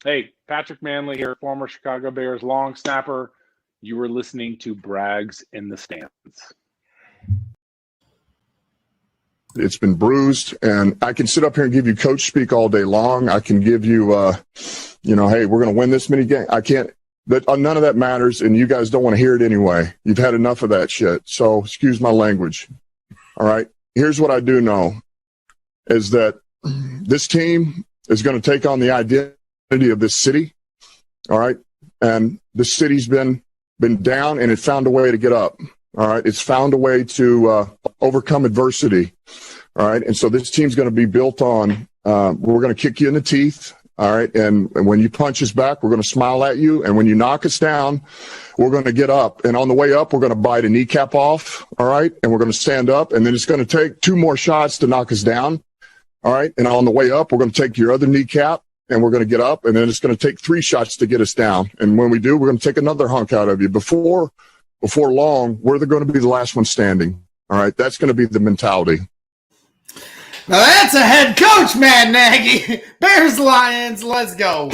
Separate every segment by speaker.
Speaker 1: Hey, Patrick Manley here, former Chicago Bears long snapper. You were listening to Brags in the Stands.
Speaker 2: It's been bruised, and I can sit up here and give you coach speak all day long. I can give you, hey, we're going to win this many games. I can't. None of that matters, and you guys don't want to hear it anyway. You've had enough of that shit. So excuse my language. All right. Here's what I do know is that this team is going to take on the identity of this city. All right. And the city's been down, and it found a way to get up. All right. It's found a way to overcome adversity. All right. And so this team's going to be built on, we're going to kick you in the teeth. All right. And when you punch us back, we're going to smile at you. And when you knock us down, we're going to get up. And on the way up, we're going to bite a kneecap off. All right. And we're going to stand up. And then it's going to take 2 more shots to knock us down. All right. And on the way up, we're going to take your other kneecap. And we're going to get up, and then it's going to take 3 shots to get us down. And when we do, we're going to take another hunk out of you. Before long, we're going to be the last one standing. All right, that's going to be the mentality.
Speaker 3: Now that's a head coach, Matt Nagy. Bears Lions, let's go.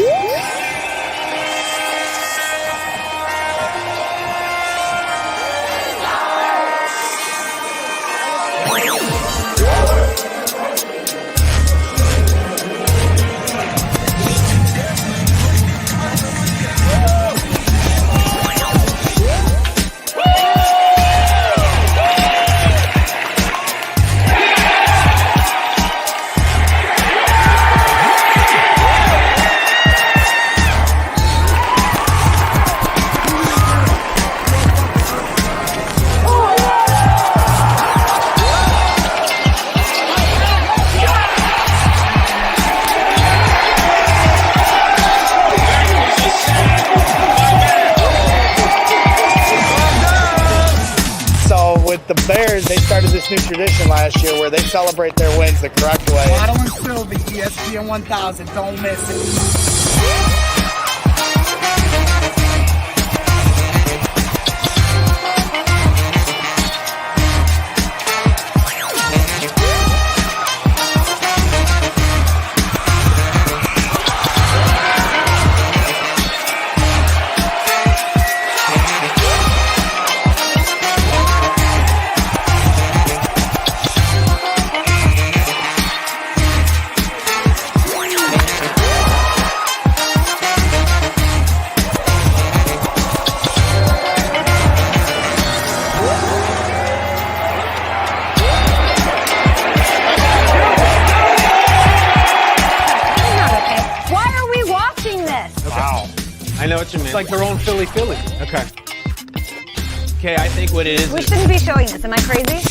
Speaker 4: The Bears, they started this new tradition last year where they celebrate their wins the correct way.
Speaker 3: Bottle and Sylvie, ESPN 1000, don't miss it.
Speaker 5: I know what you mean.
Speaker 6: It's like their own Philly.
Speaker 5: Okay. Okay, I think what it is.
Speaker 7: We shouldn't be showing this. Am I crazy?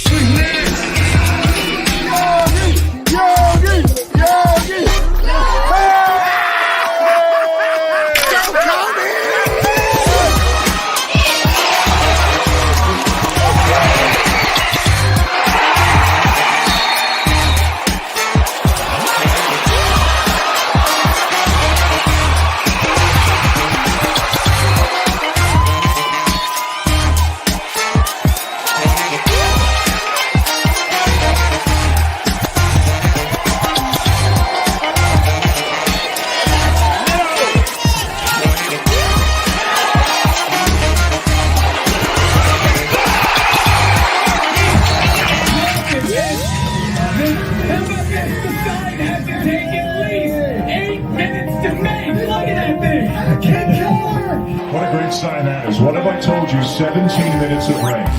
Speaker 8: What a great sign that is. What have I told you? 17 minutes of rain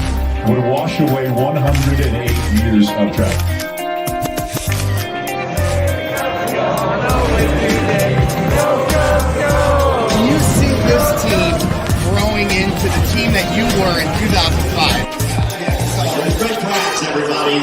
Speaker 8: would wash away 108 years of drought.
Speaker 3: Do you see this team growing into the team that you were in 2005?
Speaker 9: Great practice, everybody.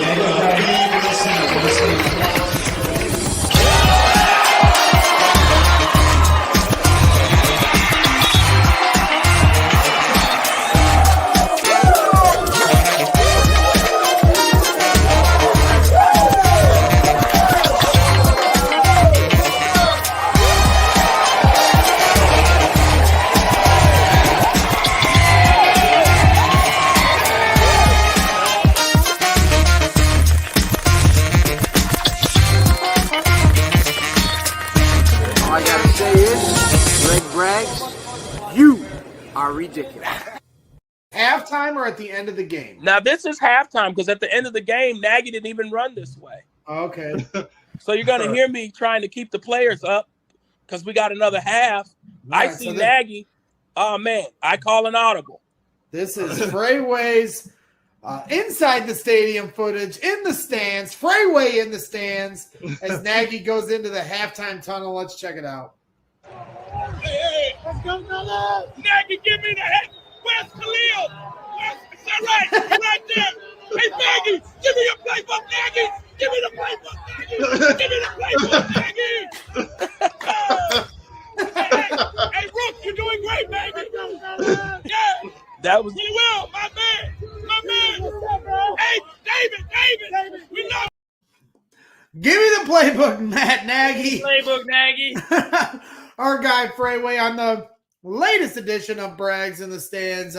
Speaker 6: are ridiculous.
Speaker 3: Halftime or at the end of the game?
Speaker 10: Now, this is halftime because at the end of the game, Nagy didn't even run this way.
Speaker 3: Okay.
Speaker 10: So you're going to hear me trying to keep the players up because we got another half.
Speaker 3: Right,
Speaker 10: I see Nagy. Oh, man, I call an audible.
Speaker 3: This is Freeway's inside the stadium footage in the stands. Freeway in the stands as Nagy goes into the halftime tunnel. Let's check it out.
Speaker 10: Hey, let's go, Nello. Nagy, give me the head. Where's Khalil? Is that right? Right there. Hey, Nagy, give me your playbook, Nagy. Give me the playbook, Nagy. Give me the playbook, Nagy. Hey, Rook, you're doing great, baby. Yeah. That was. He will, my man. My man. Hey, David, we love.
Speaker 3: Give me the playbook, Matt Nagy.
Speaker 5: Playbook, Nagy.
Speaker 3: Our guy Freeway on the latest edition of Brags in the Stands.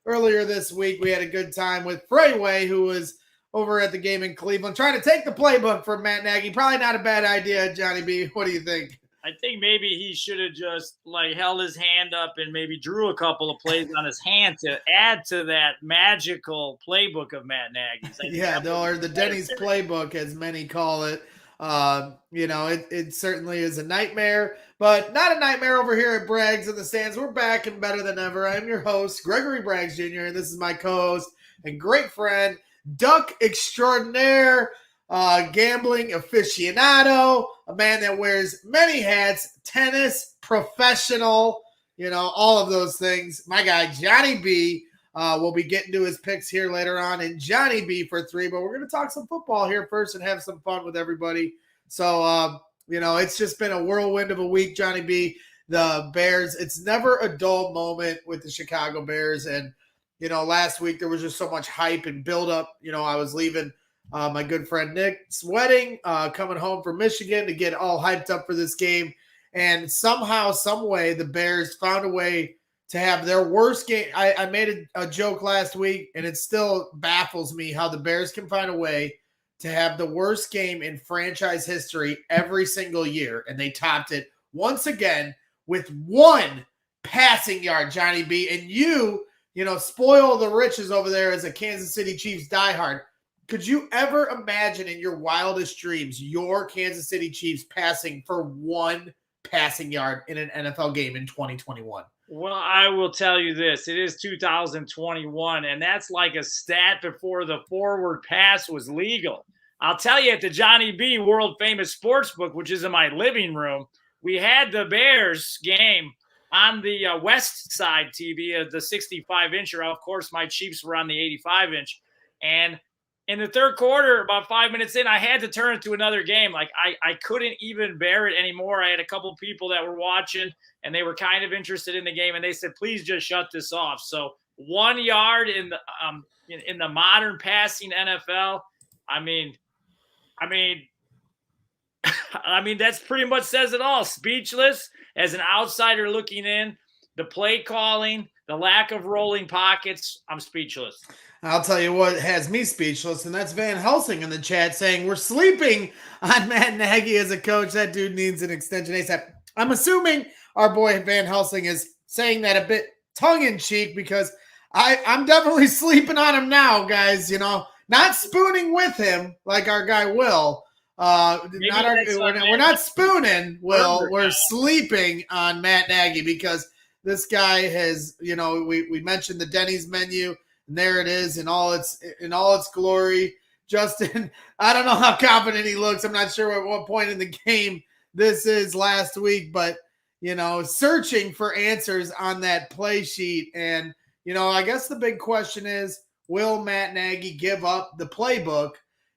Speaker 3: Earlier this week, we had a good time with Freeway, who was over at the game in Cleveland, trying to take the playbook from Matt Nagy. Probably not a bad idea, Johnny B. What do you think?
Speaker 5: I think maybe he should have just held his hand up and maybe drew a couple of plays on his hand to add to that magical playbook of Matt Nagy's.
Speaker 3: Yeah, or the Denny's playbook, as many call it. It certainly is a nightmare, but not a nightmare over here at Brags in the Stands. We're back and better than ever. I'm your host, Gregory Braggs Jr., and this is my co-host and great friend, Duck Extraordinaire, gambling aficionado, a man that wears many hats, tennis, professional, all of those things. My guy, Johnny B. We'll be getting to his picks here later on in Johnny B for 3, but we're going to talk some football here first and have some fun with everybody. So, it's just been a whirlwind of a week, Johnny B. The Bears, it's never a dull moment with the Chicago Bears. And, last week there was just so much hype and buildup. I was leaving my good friend Nick's wedding, coming home from Michigan to get all hyped up for this game. And somehow, some way, the Bears found a way to have their worst game. I made a joke last week, and it still baffles me how the Bears can find a way to have the worst game in franchise history every single year. And they topped it once again with 1 passing yard, Johnny B. And you spoil the riches over there as a Kansas City Chiefs diehard. Could you ever imagine in your wildest dreams your Kansas City Chiefs passing for 1 passing yard in an NFL game in 2021?
Speaker 5: Well, I will tell you this. It is 2021, and that's like a stat before the forward pass was legal. I'll tell you, at the Johnny B world-famous sportsbook, which is in my living room, we had the Bears game on the West Side TV of the 65-incher. Of course, my Chiefs were on the 85-inch. And in the third quarter, about 5 minutes in, I had to turn it to another game. I couldn't even bear it anymore. I had a couple people that were watching, and they were kind of interested in the game, and they said, please just shut this off. So 1 yard in the modern passing NFL, I mean, that's pretty much says it all. Speechless as an outsider looking in, the play calling, the lack of rolling pockets. I'm speechless.
Speaker 3: I'll tell you what has me speechless, and that's Van Helsing in the chat saying we're sleeping on Matt Nagy as a coach. That dude needs an extension ASAP. I'm assuming our boy Van Helsing is saying that a bit tongue-in-cheek because I'm definitely sleeping on him now, guys. Not spooning with him like our guy Will. We're not spooning, Will. We're sleeping on Matt Nagy because this guy has, we mentioned the Denny's menu, and there it is in all its glory. Justin, I don't know how confident he looks. I'm not sure at what point in the game this is last week, but searching for answers on that play sheet. And I guess the big question is, will Matt Nagy give up the playbook,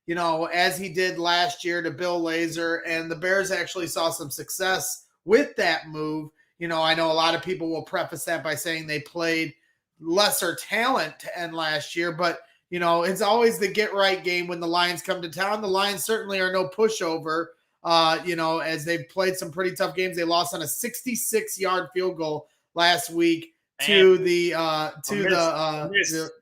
Speaker 3: as he did last year to Bill Lazor? And the Bears actually saw some success with that move. I know a lot of people will preface that by saying they played lesser talent to end last year, but it's always the get right game when the Lions come to town. The Lions certainly are no pushover, as they've played some pretty tough games. They lost on a 66-yard field goal last week to the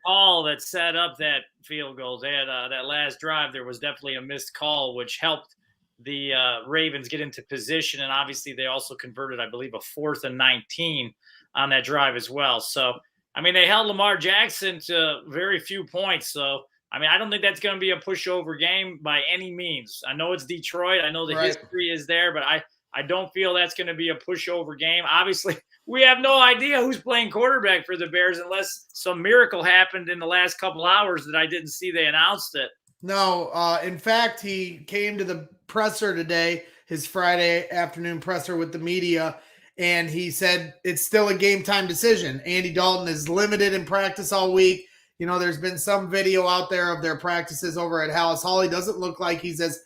Speaker 5: call that set up that field goal. They had that last drive. There was definitely a missed call, which helped the Ravens get into position, and obviously they also converted, I believe, a 4th and 19 on that drive as well. So, I mean, they held Lamar Jackson to very few points. So, I mean, I don't think that's going to be a pushover game by any means. I know it's Detroit. I know the history is there, but I don't feel that's going to be a pushover game. Obviously, we have no idea who's playing quarterback for the Bears unless some miracle happened in the last couple hours that I didn't see they announced it.
Speaker 3: No, in fact, he came to the presser today, his Friday afternoon presser with the media, and he said it's still a game time decision. Andy Dalton is limited in practice all week. You know, there's been some video out there of their practices over at Hallis Hall. He doesn't look like he's as,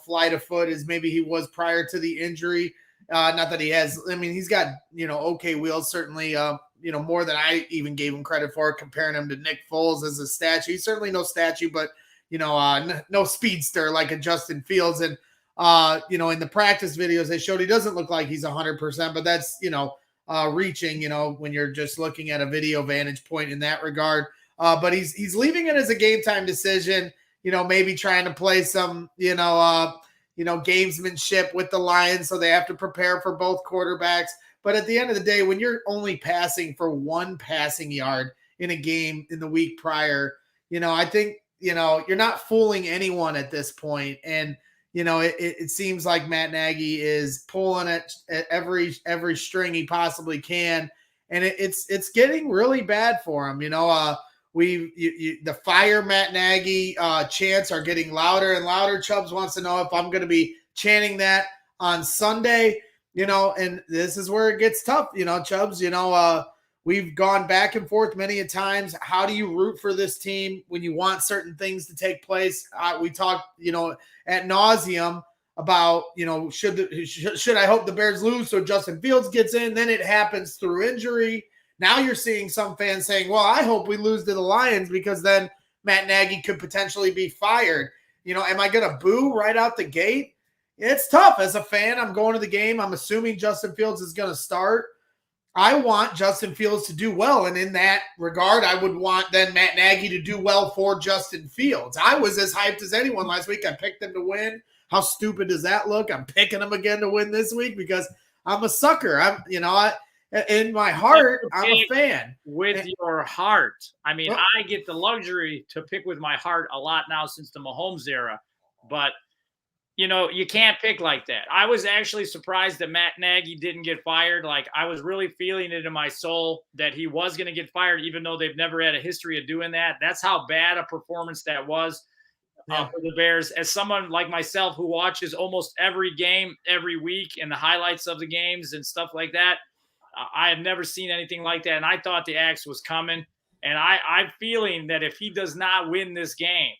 Speaker 3: flight of foot as maybe he was prior to the injury. Not that he has, I mean, he's got, okay wheels, certainly, more than I even gave him credit for, comparing him to Nick Foles as a statue. He's certainly no statue, but, no speedster like a Justin Fields. And, in the practice videos they showed, he doesn't look like he's 100%, but that's, reaching, when you're just looking at a video vantage point in that regard. But he's leaving it as a game time decision, maybe trying to play some, gamesmanship with the Lions. So they have to prepare for both quarterbacks. But at the end of the day, when you're only passing for 1 passing yard in a game in the week prior, I think, you're not fooling anyone at this point. And, it seems like Matt Nagy is pulling at every string he possibly can. And it's getting really bad for him. The fire Matt Nagy chants are getting louder and louder. Chubbs wants to know if I'm going to be chanting that on Sunday, and this is where it gets tough, Chubbs, we've gone back and forth many a times. How do you root for this team when you want certain things to take place? We talked, ad nauseum about, should I hope the Bears lose so Justin Fields gets in? Then it happens through injury. Now you're seeing some fans saying, well, I hope we lose to the Lions because then Matt Nagy could potentially be fired. Am I going to boo right out the gate? It's tough. As a fan, I'm going to the game. I'm assuming Justin Fields is going to start. I want Justin Fields to do well. And in that regard, I would want then Matt Nagy to do well for Justin Fields. I was as hyped as anyone last week. I picked him to win. How stupid does that look? I'm picking him again to win this week because I'm a sucker. In my heart, I'm a fan.
Speaker 5: With your heart. I mean, I get the luxury to pick with my heart a lot now since the Mahomes era. But, you can't pick like that. I was actually surprised that Matt Nagy didn't get fired. Like, I was really feeling it in my soul that he was going to get fired, even though they've never had a history of doing that. That's how bad a performance that was for the Bears. As someone like myself who watches almost every game every week and the highlights of the games and stuff like that, I have never seen anything like that, and I thought the axe was coming. And I'm feeling that if he does not win this game,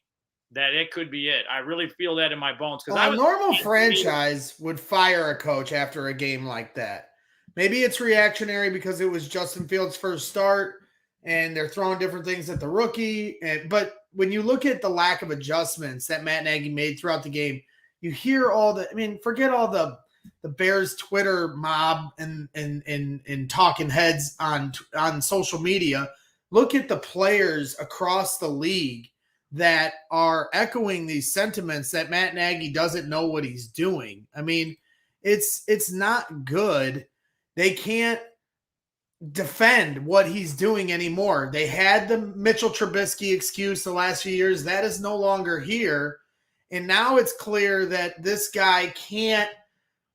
Speaker 5: that it could be it. I really feel that in my bones.
Speaker 3: A normal franchise would fire a coach after a game like that. Maybe it's reactionary because it was Justin Fields' first start, and they're throwing different things at the rookie. But when you look at the lack of adjustments that Matt Nagy made throughout the game, you hear forget all the Bears Twitter mob and talking heads on social media. Look at the players across the league that are echoing these sentiments that Matt Nagy doesn't know what he's doing. I mean, it's not good. They can't defend what he's doing anymore. They had the Mitchell Trubisky excuse the last few years. That is no longer here. And now it's clear that this guy can't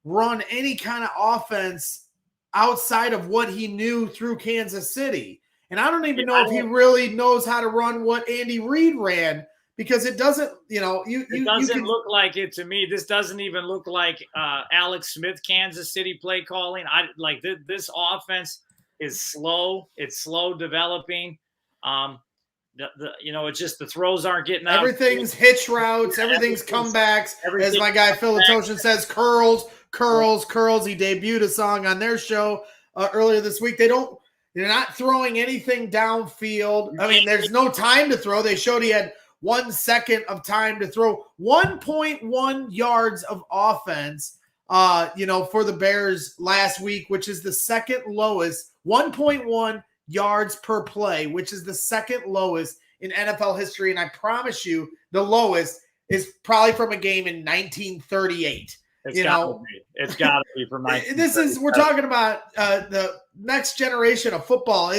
Speaker 3: run any kind of offense outside of what he knew through Kansas City. And I don't even know if he really knows how to run what Andy Reid ran, because it doesn't, it
Speaker 5: doesn't look like it to me. This doesn't even look like Alex Smith, Kansas City play calling. This offense is slow. It's slow developing. It's just the throws aren't getting out.
Speaker 3: Everything's hitch routes. Everything's comebacks. As my guy Phil Latoshan says, curls. He debuted a song on their show earlier this week. They're not throwing anything downfield. I mean, there's no time to throw. They showed he had 1 second of time to throw. 1.1 yards of offense, for the Bears last week, which is the second lowest. 1.1 yards per play, which is the second lowest in NFL history. And I promise you, the lowest is probably from a game in 1938.
Speaker 5: It's gotta be. It's gotta be for my.
Speaker 3: We're talking about the next generation of football.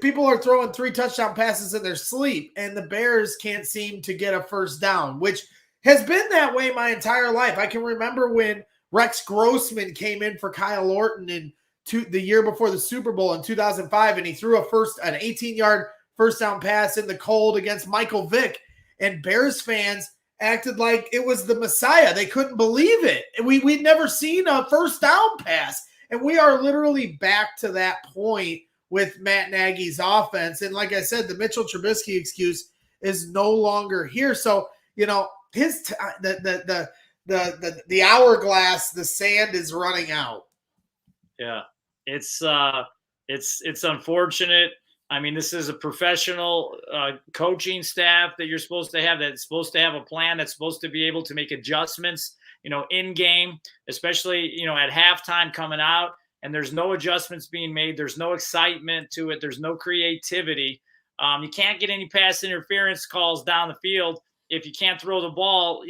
Speaker 3: People are throwing 3 touchdown passes in their sleep, and the Bears can't seem to get a first down, which has been that way my entire life. I can remember when Rex Grossman came in for Kyle Orton the year before the Super Bowl in 2005, and he threw an 18-yard first down pass in the cold against Michael Vick, and Bears fans acted like it was the Messiah. They couldn't believe it. We'd never seen a first down pass, and we are literally back to that point with Matt Nagy's offense. And like I said, the Mitchell Trubisky excuse is no longer here. So, the hourglass, the sand is running out.
Speaker 5: Yeah, it's unfortunate. I mean, this is a professional coaching staff that you're supposed to have, that's supposed to have a plan, that's supposed to be able to make adjustments, in game, especially, at halftime coming out, and there's no adjustments being made. There's no excitement to it. There's no creativity. You can't get any pass interference calls down the field if you can't throw the ball,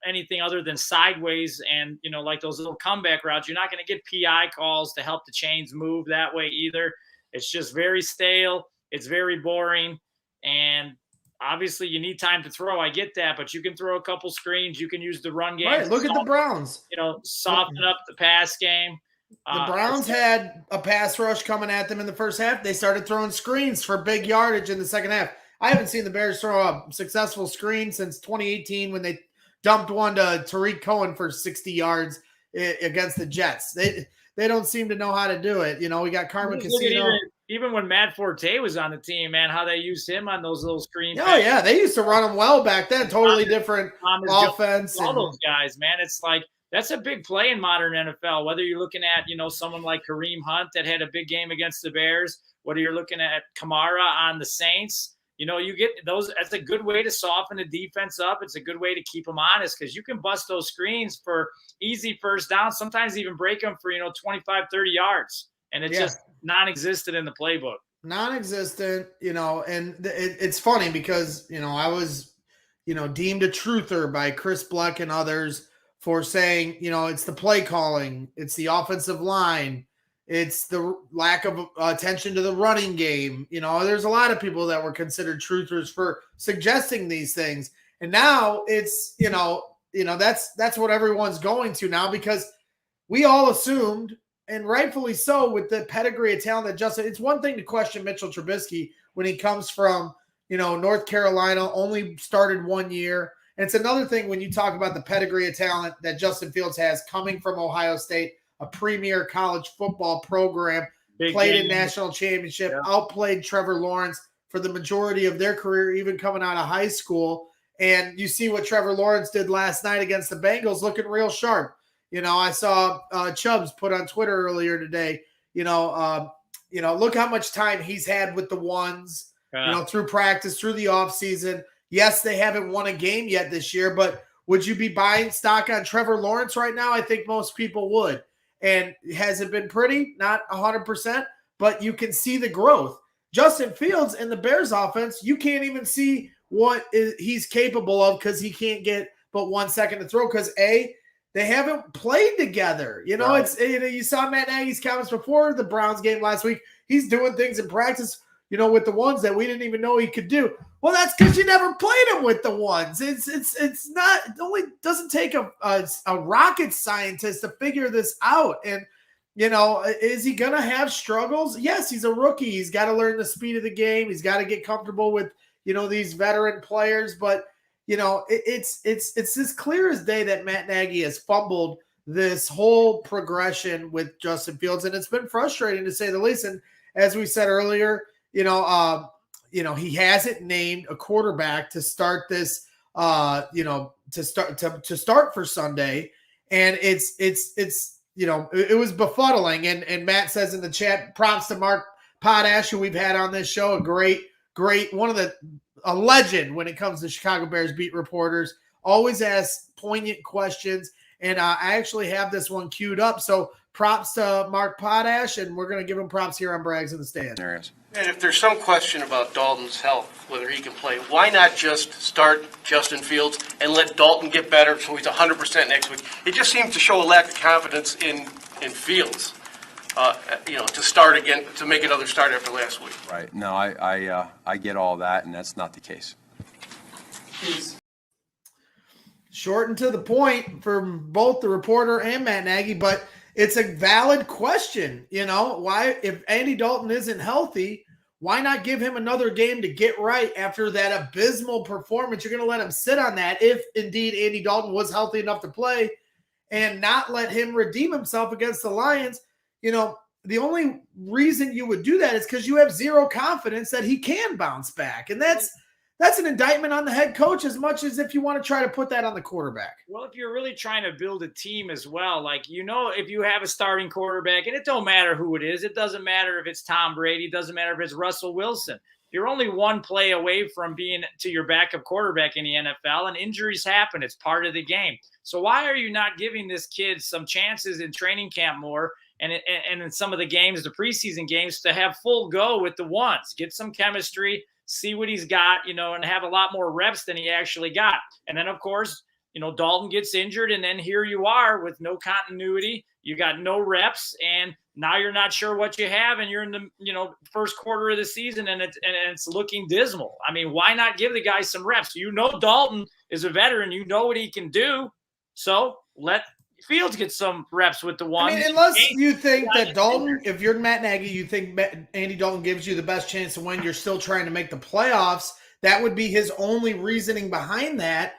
Speaker 5: anything other than sideways and, like those little comeback routes. You're not going to get PI calls to help the chains move that way either. It's just very stale. It's very boring. And obviously you need time to throw. I get that, but you can throw a couple screens. You can use the run game.
Speaker 3: Right. Look at the Browns.
Speaker 5: Soften up the pass game.
Speaker 3: The Browns had a pass rush coming at them in the first half. They started throwing screens for big yardage in the second half. I haven't seen the Bears throw a successful screen since 2018 when they dumped one to Tariq Cohen for 60 yards against the Jets. They don't seem to know how to do it. We got Carmen Casino.
Speaker 5: Even when Matt Forte was on the team, man, how they used him on those little screens.
Speaker 3: Oh, yeah. They used to run him well back then. Totally different offense.
Speaker 5: All those guys, man. It's like, that's a bbig play in modern NFL, whether you're looking at, someone like Kareem Hunt that had a big game against the Bears, whether you're looking at Kamara on the Saints, you get those. That's a good way to soften the defense up. It's a good way to keep them honest, because you can bust those screens for easy first down, sometimes even break them for, 25, 30 yards. And it's just non-existent in the playbook.
Speaker 3: Non-existent, and it's funny because, I was, deemed a truther by Chris Bleck and others for saying, it's the play calling, it's the offensive line, it's the lack of attention to the running game. There's a lot of people that were considered truthers for suggesting these things. And now it's, that's what everyone's going to now, because we all assumed, and rightfully so, with the pedigree of talent that Justin, it's one thing to question Mitchell Trubisky when he comes from, North Carolina, only started 1 year. And it's another thing when you talk about the pedigree of talent that Justin Fields has coming from Ohio State, a premier college football program, played in national championship, outplayed Trevor Lawrence for the majority of their career, even coming out of high school. And you see what Trevor Lawrence did last night against the Bengals, looking real sharp. I saw Chubbs put on Twitter earlier today, look how much time he's had with the ones, through practice, through the offseason. Yes, they haven't won a game yet this year, but would you be buying stock on Trevor Lawrence right now? I think most people would. And has it been pretty? Not 100%, but you can see the growth. Justin Fields and the Bears offense, you can't even see what he's capable of, because he can't get but 1 second to throw, because they haven't played together.
Speaker 5: Right.
Speaker 3: It's you saw Matt Nagy's comments before the Browns game last week. He's doing things in practice, with the ones that we didn't even know he could do. Well, that's because you never played him with the ones. It's not, it only doesn't take a rocket scientist to figure this out. And, is he going to have struggles? Yes, he's a rookie. He's got to learn the speed of the game. He's got to get comfortable with, these veteran players. But, it's as clear as day that Matt Nagy has fumbled this whole progression with Justin Fields. And it's been frustrating, to say the least. And as we said earlier, he hasn't named a quarterback to start this, to start for Sunday. And it was befuddling. And Matt says in the chat, props to Mark Potash, who we've had on this show, a great, a legend when it comes to Chicago Bears beat reporters, always asks poignant questions. And I actually have this one queued up. So props to Mark Potash, and we're going to give him props here on Brags in the Stand.
Speaker 6: And if there's some question about Dalton's health, whether he can play, why not just start Justin Fields and let Dalton get better so he's 100% next week? It just seems to show a lack of confidence in Fields, to start again, to make another start after last week.
Speaker 11: Right. No, I get all that, and that's not the case.
Speaker 3: Short and to the point for both the reporter and Matt Nagy, but it's a valid question. Why, if Andy Dalton isn't healthy, why not give him another game to get right after that abysmal performance? You're going to let him sit on that if indeed Andy Dalton was healthy enough to play and not let him redeem himself against the Lions. The only reason you would do that is because you have zero confidence that he can bounce back. And that's an indictment on the head coach as much as if you want to try to put that on the quarterback.
Speaker 5: Well, if you're really trying to build a team as well, if you have a starting quarterback, and it don't matter who it is, it doesn't matter if it's Tom Brady, it doesn't matter if it's Russell Wilson. You're only one play away from being to your backup quarterback in the NFL, and injuries happen. It's part of the game. So why are you not giving this kid some chances in training camp more and in some of the games, the preseason games, to have full go with the ones, get some chemistry, see what he's got, and have a lot more reps than he actually got. And then, of course, Dalton gets injured, and then here you are with no continuity. You got no reps, and now you're not sure what you have, and you're in the first quarter of the season, and it's looking dismal. I mean, why not give the guy some reps? Dalton is a veteran. You know what he can do. So let Fields get some reps with the one.
Speaker 3: I mean, unless you think that Dalton, if you're Matt Nagy, you think Andy Dalton gives you the best chance to win, you're still trying to make the playoffs, that would be his only reasoning behind that.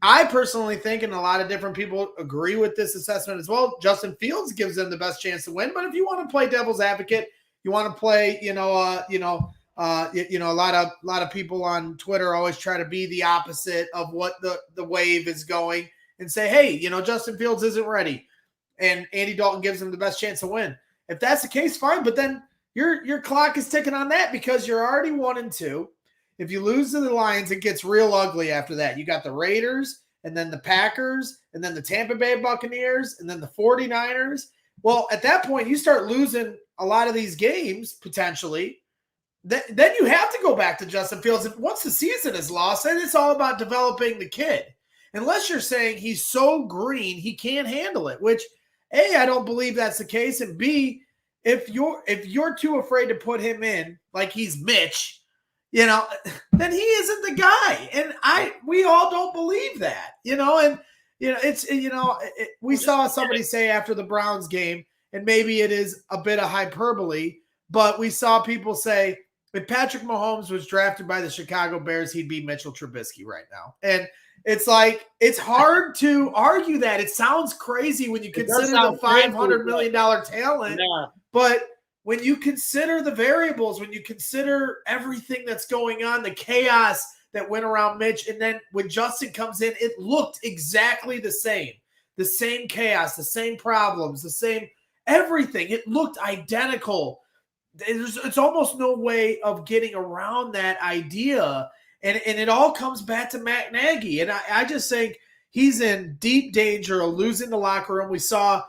Speaker 3: I personally think, and a lot of different people agree with this assessment as well, Justin Fields gives them the best chance to win. But if you want to play devil's advocate, you want to play, a lot of people on Twitter always try to be the opposite of what the wave is going and say, hey, Justin Fields isn't ready, and Andy Dalton gives him the best chance to win. If that's the case, fine. But then your clock is ticking on that because you're already 1-2. If you lose to the Lions, it gets real ugly after that. You got the Raiders, and then the Packers, and then the Tampa Bay Buccaneers, and then the 49ers. Well, at that point, you start losing a lot of these games potentially. Then you have to go back to Justin Fields. Once the season is lost, then it's all about developing the kid. Unless you're saying he's so green he can't handle it, which A, I don't believe that's the case, and B, if you're too afraid to put him in like he's Mitch, then he isn't the guy. And we all don't believe that, we saw somebody say after the Browns game, and maybe it is a bit of hyperbole, but we saw people say if Patrick Mahomes was drafted by the Chicago Bears, he'd be Mitchell Trubisky right now. And it's like, it's hard to argue that. It sounds crazy when you consider the $500 million talent, but when you consider the variables, when you consider everything that's going on, the chaos that went around Mitch, and then when Justin comes in, it looked exactly the same chaos, the same problems, the same everything. It looked identical. It's almost no way of getting around that idea. And it all comes back to Matt Nagy. And I just think he's in deep danger of losing the locker room. We saw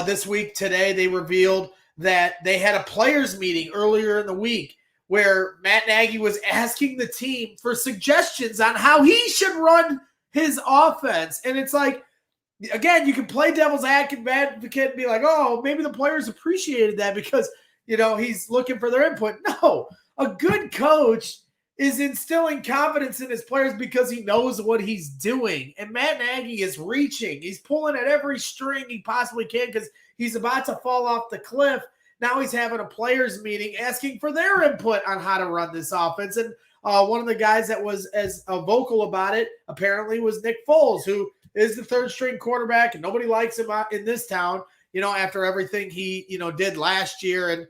Speaker 3: this week today, they revealed that they had a players meeting earlier in the week where Matt Nagy was asking the team for suggestions on how he should run his offense. And it's like, again, you can play devil's advocate and be like, oh, maybe the players appreciated that because, he's looking for their input. No, a good coach is instilling confidence in his players because he knows what he's doing. And Matt Nagy is reaching. He's pulling at every string he possibly can because he's about to fall off the cliff. Now he's having a players meeting asking for their input on how to run this offense. And one of the guys that was as vocal about it apparently was Nick Foles, who is the third string quarterback, and nobody likes him in this town, after everything he, did last year. And,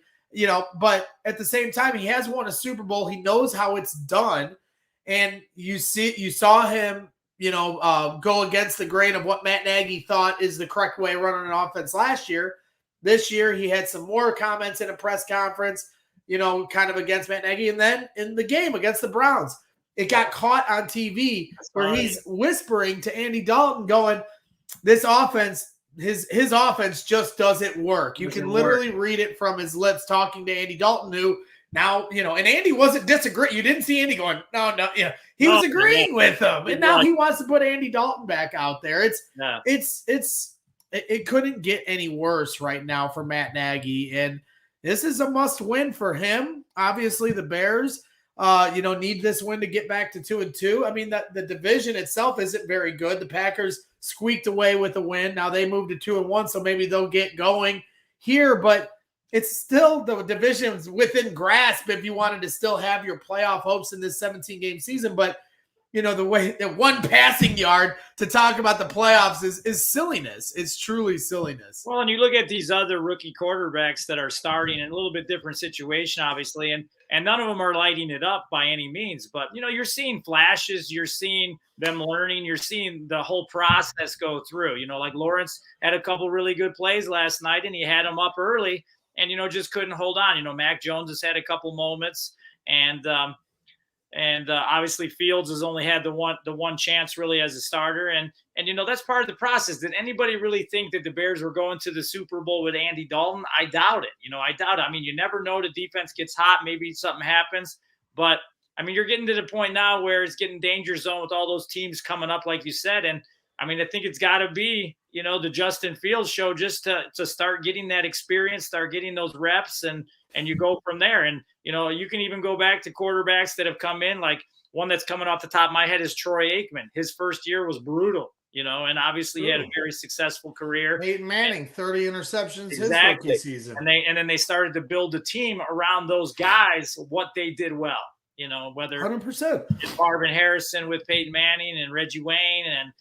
Speaker 3: but at the same time, he has won a Super Bowl. He knows how it's done. And you saw him, go against the grain of what Matt Nagy thought is the correct way of running an offense last year. This year, he had some more comments in a press conference, kind of against Matt Nagy. And then in the game against the Browns, it got caught on TV where he's whispering to Andy Dalton going, this offense his offense just doesn't work. You can literally read it from his lips talking to Andy Dalton, who now, and Andy wasn't disagreeing. You didn't see Andy going, no, he was agreeing with him. And now he wants to put Andy Dalton back out there. It couldn't get any worse right now for Matt Nagy. And this is a must win for him. Obviously the Bears, need this win to get back to 2-2. I mean, the division itself isn't very good. The Packers squeaked away with a win. Now they moved to 2-1, so maybe they'll get going here, but it's still the division's within grasp if you wanted to still have your playoff hopes in this 17-game season. But the way that one passing yard to talk about the playoffs is silliness. It's truly silliness.
Speaker 5: Well, and you look at these other rookie quarterbacks that are starting in a little bit different situation, obviously, and none of them are lighting it up by any means. But, you're seeing flashes. You're seeing them learning. You're seeing the whole process go through. Like Lawrence had a couple really good plays last night, and he had them up early and, just couldn't hold on. Mac Jones has had a couple moments, and obviously Fields has only had the one chance really as a starter. And that's part of the process. Did anybody really think that the Bears were going to the Super Bowl with Andy Dalton? I doubt it. I doubt it. I mean, you never know. The defense gets hot. Maybe something happens. But, I mean, you're getting to the point now where it's getting danger zone with all those teams coming up, like you said. And, I mean, I think it's got to be, the Justin Fields show just to start getting that experience, start getting those reps, and you go from there. And, you can even go back to quarterbacks that have come in, like one that's coming off the top of my head is Troy Aikman. His first year was brutal, and obviously he had a very successful career.
Speaker 3: Peyton Manning, 30 interceptions his rookie season.
Speaker 5: And then they started to build a team around those guys, what they did well, whether
Speaker 3: 100%
Speaker 5: it's Marvin Harrison with Peyton Manning and Reggie Wayne and,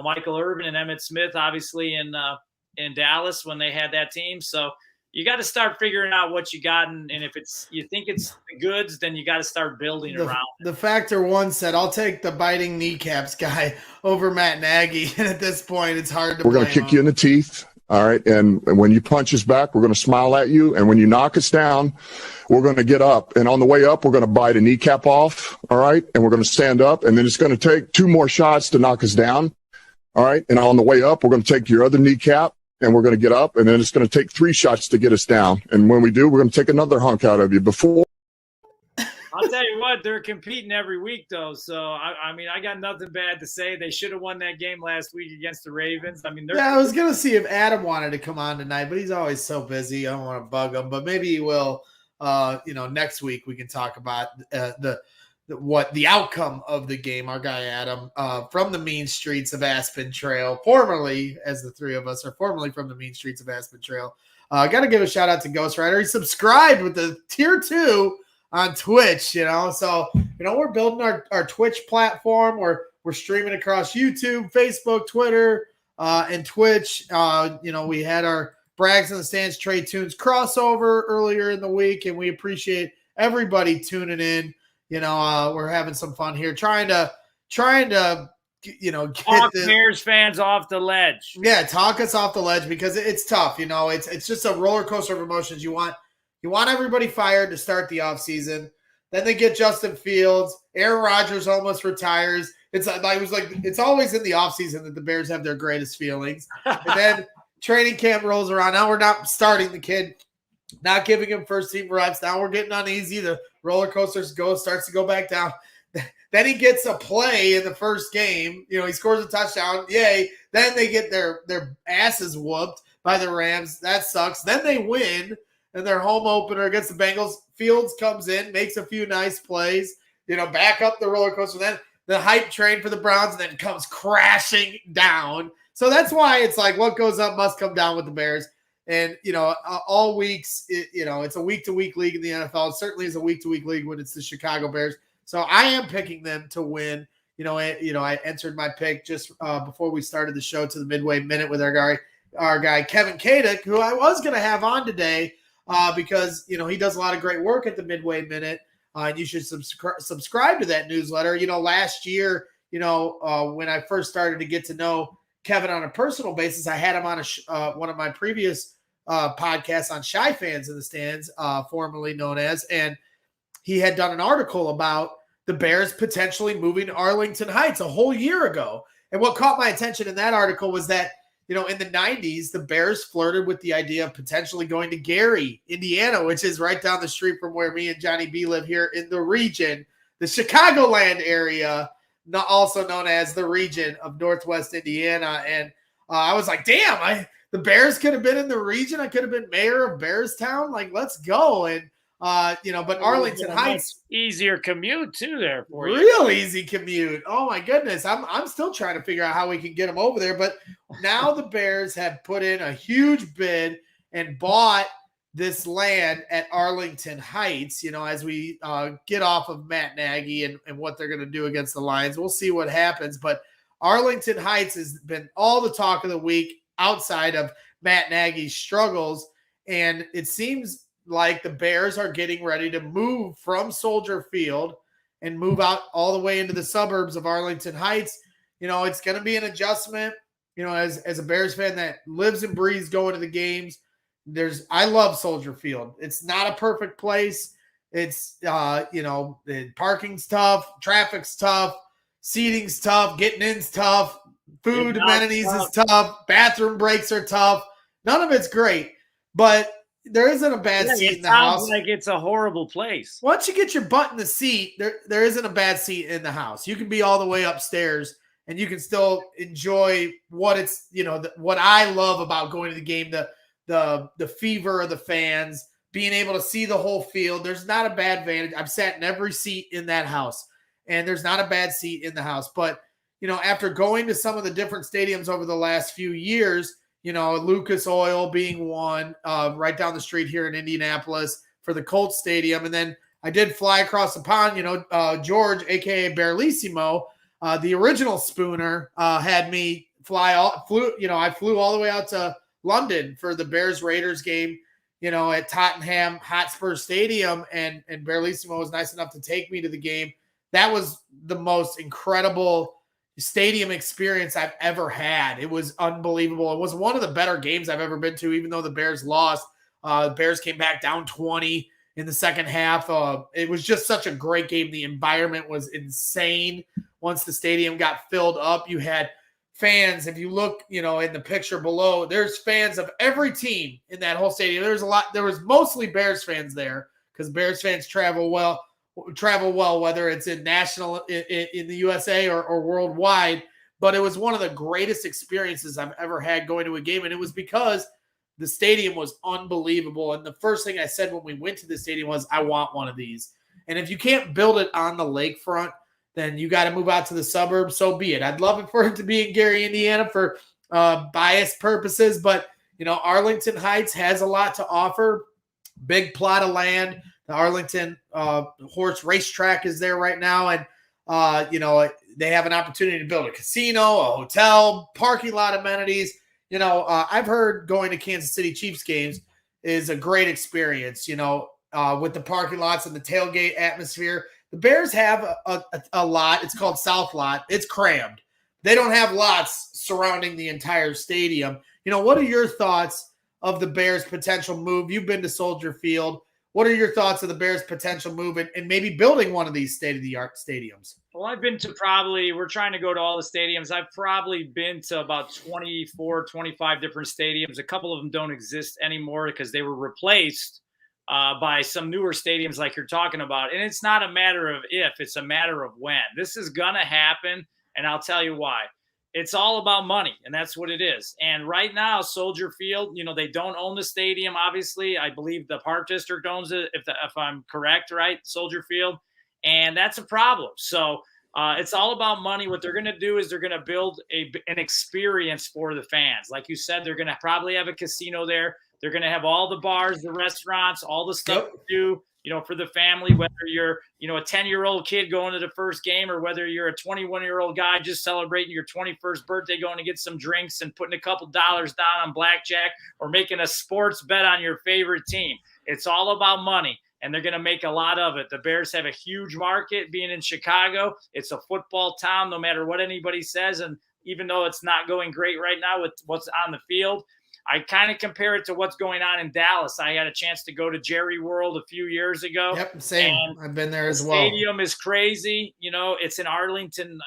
Speaker 5: Michael Irvin and Emmitt Smith, obviously in Dallas when they had that team. So you got to start figuring out what you got. And if you think it's the goods, then you got to start building around it.
Speaker 3: The Factor One said, I'll take the biting kneecaps guy over Matt Nagy. And at this point, it's hard to
Speaker 2: We're going to kick you in the teeth. All right. And when you punch us back, we're going to smile at you. And when you knock us down, we're going to get up. And on the way up, we're going to bite a kneecap off. All right. And we're going to stand up. And then it's going to take 2 more shots to knock us down. All right. And on the way up, we're going to take your other kneecap and we're going to get up. And then it's going to take 3 shots to get us down. And when we do, we're going to take another hunk out of you before.
Speaker 5: I'll tell you what, they're competing every week, though. So, I mean, I got nothing bad to say. They should have won that game last week against the Ravens. I mean,
Speaker 3: I was going to see if Adam wanted to come on tonight, but he's always so busy. I don't want to bug him, but maybe he will. Next week we can talk about the outcome of the game. Our guy Adam from the mean streets of Aspen Trail, formerly, as the three of us are formerly from the mean streets of Aspen Trail. Got to give a shout out to Ghost Rider. He subscribed with the tier 2 on Twitch, so we're building our Twitch platform. We're streaming across YouTube, Facebook, Twitter, and Twitch. We had our Brags in the Stands Trey Tunes crossover earlier in the week, and we appreciate everybody tuning in. We're having some fun here, trying to get
Speaker 5: talk Bears fans off the ledge.
Speaker 3: Yeah, talk us off the ledge because it's tough. It's just a roller coaster of emotions. You want everybody fired to start the offseason. Then they get Justin Fields. Aaron Rodgers almost retires. It's always in the offseason that the Bears have their greatest feelings. And then training camp rolls around. Now we're not starting the kid, not giving him first team reps. Now we're getting uneasy. The roller coaster starts to go back down. Then he gets a play in the first game. He scores a touchdown. Yay. Then they get their asses whooped by the Rams. That sucks. Then they win. And their home opener against the Bengals, Fields comes in, makes a few nice plays, back up the roller coaster. Then the hype train for the Browns, and then comes crashing down. So that's why it's like what goes up must come down with the Bears. And, all weeks, it's a week-to-week league in the NFL. It certainly is a week-to-week league when it's the Chicago Bears. So I am picking them to win. I entered my pick just before we started the show to the Midway Minute with our guy Kevin Kadick, who I was going to have on today. Because, he does a lot of great work at the Midway Minute. And you should subscribe to that newsletter. Last year, when I first started to get to know Kevin on a personal basis, I had him on one of my previous podcasts on Shy Fans in the Stands, formerly known as, and he had done an article about the Bears potentially moving to Arlington Heights a whole year ago. And what caught my attention in that article was that you know, in the 90s, the Bears flirted with the idea of potentially going to Gary, Indiana, which is right down the street from where me and Johnny B live here in the region, the Chicagoland area, also known as the region of Northwest Indiana. And I was like, damn, the Bears could have been in the region. I could have been mayor of Bearstown. Like, let's go. And, you know, but Arlington Heights,
Speaker 5: easier commute too there for you.
Speaker 3: Real easy commute. Oh my goodness. I'm still trying to figure out how we can get them over there. But now the Bears have put in a huge bid and bought this land at Arlington Heights, you know, as we get off of Matt Nagy and what they're going to do against the Lions. We'll see what happens. But Arlington Heights has been all the talk of the week outside of Matt Nagy's struggles. And it seems like the Bears are getting ready to move from Soldier Field and move out all the way into the suburbs of Arlington Heights. You know, it's going to be an adjustment, you know, as a Bears fan that lives and breathes going to the games. I love Soldier Field. It's not a perfect place. It's, you know, the parking's tough, traffic's tough, seating's tough, getting in's tough, food amenities is tough, bathroom breaks are tough. None of it's great, but there isn't a bad seat in the house.
Speaker 5: It sounds like it's a horrible place.
Speaker 3: Once you get your butt in the seat, there isn't a bad seat in the house. You can be all the way upstairs and you can still enjoy what it's, you know, what I love about going to the game, the fever of the fans, being able to see the whole field. There's not a bad vantage. I've sat in every seat in that house, and there's not a bad seat in the house. But, you know, after going to some of the different stadiums over the last few years, you know, Lucas Oil being one, right down the street here in Indianapolis for the Colts Stadium. And then I did fly across the pond, you know, George, a.k.a. Barlissimo, the original Spooner, had me I flew all the way out to London for the Bears-Raiders game, you know, at Tottenham Hotspur Stadium, and Barlissimo was nice enough to take me to the game. That was the most incredible stadium experience I've ever had. It was unbelievable. It was one of the better games I've ever been to, even though the Bears lost. The Bears came back down 20 in the second half. It was just such a great game. The environment was insane. Once the stadium got filled up, you had fans. If you look, you know, in the picture below, there's fans of every team in that whole stadium. There was mostly Bears fans there because Bears fans travel well, whether it's in the USA or worldwide. But it was one of the greatest experiences I've ever had going to a game. And it was because the stadium was unbelievable. And the first thing I said when we went to the stadium was, I want one of these. And if you can't build it on the lakefront, then you got to move out to the suburbs. So be it. I'd love it for it to be in Gary, Indiana for bias purposes. But, you know, Arlington Heights has a lot to offer. Big plot of land. The Arlington Horse Racetrack is there right now. And, you know, they have an opportunity to build a casino, a hotel, parking lot amenities. You know, I've heard going to Kansas City Chiefs games is a great experience, you know, with the parking lots and the tailgate atmosphere. The Bears have a lot. It's called South Lot. It's crammed. They don't have lots surrounding the entire stadium. You know, what are your thoughts of the Bears' potential move? You've been to Soldier Field. What are your thoughts of the Bears' potential move and maybe building one of these state-of-the-art stadiums?
Speaker 5: Well, I've been to we're trying to go to all the stadiums. I've probably been to about 24, 25 different stadiums. A couple of them don't exist anymore because they were replaced by some newer stadiums like you're talking about. And it's not a matter of if, it's a matter of when. This is going to happen, and I'll tell you why. It's all about money, and that's what it is. And right now, Soldier Field, you know, they don't own the stadium, obviously. I believe the Park District owns it, if I'm correct, right? Soldier Field. And that's a problem. So it's all about money. What they're going to do is they're going to build an experience for the fans. Like you said, they're going to probably have a casino there. They're going to have all the bars, the restaurants, all the stuff to do, you know, for the family, whether you're, you know, a 10-year-old kid going to the first game or whether you're a 21-year-old guy just celebrating your 21st birthday, going to get some drinks and putting a couple dollars down on blackjack or making a sports bet on your favorite team. It's all about money, and they're going to make a lot of it. The Bears have a huge market being in Chicago. It's a football town, no matter what anybody says. And even though it's not going great right now with what's on the field, I kind of compare it to what's going on in Dallas. I had a chance to go to Jerry World a few years ago.
Speaker 3: Yep, same. I've been there as well.
Speaker 5: The stadium is crazy. It's in Arlington.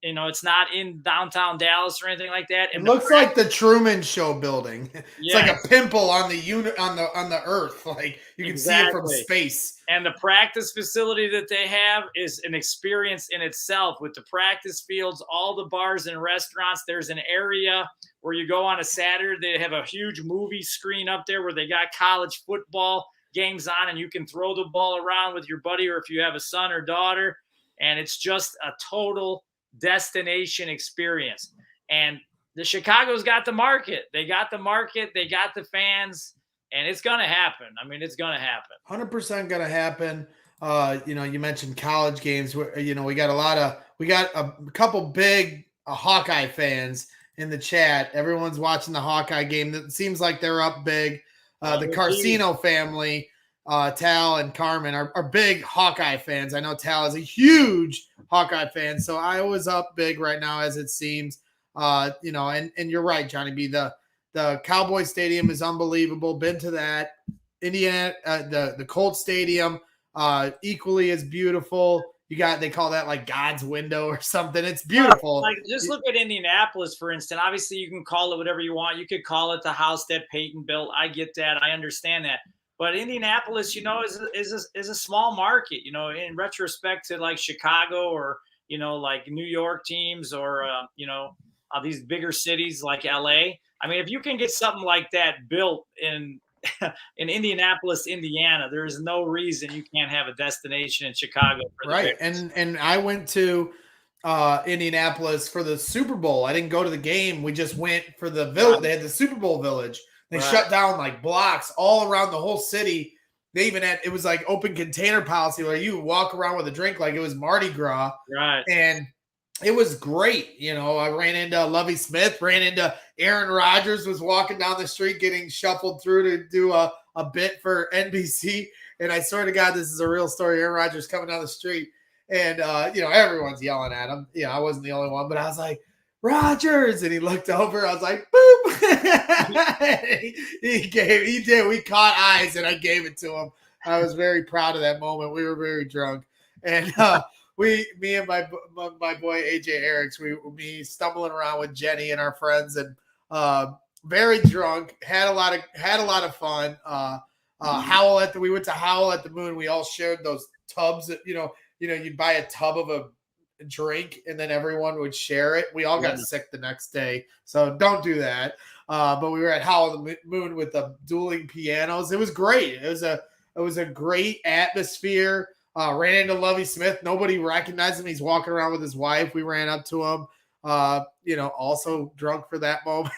Speaker 5: It's not in downtown Dallas or anything like that.
Speaker 3: It looks like the Truman Show building. It's like a pimple on the earth. Like you can see it from space.
Speaker 5: And the practice facility that they have is an experience in itself with the practice fields, all the bars and restaurants. There's an area where you go on a Saturday. They have a huge movie screen up there where they got college football games on, and you can throw the ball around with your buddy or if you have a son or daughter. And it's just a total destination experience. And the Chicago's got the market. They got the market. They got the fans. And it's going to happen. I mean, it's going to happen.
Speaker 3: 100% going to happen. You mentioned college games. We got a couple big Hawkeye fans in the chat. Everyone's watching the Hawkeye game. It seems like they're up big. The Carcino family, Tal and Carmen, are big Hawkeye fans. I know Tal is a huge Hawkeye fan, so Iowa's up big right now, as it seems. And you're right, Johnny B. The Cowboy Stadium is unbelievable. Been to that. Indiana, the Colts Stadium, equally as beautiful. They call that like God's window or something. It's beautiful.
Speaker 5: Like, just look at Indianapolis, for instance. Obviously, you can call it whatever you want. You could call it the house that Peyton built. I get that. I understand that. But Indianapolis, is a small market, in retrospect to like Chicago or, like New York teams or, these bigger cities like LA. I mean, if you can get something like that built in Indianapolis, Indiana, there is no reason you can't have a destination in Chicago.
Speaker 3: Right. And I went to Indianapolis for the Super Bowl. I didn't go to the game. We just went for the village. They had the Super Bowl village. They shut down like blocks all around the whole city. They even it was like open container policy where you walk around with a drink like it was Mardi Gras.
Speaker 5: Right.
Speaker 3: And it was great. I ran into Lovie Smith, ran into Aaron Rodgers, was walking down the street getting shuffled through to do a bit for NBC. And I swear to God, this is a real story. Aaron Rodgers coming down the street and, everyone's yelling at him. I wasn't the only one, but I was like, Rodgers. And he looked over. I was like, boop. he did. We caught eyes and I gave it to him. I was very proud of that moment. We were very drunk. And, me and my boy AJ Eriks, we stumbling around with Jenny and our friends and very drunk, had a lot of fun. We went to Howl at the Moon. We all shared those tubs that, you'd buy a tub of a drink and then everyone would share it. We all got sick the next day, so don't do that. But we were at Howl at the Moon with the dueling pianos. It was great. It was a great atmosphere. Ran into Lovie Smith. Nobody recognized him. He's walking around with his wife. We ran up to him. Also drunk for that moment.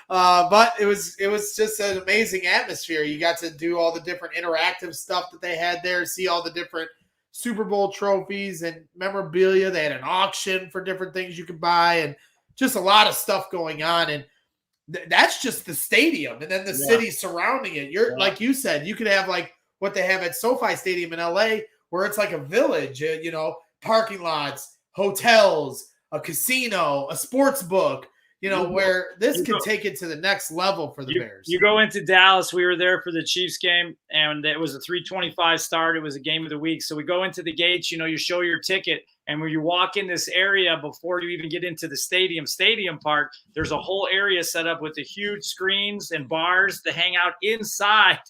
Speaker 3: But it was just an amazing atmosphere. You got to do all the different interactive stuff that they had there, see all the different Super Bowl trophies and memorabilia. They had an auction for different things you could buy and just a lot of stuff going on. And that's just the stadium. And then the city surrounding it. Like you said, you could have like what they have at SoFi Stadium in LA, where it's like a village, parking lots, hotels, a casino, a sports book, where this could take it to the next level for the Bears.
Speaker 5: You go into Dallas. We were there for the Chiefs game, and it was a 3:25 start. It was a game of the week. So we go into the gates, you show your ticket, and when you walk in this area before you even get into the stadium part, there's a whole area set up with the huge screens and bars to hang out inside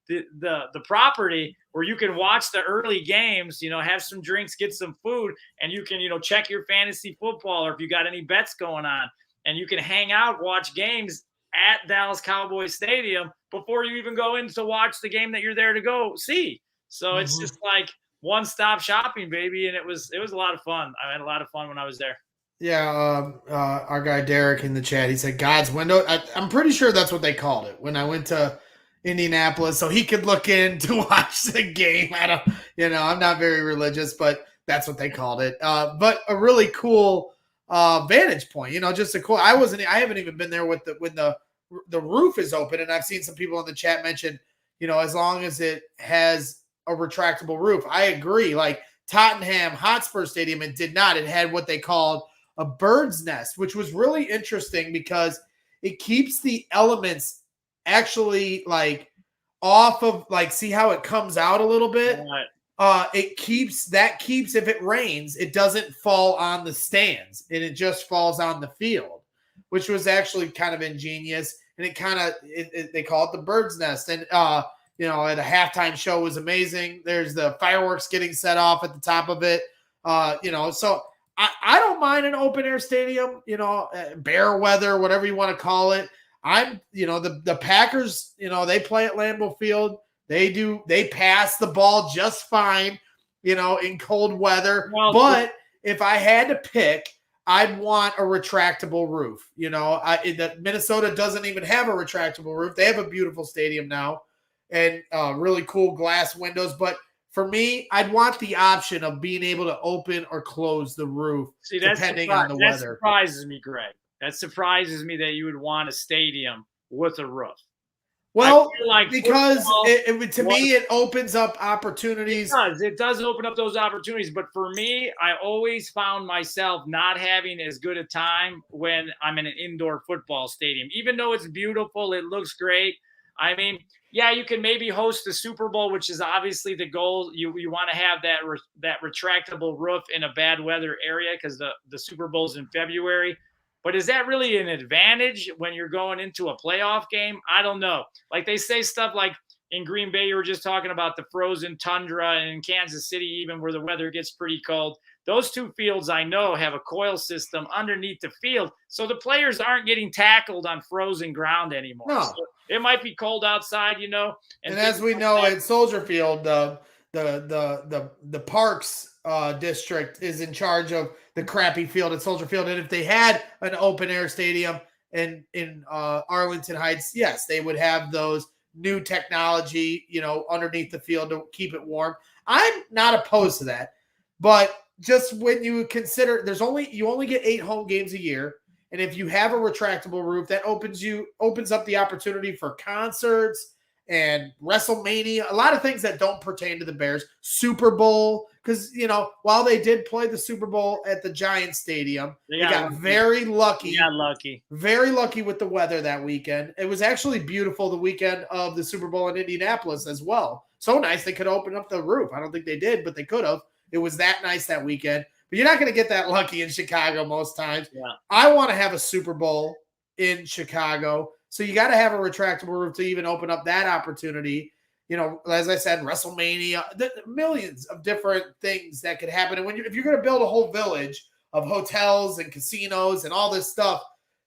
Speaker 5: the property where you can watch the early games, have some drinks, get some food, and you can, check your fantasy football or if you got any bets going on, and you can hang out, watch games at Dallas Cowboys Stadium before you even go in to watch the game that you're there to go see. So it's just like one-stop shopping, baby. And it was a lot of fun. I had a lot of fun when I was there.
Speaker 3: Yeah. Our guy, Derek, in the chat, he said God's window. I'm pretty sure that's what they called it when I went to Indianapolis, so he could look in to watch the game. I'm not very religious, but that's what they called it. But a really cool vantage point, just a cool. I haven't even been there when the roof is open, and I've seen some people in the chat mention, as long as it has a retractable roof. I agree. Like Tottenham Hotspur Stadium, it did not. It had what they called a bird's nest, which was really interesting because it keeps the elements actually like off of like, see how it comes out a little bit? It keeps, if it rains, it doesn't fall on the stands and it just falls on the field, which was actually kind of ingenious. And it kind of, they call it the bird's nest. And, you know, at a halftime show was amazing. There's the fireworks getting set off at the top of it. You know, so I don't mind an open air stadium, you know, bear weather, whatever you want to call it. You know, the Packers, you know, they play at Lambeau Field. They pass the ball just fine, you know, in cold weather. Well, but if I had to pick, I'd want a retractable roof. You know, Minnesota doesn't even have a retractable roof. They have a beautiful stadium now and really cool glass windows. But for me, I'd want the option of being able to open or close the roof depending on the weather.
Speaker 5: That surprises me, Greg. That surprises me that you would want a stadium with a roof.
Speaker 3: Well, like because to me, it opens up opportunities.
Speaker 5: It does open up those opportunities. But for me, I always found myself not having as good a time when I'm in an indoor football stadium. Even though it's beautiful, it looks great. I mean, yeah, you can maybe host the Super Bowl, which is obviously the goal. You want to have that retractable roof in a bad weather area because the Super Bowl's in February. But is that really an advantage when you're going into a playoff game? I don't know. Like they say stuff like in Green Bay, you were just talking about the frozen tundra, and in Kansas City, even where the weather gets pretty cold. Those two fields I know have a coil system underneath the field. So the players aren't getting tackled on frozen ground anymore.
Speaker 3: No.
Speaker 5: So it might be cold outside, you know.
Speaker 3: And as we know at Soldier Field, the Parks district is in charge of the crappy field at Soldier Field. And if they had an open air stadium in Arlington Heights, yes, they would have those new technology, you know, underneath the field to keep it warm. I'm not opposed to that, but just when you consider you only get 8 home games a year. And if you have a retractable roof, that opens up the opportunity for concerts and WrestleMania, a lot of things that don't pertain to the Bears. Super Bowl, because, you know, while they did play the Super Bowl at the Giants Stadium, they got very lucky. Very lucky with the weather that weekend. It was actually beautiful the weekend of the Super Bowl in Indianapolis as well. So nice they could open up the roof. I don't think they did, but they could have. It was that nice that weekend. But you're not going to get that lucky in Chicago most times. Yeah. I want to have a Super Bowl in Chicago. So you got to have a retractable roof to even open up that opportunity. You know, as I said, WrestleMania, millions of different things that could happen. And if you're going to build a whole village of hotels and casinos and all this stuff,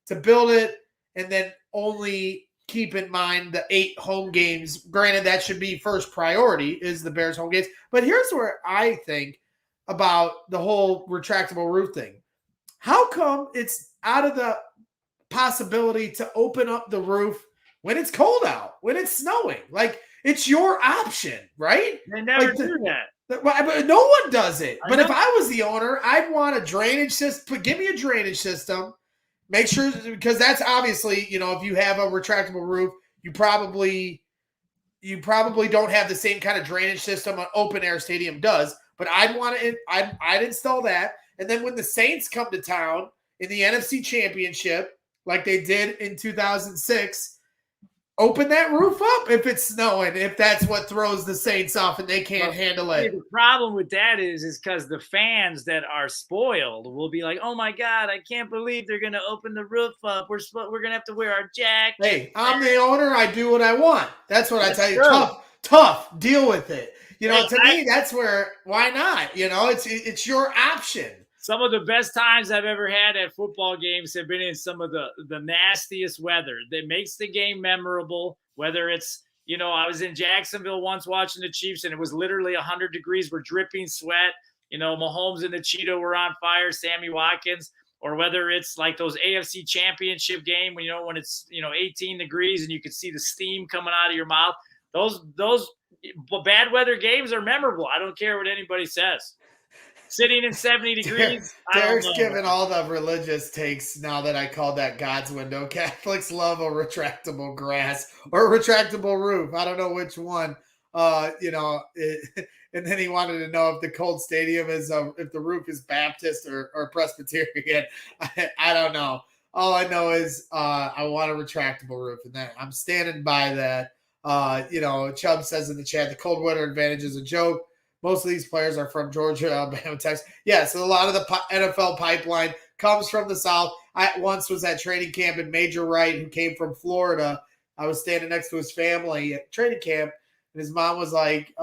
Speaker 3: to build it and then only keep in mind the 8 home games. Granted, that should be first priority is the Bears home games. But here's where I think about the whole retractable roof thing. How come it's out of the possibility to open up the roof when it's cold out, when it's snowing? Like, it's your option, right?
Speaker 5: They never do that.
Speaker 3: But no one does it. But if I was the owner, I'd want a drainage system. Give me a drainage system. Make sure, because that's obviously, you know, if you have a retractable roof, you probably don't have the same kind of drainage system an open air stadium does. But I'd install that. And then when the Saints come to town in the NFC Championship, like they did in 2006, open that roof up if it's snowing, if that's what throws the Saints off and they can't handle it.
Speaker 5: The problem with that is because the fans that are spoiled will be like, oh my God, I can't believe they're going to open the roof up. We're going to have to wear our jackets.
Speaker 3: Hey, I'm the owner. I do what I want. That's what I tell you. Tough. Deal with it. You know, to me, that's where, why not? You know, it's your option.
Speaker 5: Some of the best times I've ever had at football games have been in some of the nastiest weather that makes the game memorable, whether it's, you know, I was in Jacksonville once watching the Chiefs and it was literally 100 degrees. We're dripping sweat. You know, Mahomes and the Cheetah were on fire, Sammy Watkins, or whether it's like those AFC championship game when, you know, when it's, you know, 18 degrees and you can see the steam coming out of your mouth. Those bad weather games are memorable. I don't care what anybody says. Sitting in 70 degrees.
Speaker 3: Derek's giving all the religious takes now that I called that God's window. Catholics love a retractable grass or a retractable roof. I don't know which one. You know, and then he wanted to know if the cold stadium is if the roof is Baptist or Presbyterian. I don't know. All I know is I want a retractable roof, and that I'm standing by that. Chubb says in the chat, the cold weather advantage is a joke. Most of these players are from Georgia, Alabama, Texas. Yeah, so a lot of the NFL pipeline comes from the South. I once was at training camp, and Major Wright, who came from Florida, I was standing next to his family at training camp, and his mom was like,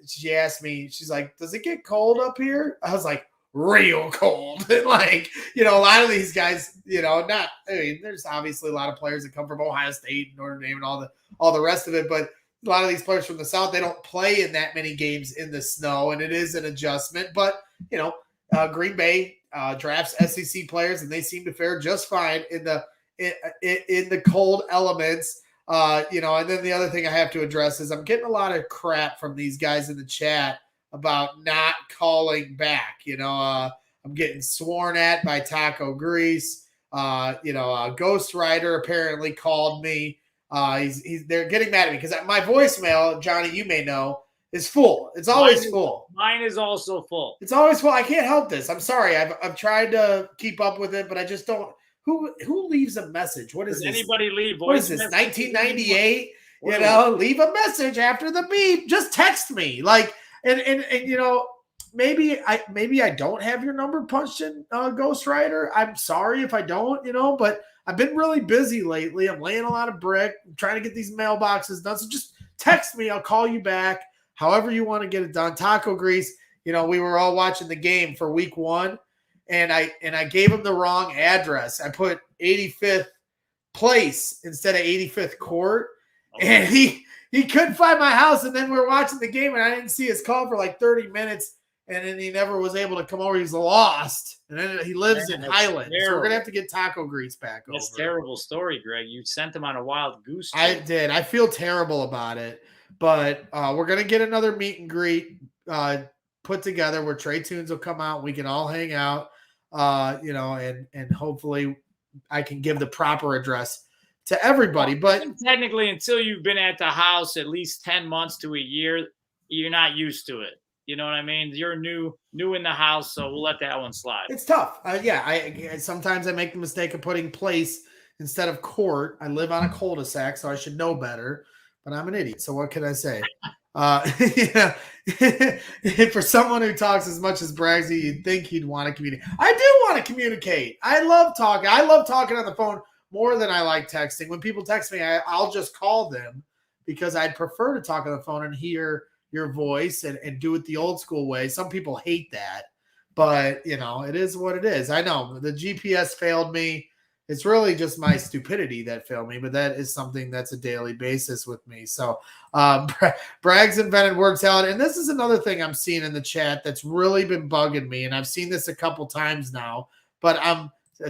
Speaker 3: she asked me, she's like, does it get cold up here? I was like, real cold. And a lot of these guys, there's obviously a lot of players that come from Ohio State, Notre Dame, and all the rest of it, but a lot of these players from the South, they don't play in that many games in the snow, and it is an adjustment. But, Green Bay drafts SEC players, and they seem to fare just fine in the cold elements. And then the other thing I have to address is I'm getting a lot of crap from these guys in the chat about not calling back. I'm getting sworn at by Taco Grease. Ghost Rider apparently called me. They're getting mad at me because my voicemail, Johnny, you may know, is full. It's always full.
Speaker 5: Mine is also full.
Speaker 3: It's always full. I can't help this. I'm sorry. I've tried to keep up with it, but I just don't. Who leaves a message? What is
Speaker 5: Does
Speaker 3: this?
Speaker 5: anybody leave
Speaker 3: What is this? 1998? Leave a message after the beep. Just text me. Maybe I don't have your number punched in, Ghost Rider. I'm sorry if I don't, but I've been really busy lately. I'm laying a lot of brick. I'm trying to get these mailboxes done. So just text me. I'll call you back. However you want to get it done. Taco Grease, we were all watching the game for week 1, and I gave him the wrong address. I put 85th place instead of 85th court. Okay. And he couldn't find my house. And then we were watching the game, and I didn't see his call for 30 minutes. And then he never was able to come over. He's lost. And then he lives in Highland. So we're going to have to get Taco Grease back over.
Speaker 5: That's a terrible story, Greg. You sent him on a wild goose trip.
Speaker 3: I did. I feel terrible about it. But we're going to get another meet and greet put together where Trey Tunes will come out. We can all hang out, and hopefully I can give the proper address to everybody. But
Speaker 5: technically, until you've been at the house at least 10 months to a year, you're not used to it. You know what I mean? You're new in the house, so we'll let that one slide.
Speaker 3: It's tough. I sometimes I make the mistake of putting place instead of court. I live on a cul-de-sac, so I should know better, but I'm an idiot. So what can I say? For someone who talks as much as Braggsy, you'd think he'd want to communicate. I do want to communicate. I love talking. I love talking on the phone more than I like texting. When people text me, I'll just call them because I'd prefer to talk on the phone and hear your voice and do it the old school way. Some people hate that, but it is what it is. I know the GPS failed me. It's really just my stupidity that failed me, but that is something that's a daily basis with me. So Braggs invented word salad. And this is another thing I'm seeing in the chat that's really been bugging me. And I've seen this a couple times now, but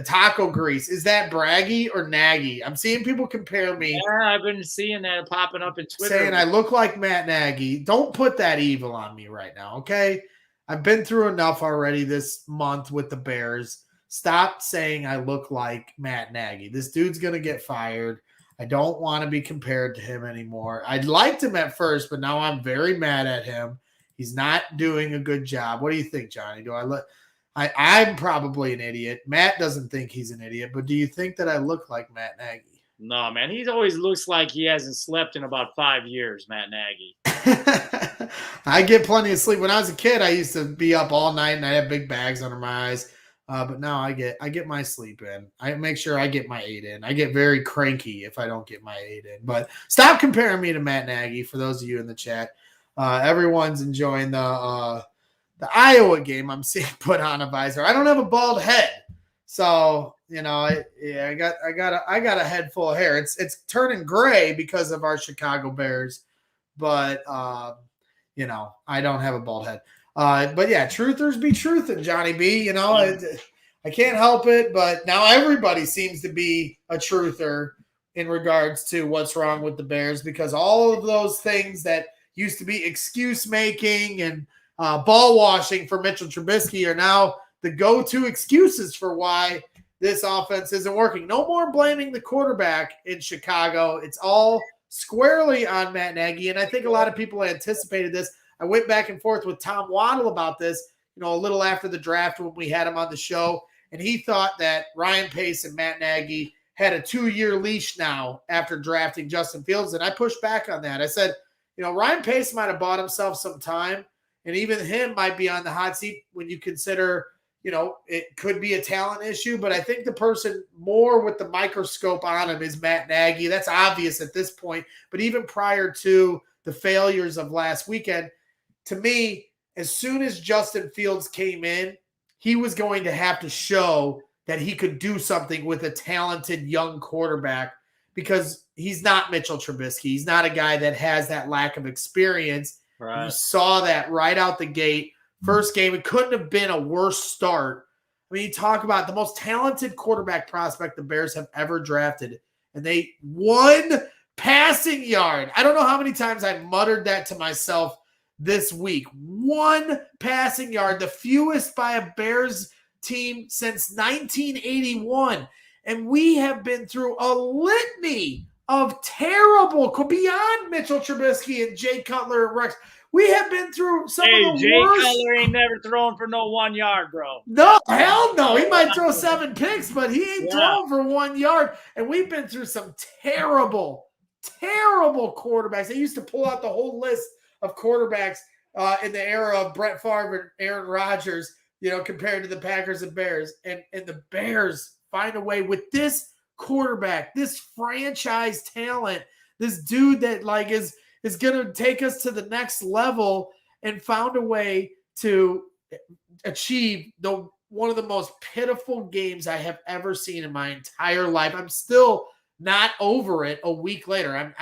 Speaker 3: Taco Grease. Is that Braggy or Nagy? I'm seeing people compare me.
Speaker 5: Yeah, I've been seeing that popping up in Twitter.
Speaker 3: Saying I look like Matt Nagy. Don't put that evil on me right now, okay? I've been through enough already this month with the Bears. Stop saying I look like Matt Nagy. This dude's going to get fired. I don't want to be compared to him anymore. I liked him at first, but now I'm very mad at him. He's not doing a good job. What do you think, Johnny? I'm probably an idiot. Matt doesn't think he's an idiot, but do you think that I look like Matt Nagy?
Speaker 5: No, man. He always looks like he hasn't slept in about 5 years, Matt Nagy.
Speaker 3: I get plenty of sleep. When I was a kid, I used to be up all night and I had big bags under my eyes. But now I get my sleep in. I make sure I get my 8 in. I get very cranky if I don't get my 8 in. But stop comparing me to Matt Nagy. For those of you in the chat, everyone's enjoying the Iowa game. I'm seeing put on a visor. I don't have a bald head, so I got a head full of hair. It's turning gray because of our Chicago Bears, but I don't have a bald head. But yeah, truthers be truthing, Johnny B. I can't help it, but now everybody seems to be a truther in regards to what's wrong with the Bears, because all of those things that used to be excuse making and ball washing for Mitchell Trubisky are now the go-to excuses for why this offense isn't working. No more blaming the quarterback in Chicago. It's all squarely on Matt Nagy, and I think a lot of people anticipated this. I went back and forth with Tom Waddle about this, a little after the draft when we had him on the show, and he thought that Ryan Pace and Matt Nagy had a 2-year leash now after drafting Justin Fields, and I pushed back on that. I said, Ryan Pace might have bought himself some time, and even him might be on the hot seat when you consider, it could be a talent issue, but I think the person more with the microscope on him is Matt Nagy. That's obvious at this point, but even prior to the failures of last weekend, to me, as soon as Justin Fields came in, he was going to have to show that he could do something with a talented young quarterback, because he's not Mitchell Trubisky. He's not a guy that has that lack of experience. Right. You saw that right out the gate. First game, it couldn't have been a worse start. I mean, you talk about the most talented quarterback prospect the Bears have ever drafted, and they won passing yard. I don't know how many times I muttered that to myself this week. 1 passing yard, the fewest by a Bears team since 1981. And we have been through a litany of terrible, beyond Mitchell Trubisky and Jay Cutler and Rex. We have been through some of the
Speaker 5: Jay
Speaker 3: worst.
Speaker 5: Cutler ain't never thrown for no 1 yard, bro.
Speaker 3: No, hell no. He might throw 7 picks, but he ain't thrown for 1 yard. And we've been through some terrible quarterbacks. They used to pull out the whole list of quarterbacks in the era of Brett Favre and Aaron Rodgers, compared to the Packers and Bears. And the Bears find a way with this quarterback, this franchise talent, this dude that is going to take us to the next level, and found a way to achieve one of the most pitiful games I have ever seen in my entire life. I'm still not over it a week later.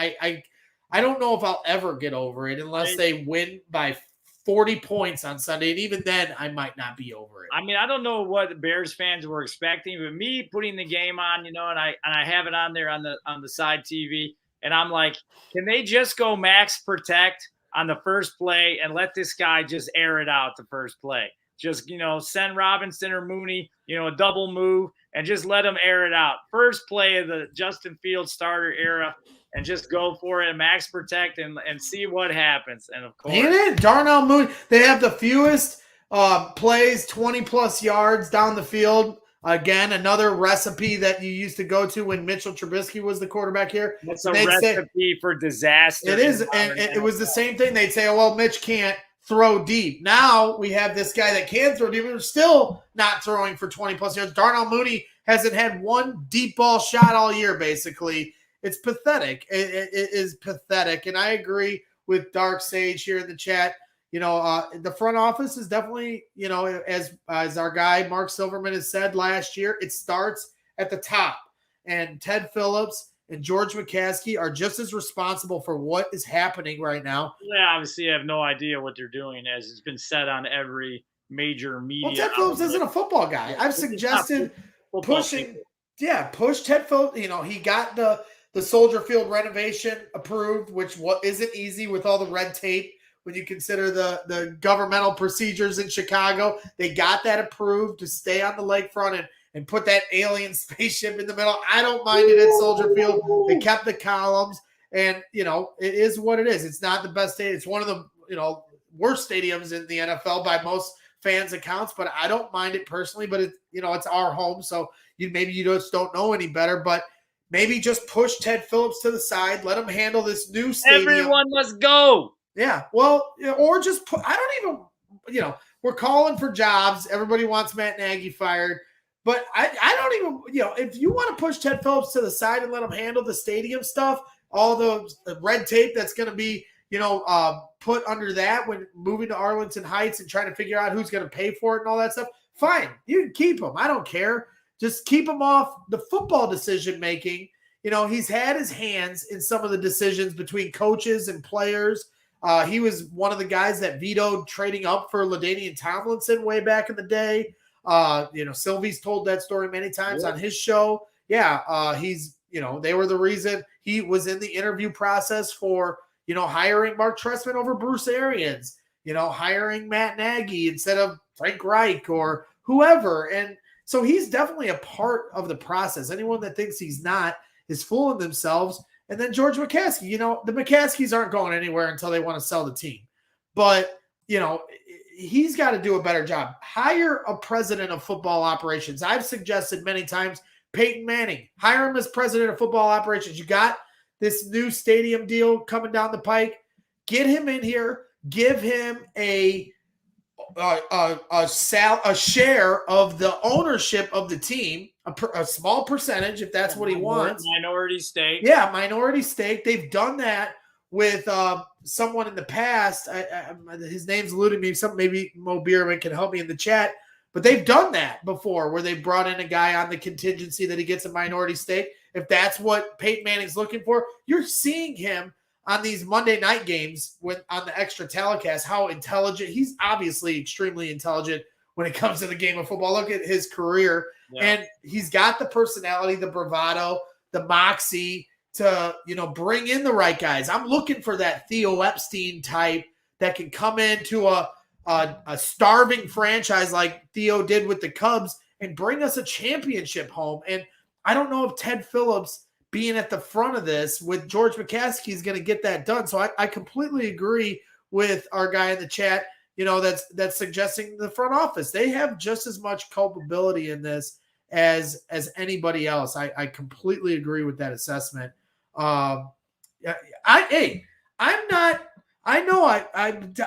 Speaker 3: I don't know if I'll ever get over it unless they win by 40 points on Sunday. And even then, I might not be over it.
Speaker 5: I mean, I don't know what the Bears fans were expecting, but me putting the game on, and I have it on there on the side TV, and I'm like, can they just go max protect on the first play and let this guy just air it out the first play? Just, send Robinson or Mooney, a double move, and just let them air it out. First play of the Justin Fields starter era, and just go for it and max protect and see what happens. And of course,
Speaker 3: ain't it? Darnell Mooney, they have the fewest plays, 20-plus yards down the field. Again, another recipe that you used to go to when Mitchell Trubisky was the quarterback here.
Speaker 5: It's a recipe for disaster.
Speaker 3: It is, and it was the same thing. They'd say, oh, well, Mitch can't throw deep. Now we have this guy that can throw deep, and we're still not throwing for 20-plus yards. Darnell Mooney hasn't had one deep ball shot all year, basically. It's pathetic. It is pathetic, and I agree with Dark Sage here in the chat. The front office is definitely, as our guy Mark Silverman has said last year, it starts at the top. And Ted Phillips and George McCaskey are just as responsible for what is happening right now.
Speaker 5: Yeah, obviously, I have no idea what they're doing, as it's been said on every major media.
Speaker 3: Well, Ted Phillips isn't a football guy. I've suggested push Ted Phillips. He got the Soldier Field renovation approved, which isn't easy with all the red tape. When you consider the governmental procedures in Chicago, they got that approved to stay on the lakefront and put that alien spaceship in the middle. I don't mind it at Soldier Field. They kept the columns, and it is what it is. It's not the best stadium. It's one of the worst stadiums in the NFL by most fans' accounts. But I don't mind it personally. But it's our home, so maybe you just don't know any better. But maybe just push Ted Phillips to the side. Let him handle this new stadium.
Speaker 5: Everyone must go.
Speaker 3: Yeah, well, or just put – I don't even – we're calling for jobs. Everybody wants Matt Nagy fired. But I don't even – if you want to push Ted Phillips to the side and let him handle the stadium stuff, all the red tape that's going to be, put under that when moving to Arlington Heights and trying to figure out who's going to pay for it and all that stuff, fine. You can keep him. I don't care. Just keep him off the football decision-making. He's had his hands in some of the decisions between coaches and players. He was one of the guys that vetoed trading up for LaDainian Tomlinson way back in the day. Sylvie's told that story many times on his show. Yeah, they were the reason he was in the interview process for, hiring Mark Trestman over Bruce Arians, hiring Matt Nagy instead of Frank Reich or whoever. And so he's definitely a part of the process. Anyone that thinks he's not is fooling themselves. And then George McCaskey, the McCaskies aren't going anywhere until they want to sell the team. But, he's got to do a better job. Hire a president of football operations. I've suggested many times Peyton Manning. Hire him as president of football operations. You got this new stadium deal coming down the pike. Get him in here. Give him a share of the ownership of the team, a small percentage if that's what he wants.
Speaker 5: Minority stake.
Speaker 3: Yeah, minority stake. They've done that with someone in the past. His name's eluding me. Maybe Mo Bierman can help me in the chat. But they've done that before where they brought in a guy on the contingency that he gets a minority stake. If that's what Peyton Manning's looking for, you're seeing him on these Monday night games on the extra telecast, how intelligent. He's obviously extremely intelligent when it comes to the game of football. Look at his career. Yeah. And he's got the personality, the bravado, the moxie to, bring in the right guys. I'm looking for that Theo Epstein type that can come into a starving franchise like Theo did with the Cubs and bring us a championship home. And I don't know if Ted Phillips being at the front of this with George McCaskey is going to get that done. So I completely agree with our guy in the chat, that's suggesting the front office. They have just as much culpability in this as anybody else. I completely agree with that assessment. I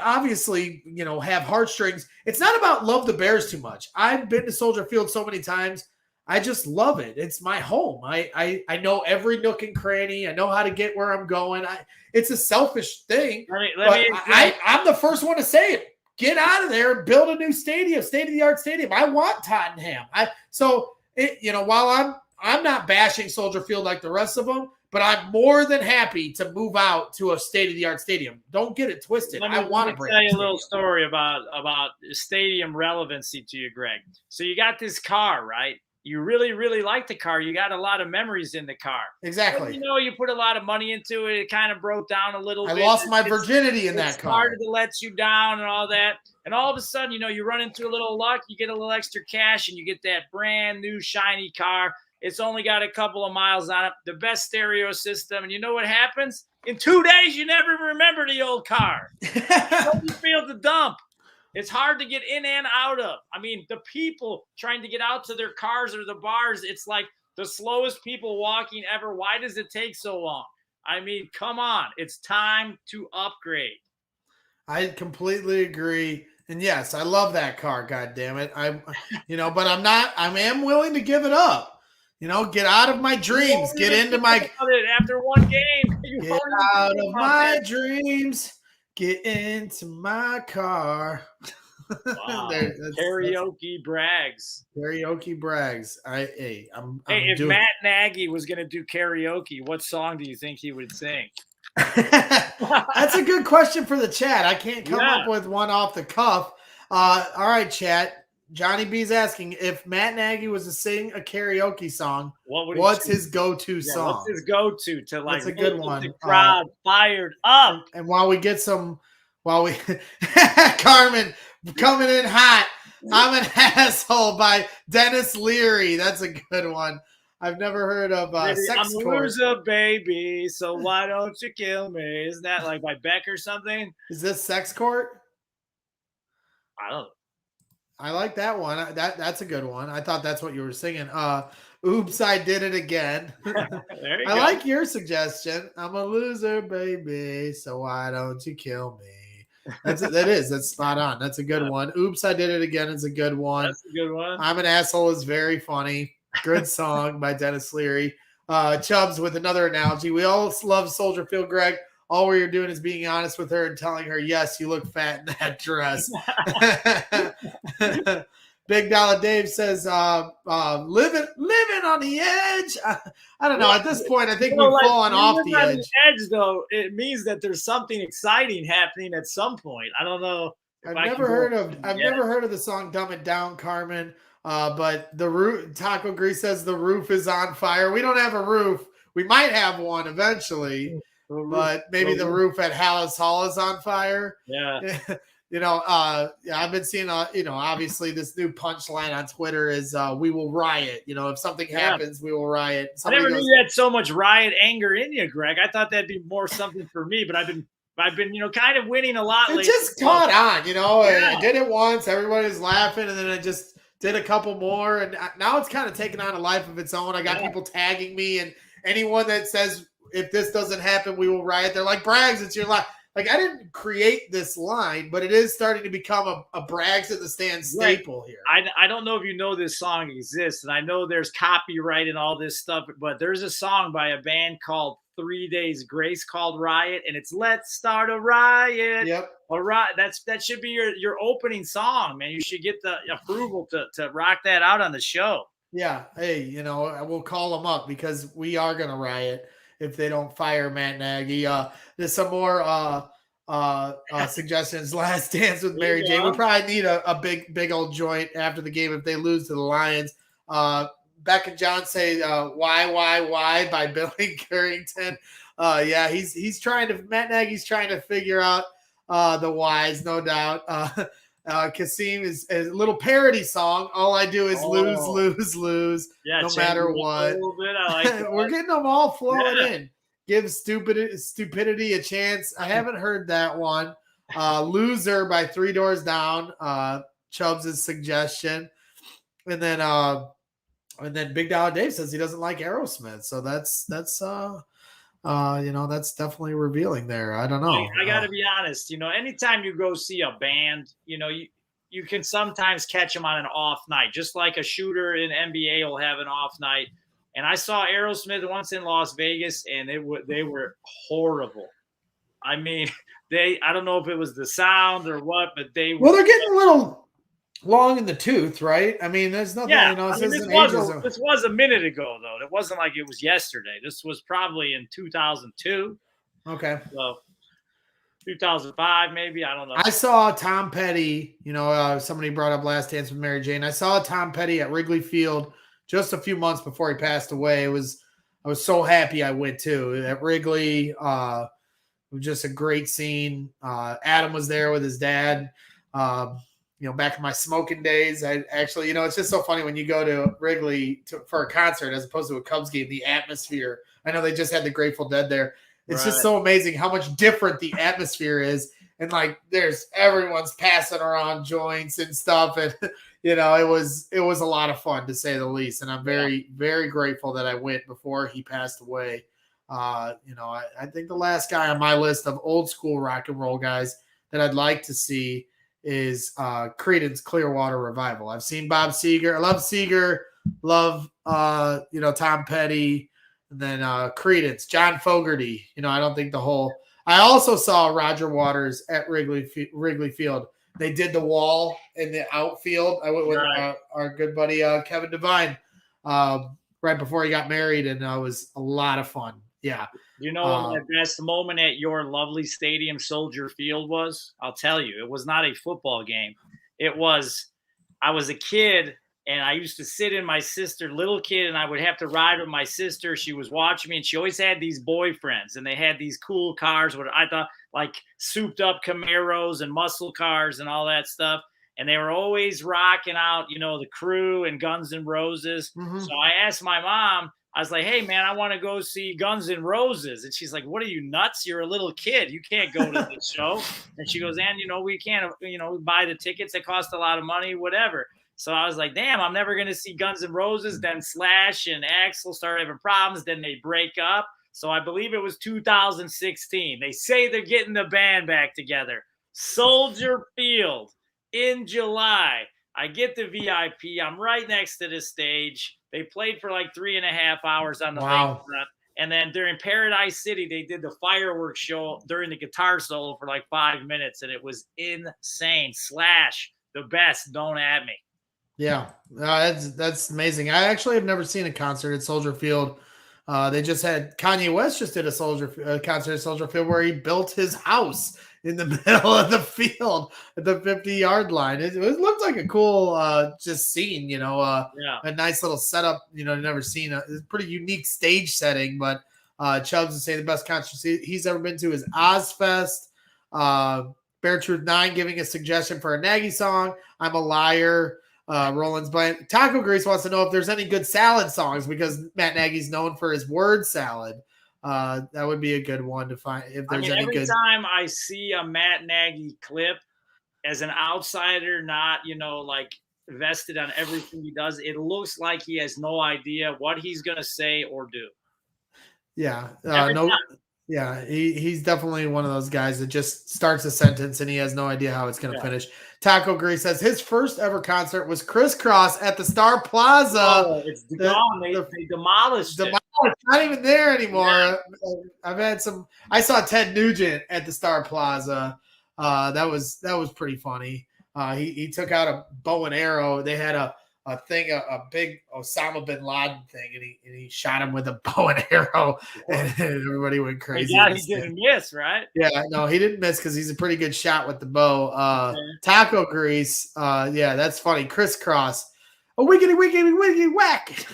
Speaker 3: obviously, have heartstrings. It's not about love the Bears too much. I've been to Soldier Field so many times. I just love it. It's my home. I know every nook and cranny. I know how to get where I'm going. It's a selfish thing. I'm the first one to say it. Get out of there and build a new stadium, state-of-the-art stadium. I want Tottenham. While I'm not bashing Soldier Field like the rest of them, but I'm more than happy to move out to a state-of-the-art stadium. Don't get it twisted. I want to bring.
Speaker 5: Tell you a little story about stadium relevancy to you, Greg. So you got this car, right? You really, really like the car. You got a lot of memories in the car.
Speaker 3: Exactly.
Speaker 5: But, you put a lot of money into it. It kind of broke down a little bit.
Speaker 3: I lost my virginity in that car.
Speaker 5: It started to let you down and all that. And all of a sudden, you run into a little luck. You get a little extra cash, and you get that brand new shiny car. It's only got a couple of miles on it. The best stereo system. And you know what happens? In 2 days, you never remember the old car. You feel the dump. It's hard to get in and out of. I mean, the people trying to get out to their cars or the bars, it's like the slowest people walking ever. Why does it take so long? I mean, come on. It's time to upgrade.
Speaker 3: I completely agree. And yes, I love that car. God damn it. But I am willing to give it up. Get out of my dreams. Get into my.
Speaker 5: After one game.
Speaker 3: Get out of my dreams. Get into my car.
Speaker 5: Wow. Karaoke brags.
Speaker 3: Karaoke brags.
Speaker 5: If Matt Nagy was going to do karaoke, what song do you think he would sing?
Speaker 3: That's a good question for the chat. I can't come up with one off the cuff. All right, chat. Johnny B's asking if Matt Nagy was to sing a karaoke song, what's his go-to song?
Speaker 5: What's his go-to to
Speaker 3: That's a good one.
Speaker 5: The crowd fired up.
Speaker 3: And while we Carmen coming in hot. I'm an Asshole by Dennis Leary. That's a good one. I've never heard of Sex Court.
Speaker 5: I'm a loser, baby, so why don't you kill me? Isn't that like by Beck or something?
Speaker 3: Is this Sex Court?
Speaker 5: I don't know.
Speaker 3: I like that one. That's a good one. I thought that's what you were singing. Oops, I did it again.
Speaker 5: There you
Speaker 3: I
Speaker 5: go.
Speaker 3: like your suggestion. I'm a loser, baby, so why don't you kill me? That's spot on. That's a good one. Oops, I did it again is a good one.
Speaker 5: That's a good one.
Speaker 3: I'm an Asshole is very funny. Good song by Dennis Leary. Chubbs with another analogy. We all love Soldier Field, Greg. All we are doing is being honest with her and telling her, yes, you look fat in that dress. Big Dollar Dave says, living on the edge. I don't know. At this point, I think we've fallen off the edge.
Speaker 5: Though, it means that there's something exciting happening at some point. I don't know.
Speaker 3: I've never heard of the song "Dumb It Down," Carmen. But the roof, Taco Grease says the roof is on fire. We don't have a roof. We might have one eventually. But maybe the roof at Hallis Hall is on fire.
Speaker 5: Yeah.
Speaker 3: I've been seeing, obviously this new punchline on Twitter is we will riot. If something happens, we will riot.
Speaker 5: I never knew you had so much riot anger in you, Greg. I thought that'd be more something for me, but I've I've been, kind of winning a lot lately.
Speaker 3: It just caught on, I did it once. Everybody was laughing, and then I just did a couple more. And now it's kind of taken on a life of its own. I got people tagging me, and anyone that says, if this doesn't happen, we will riot. They're like, Braggs, it's your line. Like, I didn't create this line, but it is starting to become a Braggs at the Stand staple here.
Speaker 5: I don't know if you know this song exists, and I know there's copyright and all this stuff, but there's a song by a band called 3 Days Grace called Riot, and it's Let's Start a Riot.
Speaker 3: Yep.
Speaker 5: A riot. That should be your opening song, man. You should get the approval to rock that out on the show.
Speaker 3: Yeah. Hey, we'll call them up because we are going to riot if they don't fire Matt Nagy. There's some more suggestions. Last Dance with Mary Jane. We probably need a big old joint after the game if they lose to the Lions. Beck and John say why by Billy Currington. He's trying to, Matt Nagy's trying to figure out the whys, no doubt. Kasim is a little parody song. All I do is lose, no matter what.
Speaker 5: I like
Speaker 3: We're getting them all flowing in. Give stupidity a chance. I haven't heard that one. Loser by Three Doors Down. Chubbs' suggestion. And then Big Dollar Dave says he doesn't like Aerosmith. So that's that's definitely revealing there. I don't know.
Speaker 5: I got to be honest. Anytime you go see a band, you can sometimes catch them on an off night, just like a shooter in NBA will have an off night. And I saw Aerosmith once in Las Vegas, and they were horrible. I mean, I don't know if it was the sound or what, but they're
Speaker 3: getting a little long in the tooth, right? I mean, there's nothing.
Speaker 5: This was a minute ago, though. It wasn't like it was yesterday. This was probably in 2002.
Speaker 3: Okay.
Speaker 5: So 2005, maybe. I don't know.
Speaker 3: I saw Tom Petty. Somebody brought up Last Dance with Mary Jane. I saw Tom Petty at Wrigley Field just a few months before he passed away. I was so happy I went to at Wrigley. It was just a great scene. Adam was there with his dad. Back in my smoking days, I actually, it's just so funny when you go to Wrigley for a concert as opposed to a Cubs game, the atmosphere. I know they just had the Grateful Dead there. It's just so amazing how much different the atmosphere is. And everyone's passing around joints and stuff. And, it was a lot of fun to say the least. And I'm very, very grateful that I went before he passed away. I think the last guy on my list of old school rock and roll guys that I'd like to see is Creedence Clearwater Revival. I've seen Bob Seger. I love Seger. Love, Tom Petty. And then Creedence, John Fogerty. I don't think I also saw Roger Waters at Wrigley Field. They did the wall in the outfield. I went with our good buddy Kevin Devine right before he got married, and it was a lot of fun. Yeah.
Speaker 5: What my best moment at your lovely stadium, Soldier Field, was? I'll tell you. It was not a football game. I was a kid, and I used to sit in my sister, little kid, and I would have to ride with my sister. She was watching me, and she always had these boyfriends, and they had these cool cars, what I thought like souped up Camaros and muscle cars and all that stuff. And they were always rocking out, the Crew and Guns N' Roses. Mm-hmm. So I asked my mom, I was like, hey, man, I want to go see Guns N' Roses. And she's like, what are you, nuts? You're a little kid. You can't go to this show. And she goes, and, we can't, buy the tickets. They cost a lot of money, whatever. So I was like, damn, I'm never going to see Guns N' Roses. Then Slash and Axl started having problems. Then they break up. So I believe it was 2016. They say they're getting the band back together. Soldier Field in July. I get the VIP. I'm right next to the stage. They played for like 3.5 hours on the lakefront. And then during Paradise City, they did the fireworks show during the guitar solo for like 5 minutes. And it was insane. Slash, the best. Don't at me.
Speaker 3: Yeah, that's amazing. I actually have never seen a concert at Soldier Field. They just had Kanye West just did a concert at Soldier Field where he built his house in the middle of the field at the 50-yard line. It looked like a cool just scene, a nice little setup, never seen. It's a pretty unique stage setting, but Chubbs is saying the best concert he's ever been to is Ozfest. Bear Truth 9 giving a suggestion for a Nagy song. I'm a Liar. Roland's playing. Taco Grease wants to know if there's any good salad songs because Matt Nagy's known for his word salad. That would be a good one to find if there's any
Speaker 5: every
Speaker 3: good.
Speaker 5: time I see a Matt Nagy clip as an outsider, not, like vested on everything he does, it looks like he has no idea what he's going to say or do.
Speaker 3: Yeah. Yeah, he's definitely one of those guys that just starts a sentence and he has no idea how it's going to finish. Taco Grease says his first ever concert was Crisscross at the Star Plaza.
Speaker 5: Oh, it's gone. They demolished it.
Speaker 3: It's not even there anymore. Yeah. I've had some. I saw Ted Nugent at the Star Plaza. That was pretty funny. He took out a bow and arrow. They had a big Osama bin Laden thing, and he shot him with a bow and arrow, and everybody went crazy.
Speaker 5: Yeah, he didn't miss, right?
Speaker 3: Yeah, no, he didn't miss because he's a pretty good shot with the bow. Taco Grease, yeah, that's funny. Crisscross, a wiggity whack.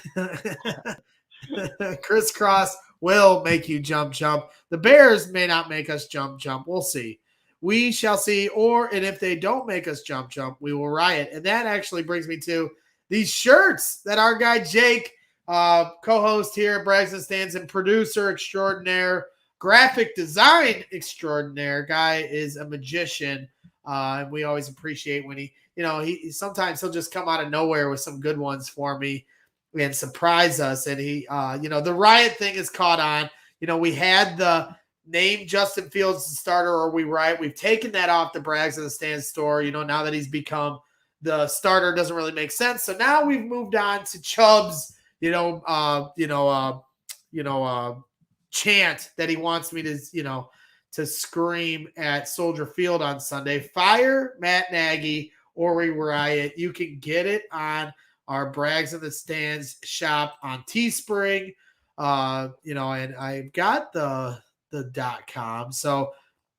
Speaker 3: Crisscross will make you jump. The Bears may not make us jump. We'll see. We shall see. And if they don't make us jump, we will riot. And that actually brings me to these shirts that our guy Jake, co-host here at Brags and Stands and producer extraordinaire, graphic design extraordinaire, guy is a magician. And we always appreciate when he sometimes he'll just come out of nowhere with some good ones for me and surprise us. And he, the riot thing is caught on. We had the name Justin Fields the starter or we riot. We've taken that off the Brags and the Stands store. Now that he's become the starter, doesn't really make sense. So now we've moved on to Chubb's, chant that he wants me to scream at Soldier Field on Sunday. Fire Matt Nagy or we riot. You can get it on our Brags in the Stands shop on Teespring. And I've got the .com. So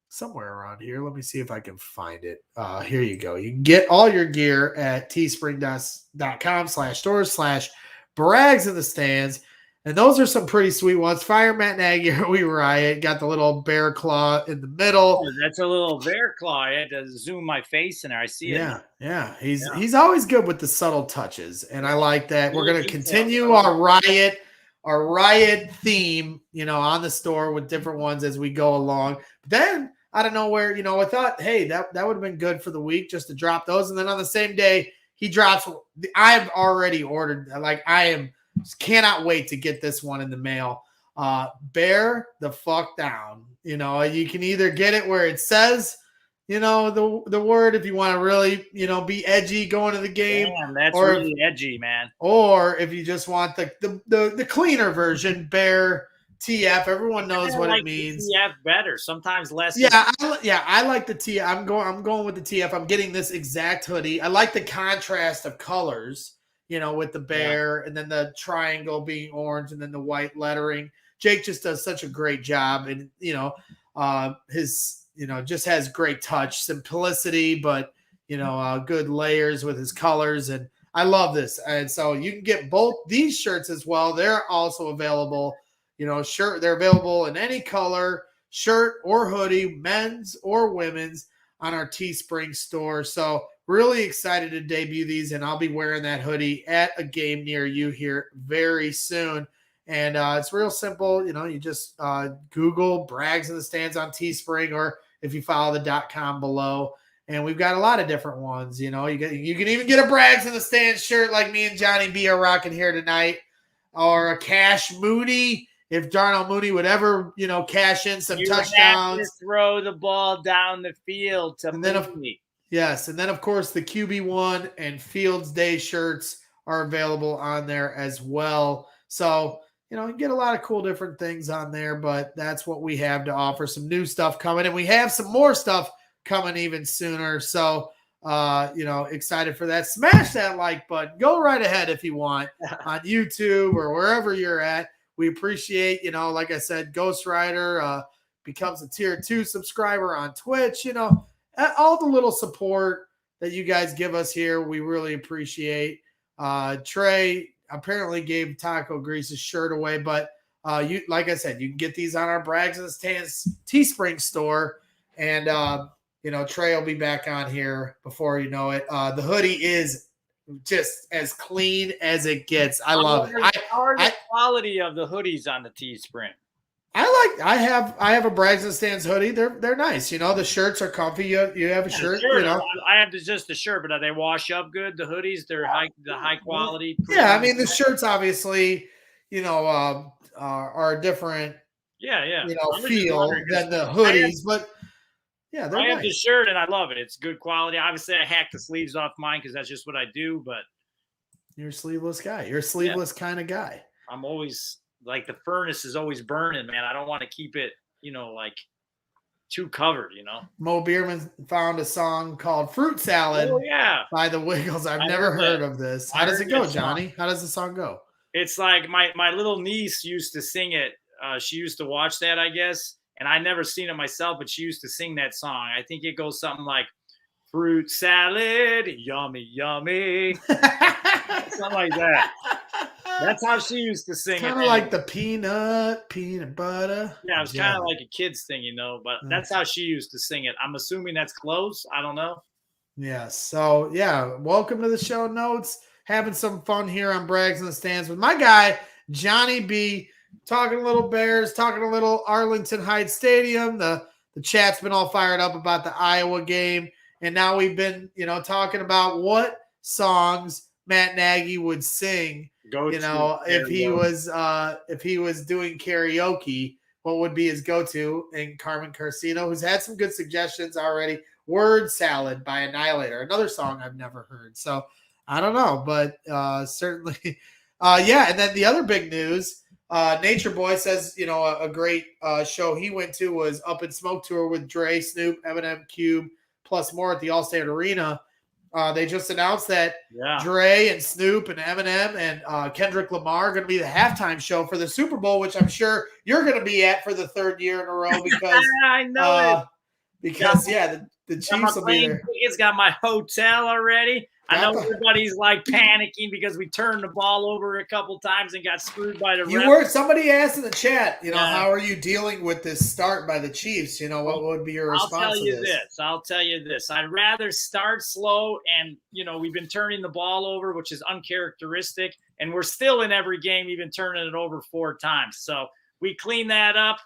Speaker 3: somewhere around here, let me see if I can find it. Here you go. You can get all your gear at teespring.com/stores/Brags in the Stands. And those are some pretty sweet ones. Fire Matt Nagy or we riot. Got the little bear claw in the middle.
Speaker 5: Oh, that's a little bear claw. I had to zoom my face in there. I see it.
Speaker 3: Yeah. He's always good with the subtle touches. And I like that. We're going to continue our riot theme, on the store with different ones as we go along. But then out of nowhere, I thought, hey, that would have been good for the week just to drop those. And then on the same day, he drops. I've already ordered. Cannot wait to get this one in the mail. Bear the fuck down. You can either get it where it says, the word if you want to really, be edgy going to the game.
Speaker 5: Damn, that's really edgy, man.
Speaker 3: Or if you just want the cleaner version, Bear TF. Everyone knows what it means.
Speaker 5: TF better. Sometimes less.
Speaker 3: Yeah, I like the TF. I'm going with the TF. I'm getting this exact hoodie. I like the contrast of colors. With the bear and then the triangle being orange and then the white lettering. Jake just does such a great job and, his, just has great touch, simplicity, but, good layers with his colors. And I love this. And so you can get both these shirts as well. They're also available, they're available in any color, shirt or hoodie, men's or women's on our Teespring store. So really excited to debut these, and I'll be wearing that hoodie at a game near you here very soon. And it's real simple. You just Google Brags in the Stands on Teespring, or if you follow the .com below. And we've got a lot of different ones. You can even get a Brags in the Stands shirt like me and Johnny B are rocking here tonight, or a Cash Mooney. If Darnell Mooney would ever, cash in some touchdowns,
Speaker 5: have to throw the ball down the field to Mooney.
Speaker 3: Yes, and then, of course, the QB1 and Fields Day shirts are available on there as well. So, you get a lot of cool different things on there, but that's what we have to offer. Some new stuff coming, and we have some more stuff coming even sooner. So, excited for that. Smash that like button. Go right ahead if you want on YouTube or wherever you're at. We appreciate, like I said, Ghost Rider becomes a tier 2 subscriber on Twitch, all the little support that you guys give us here, we really appreciate. Trey apparently gave Taco Grease's shirt away, but like I said, you can get these on our Brags and Stands Teespring store, and Trey will be back on here before you know it. The hoodie is just as clean as it gets. I love it.
Speaker 5: How are the quality of the hoodies on the Teespring?
Speaker 3: I have a Brags and Stands hoodie. They're nice. You know, the shirts are comfy. You have a shirt. You know,
Speaker 5: I have just the shirt, but they wash up good. The hoodies, they're high quality.
Speaker 3: Yeah, I mean the shirts obviously, you know, are different.
Speaker 5: Yeah.
Speaker 3: You know, feel than the hoodies, but yeah, they're
Speaker 5: I have
Speaker 3: nice.
Speaker 5: the shirt and I love it. It's good quality. Obviously, I hack the sleeves off mine because that's just what I do. But
Speaker 3: you're a sleeveless guy. You're a sleeveless kind of guy.
Speaker 5: I'm always like the furnace is always burning, man. I don't want to keep it, you know, like too covered, you know.
Speaker 3: Mo Bierman found a song called Fruit Salad by the Wiggles. I've never heard of this. How does it go, Johnny? How does the song go?
Speaker 5: It's like my little niece used to sing it. She used to watch that, I guess. And I never seen it myself, but she used to sing that song. I think it goes something like fruit salad, yummy, yummy. Something like that. That's how she used to sing it.
Speaker 3: Kind of like the peanut butter.
Speaker 5: Yeah, it was kind of like a kid's thing, you know, but that's how she used to sing it. I'm assuming that's close. I don't know.
Speaker 3: Yeah. So, yeah, welcome to the show notes. Having some fun here on Brags in the Stands with my guy, Johnny B. Talking a little Bears, talking a little Arlington Heights Stadium. The chat's been all fired up about the Iowa game. And now we've been, you know, talking about what songs Matt Nagy would sing. If he was doing karaoke, what would be his go-to? And Carmen Carcino, who's had some good suggestions already. Word Salad by Annihilator, another song I've never heard. So I don't know, but certainly, And then the other big news, Nature Boy says, you know, a great show he went to was Up in Smoke Tour with Dre, Snoop, Eminem, Cube, plus more at the Allstate Arena. They just announced that Dre and Snoop and Eminem and Kendrick Lamar are going to be the halftime show for the Super Bowl, which I'm sure you're going to be at for the third year in a row because
Speaker 5: I know it.
Speaker 3: Because the Chiefs will be there.
Speaker 5: It's got my hotel already. I know everybody's like panicking because we turned the ball over a couple times and got screwed by the ref.
Speaker 3: Somebody asked in the chat, you know, how are you dealing with this start by the Chiefs? You know, what would be your response to this?
Speaker 5: I'll tell you this. I'd rather start slow and, you know, we've been turning the ball over, which is uncharacteristic, and we're still in every game even turning it over 4 times. So we clean that up.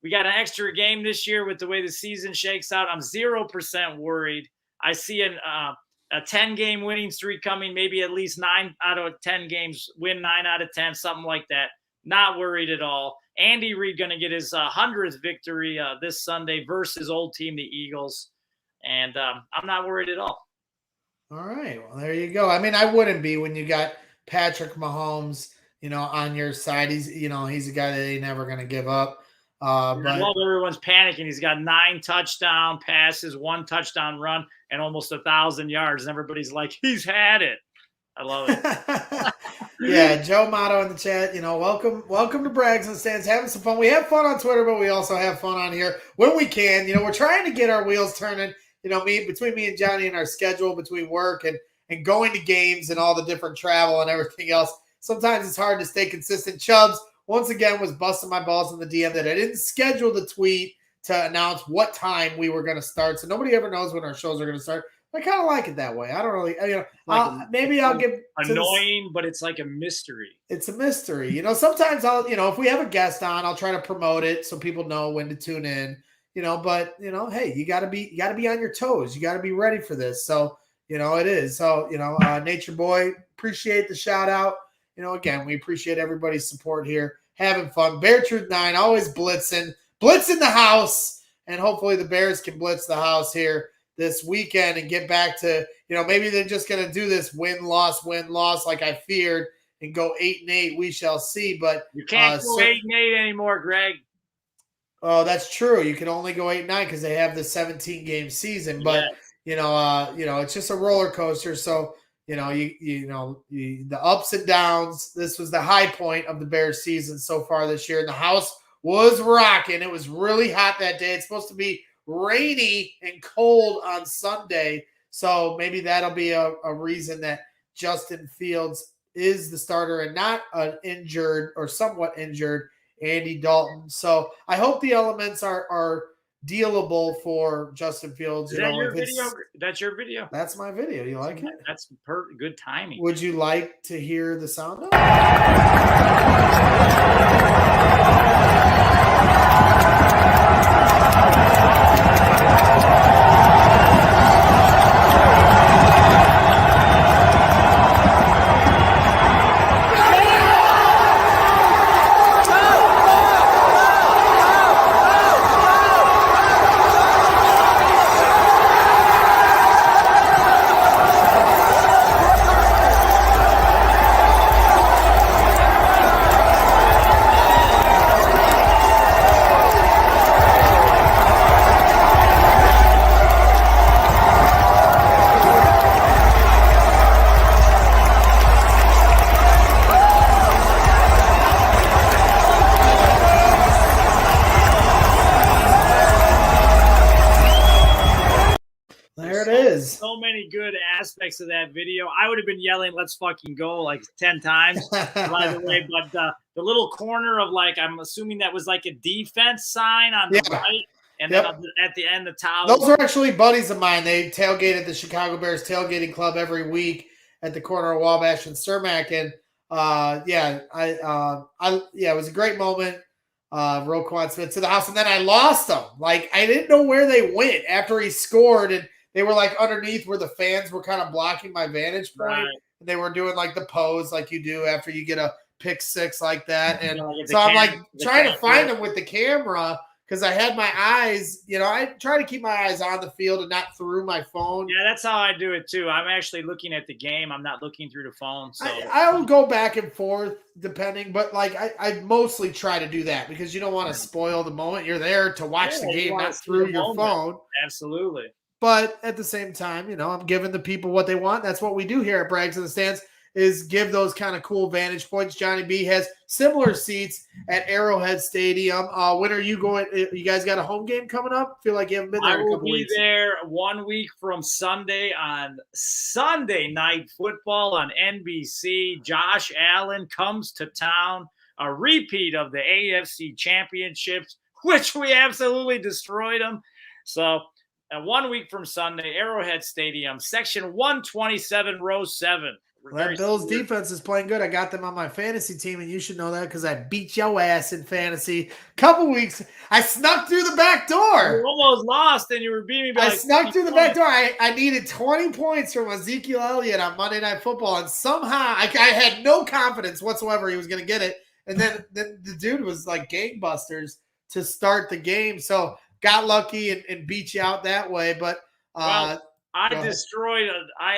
Speaker 5: We got an extra game this year with the way the season shakes out. I'm 0% worried. I see a 10-game winning streak coming, maybe at least 9 out of 10 games, win 9 out of 10, something like that. Not worried at all. Andy Reid going to get his 100th victory this Sunday versus old team, the Eagles. And I'm not worried at all.
Speaker 3: All right. Well, there you go. I mean, I wouldn't be when you got Patrick Mahomes, you know, on your side. He's a guy that ain't never going to give up.
Speaker 5: I love everyone's panicking. He's got 9 touchdown passes, 1 touchdown run, and almost 1,000 yards. And everybody's like, he's had it. I love it.
Speaker 3: Yeah, Joe Motto in the chat. You know, welcome to Brags and Stands. Having some fun. We have fun on Twitter, but we also have fun on here when we can. You know, we're trying to get our wheels turning. You know, between me and Johnny and our schedule between work and going to games and all the different travel and everything else. Sometimes it's hard to stay consistent. Chubbs, once again, was busting my balls in the DM that I didn't schedule the tweet to announce what time we were going to start. So nobody ever knows when our shows are going to start. I kind of like it that way. I don't really, you know, maybe I'll get
Speaker 5: annoying, but it's like a mystery.
Speaker 3: It's a mystery. You know, sometimes I'll, you know, if we have a guest on, I'll try to promote it so people know when to tune in, you know, but you know, hey, you gotta be on your toes. You gotta be ready for this. So, you know, it is. So, you know, Nature Boy, appreciate the shout out. You know, again, we appreciate everybody's support here. Having fun. Bear Truth 9, always blitzing the house. And hopefully the Bears can blitz the house here this weekend and get back to, you know, maybe they're just going to do this win-loss like I feared and go 8-8. We shall see. But
Speaker 5: you can't go 8-8 anymore, Greg.
Speaker 3: Oh, that's true. You can only go 8-9 because they have the 17-game season. But, you know, it's just a roller coaster. So, you know, the ups and downs. This was the high point of the Bears season so far this year. And the house was rocking. It was really hot that day. It's supposed to be rainy and cold on Sunday. So maybe that'll be a reason that Justin Fields is the starter and not an injured or somewhat injured Andy Dalton. So I hope the elements are dealable for Justin Fields.
Speaker 5: Is that your video? That's your video.
Speaker 3: That's my video. You like it?
Speaker 5: That's good timing.
Speaker 3: Would you like to hear the sound of it?
Speaker 5: many good aspects of that video. I would have been yelling, "Let's fucking go," like 10 times, by the way. But the little corner of, like, I'm assuming that was like a defense sign on the right. And then at the end, the towel.
Speaker 3: Those are actually buddies of mine. They tailgate at the Chicago Bears tailgating club every week at the corner of Wabash and Cermak. And it was a great moment. Roquan Smith to the house, and then I lost them. Like, I didn't know where they went after he scored, and they were like underneath where the fans were kind of blocking my vantage point. Right. And they were doing like the pose like you do after you get a pick six like that. And so I'm like trying to find them with the camera because I had my eyes, I try to keep my eyes on the field and not through my phone.
Speaker 5: Yeah, that's how I do it too. I'm actually looking at the game. I'm not looking through the phone. So
Speaker 3: I'll go back and forth depending, but like I mostly try to do that because you don't want to spoil the moment. You're there to watch the game, not through your phone.
Speaker 5: Absolutely.
Speaker 3: But at the same time, I'm giving the people what they want. That's what we do here at Brags in the Stands, is give those kind of cool vantage points. Johnny B has similar seats at Arrowhead Stadium. When are you going? You guys got a home game coming up? Feel like you haven't been there
Speaker 5: I
Speaker 3: in a
Speaker 5: will
Speaker 3: couple
Speaker 5: be
Speaker 3: weeks.
Speaker 5: there 1 week from Sunday on Sunday Night Football on NBC. Josh Allen comes to town, a repeat of the AFC Championships, which we absolutely destroyed them. So 1 week from Sunday, Arrowhead Stadium, section 127, row 7.
Speaker 3: That Bills defense is playing good. I got them on my fantasy team, and you should know that because I beat your ass in fantasy. Couple weeks, I snuck through the back door.
Speaker 5: You almost lost, and you were beating me by
Speaker 3: I snuck through the back door. I needed 20 points from Ezekiel Elliott on Monday Night Football, and somehow I had no confidence whatsoever he was going to get it. And then the dude was like gangbusters to start the game. So got lucky and beat you out that way. But
Speaker 5: I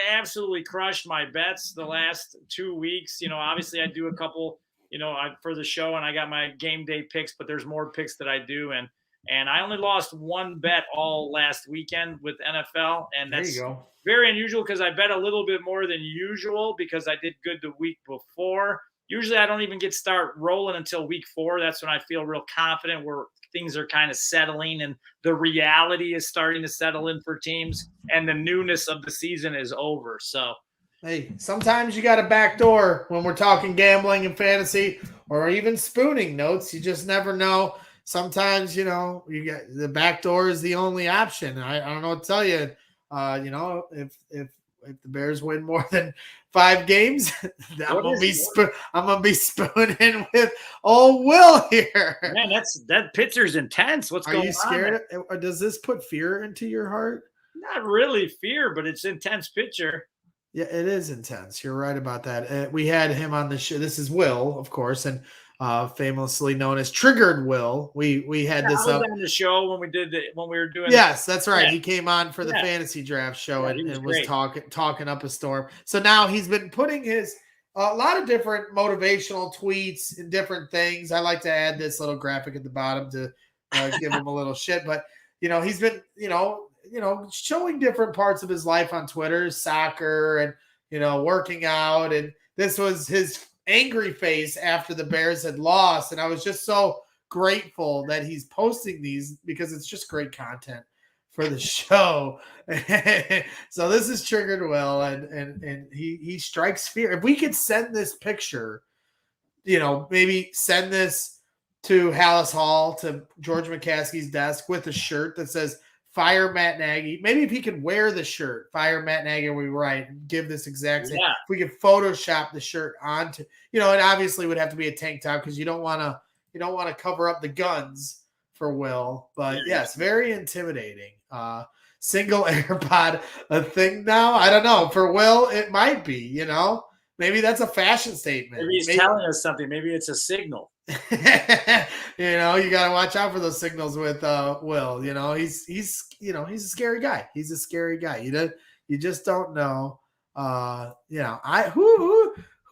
Speaker 5: absolutely crushed my bets the last 2 weeks. Obviously I do a couple, for the show, and I got my game day picks, but there's more picks that I do. And I only lost one bet all last weekend with NFL. And that's very unusual because I bet a little bit more than usual because I did good the week before. Usually I don't even start rolling until week 4. That's when I feel real confident where things are kind of settling and the reality is starting to settle in for teams and the newness of the season is over. So,
Speaker 3: hey, sometimes you got a back door when we're talking gambling and fantasy or even spooning notes. You just never know. Sometimes, you got the back door is the only option. I don't know what to tell you. If the Bears win more than 5 games, I'm gonna be spooning with old Will here.
Speaker 5: Man, that pitcher's intense. What's going on? Are you
Speaker 3: scared? Does this put fear into your heart?
Speaker 5: Not really fear, but it's intense pitcher.
Speaker 3: Yeah, it is intense. You're right about that. We had him on the show. This is Will, of course, and famously known as Triggered Will. We had this up
Speaker 5: on the show when we were doing.
Speaker 3: Yes, that's right. Yeah. He came on for the fantasy draft show and was talking up a storm. So now he's been putting a lot of different motivational tweets and different things. I like to add this little graphic at the bottom to give him a little shit, but he's been showing different parts of his life on Twitter, soccer and working out, and this was his angry face after the Bears had lost. And I was just so grateful that he's posting these because it's just great content for the show. So this is Triggered Will, and he strikes fear. If we could send this picture, maybe send this to Hallis Hall, to George McCaskey's desk with a shirt that says "Fire Matt Nagy." Maybe if he could wear the shirt, "Fire Matt Nagy," we write and give this exact same. If we could Photoshop the shirt onto, it obviously would have to be a tank top because you don't want to cover up the guns for Will. But yes, very intimidating. Single AirPod a thing now? I don't know. For Will, it might be. Maybe that's a fashion statement.
Speaker 5: Maybe he's telling us something. Maybe it's a signal.
Speaker 3: You got to watch out for those signals with Will. He's a scary guy. He's a scary guy. You just don't know.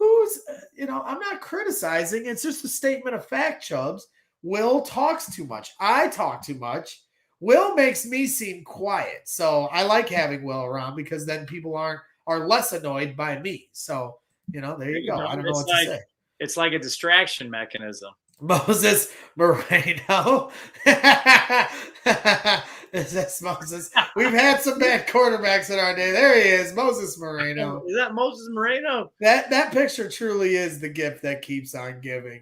Speaker 3: Who's I'm not criticizing. It's just a statement of fact, Chubbs. Will talks too much. I talk too much. Will makes me seem quiet. So I like having Will around because then people are less annoyed by me. So there you go. I don't know what to say.
Speaker 5: It's like a distraction mechanism.
Speaker 3: Moses Moreno. That's Moses. We've had some bad quarterbacks in our day. There he is, Moses Moreno.
Speaker 5: Is that Moses Moreno?
Speaker 3: That picture truly is the gift that keeps on giving.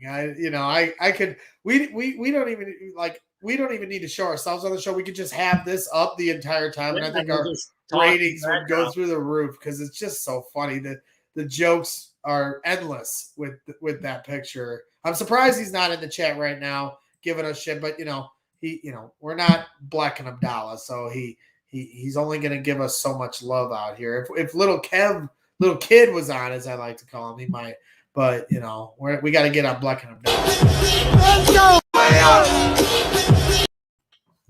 Speaker 3: We don't even need to show ourselves on the show. We could just have this up the entire time, and I think our ratings would go through the roof because it's just so funny that the jokes are endless with that picture. I'm surprised he's not in the chat right now giving us shit, but we're not Black and Abdallah, so he's only going to give us so much love out here. If little kid was on, as I like to call him, he might. But we got to get on Black and Abdallah. Let's go!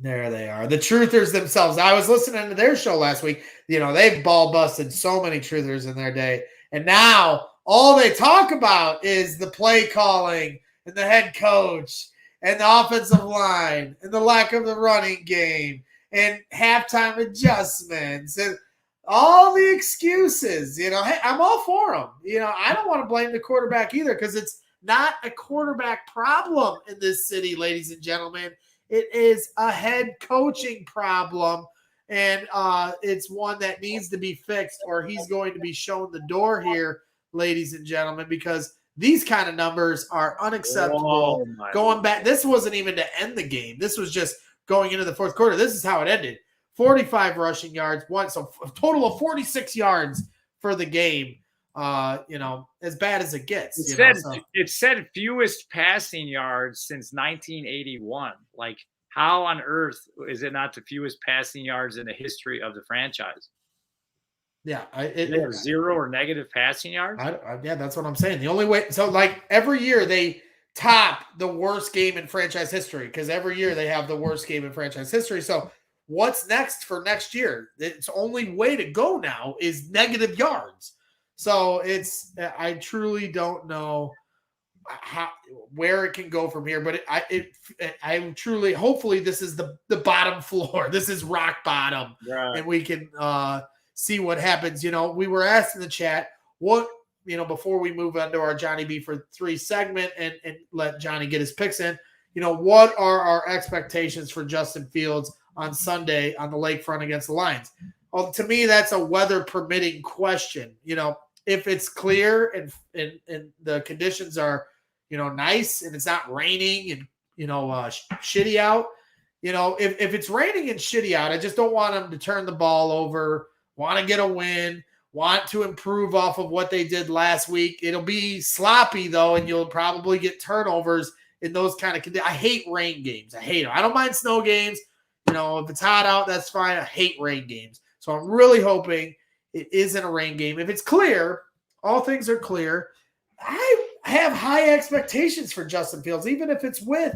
Speaker 3: There they are, the truthers themselves. I was listening to their show last week. They've ball busted so many truthers in their day, and now all they talk about is the play calling and the head coach and the offensive line and the lack of the running game and halftime adjustments and all the excuses. Hey, I'm all for them. I don't want to blame the quarterback either because it's not a quarterback problem in this city, ladies and gentlemen. It is a head coaching problem, and it's one that needs to be fixed or he's going to be shown the door here, ladies and gentlemen, because these kind of numbers are unacceptable. Going back, this wasn't even to end the game. This was just going into the fourth quarter. This is how it ended. 45 rushing yards, so a total of 46 yards for the game. As bad as it gets.
Speaker 5: It said fewest passing yards since 1981. Like, how on earth is it not the fewest passing yards in the history of the franchise?
Speaker 3: Yeah,
Speaker 5: they have zero or negative passing yards.
Speaker 3: Yeah, that's what I'm saying. The only way, so like every year they top the worst game in franchise history because every year they have the worst game in franchise history. So what's next for next year? Its only way to go now is negative yards. So I truly don't know where it can go from here, but I truly, hopefully this is the bottom floor. This is rock bottom, right. And we can see what happens. We were asked in the chat before we move on to our Johnny B for 3 segment and let Johnny get his picks in. What are our expectations for Justin Fields on Sunday on the lakefront against the Lions? Well, to me, that's a weather permitting question. If it's clear and the conditions are, nice and it's not raining and, shitty out, if it's raining and shitty out, I just don't want them to turn the ball over, want to get a win, want to improve off of what they did last week. It'll be sloppy though, and you'll probably get turnovers in those kind of conditions. I hate rain games. I hate them. I don't mind snow games. If it's hot out, that's fine. I hate rain games. So I'm really hoping it isn't a rain game. If it's clear, all things are clear. I have high expectations for Justin Fields, even if it's with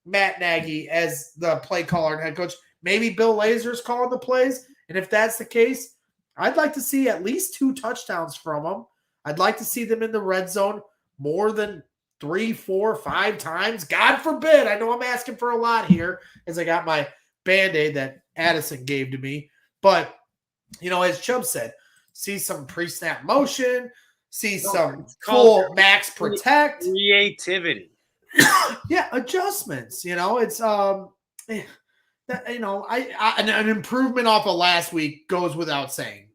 Speaker 3: Matt Nagy as the play caller and head coach. Maybe Bill Lazor's calling the plays. And if that's the case, I'd like to see at least 2 touchdowns from them. I'd like to see them in the red zone more than 3, 4, 5 times. God forbid. I know I'm asking for a lot here as I got my Band-Aid that Addison gave to me. But, as Chubb said, see some pre-snap motion, see some full max protect.
Speaker 5: Creativity.
Speaker 3: Yeah, adjustments. It's an improvement off of last week goes without saying.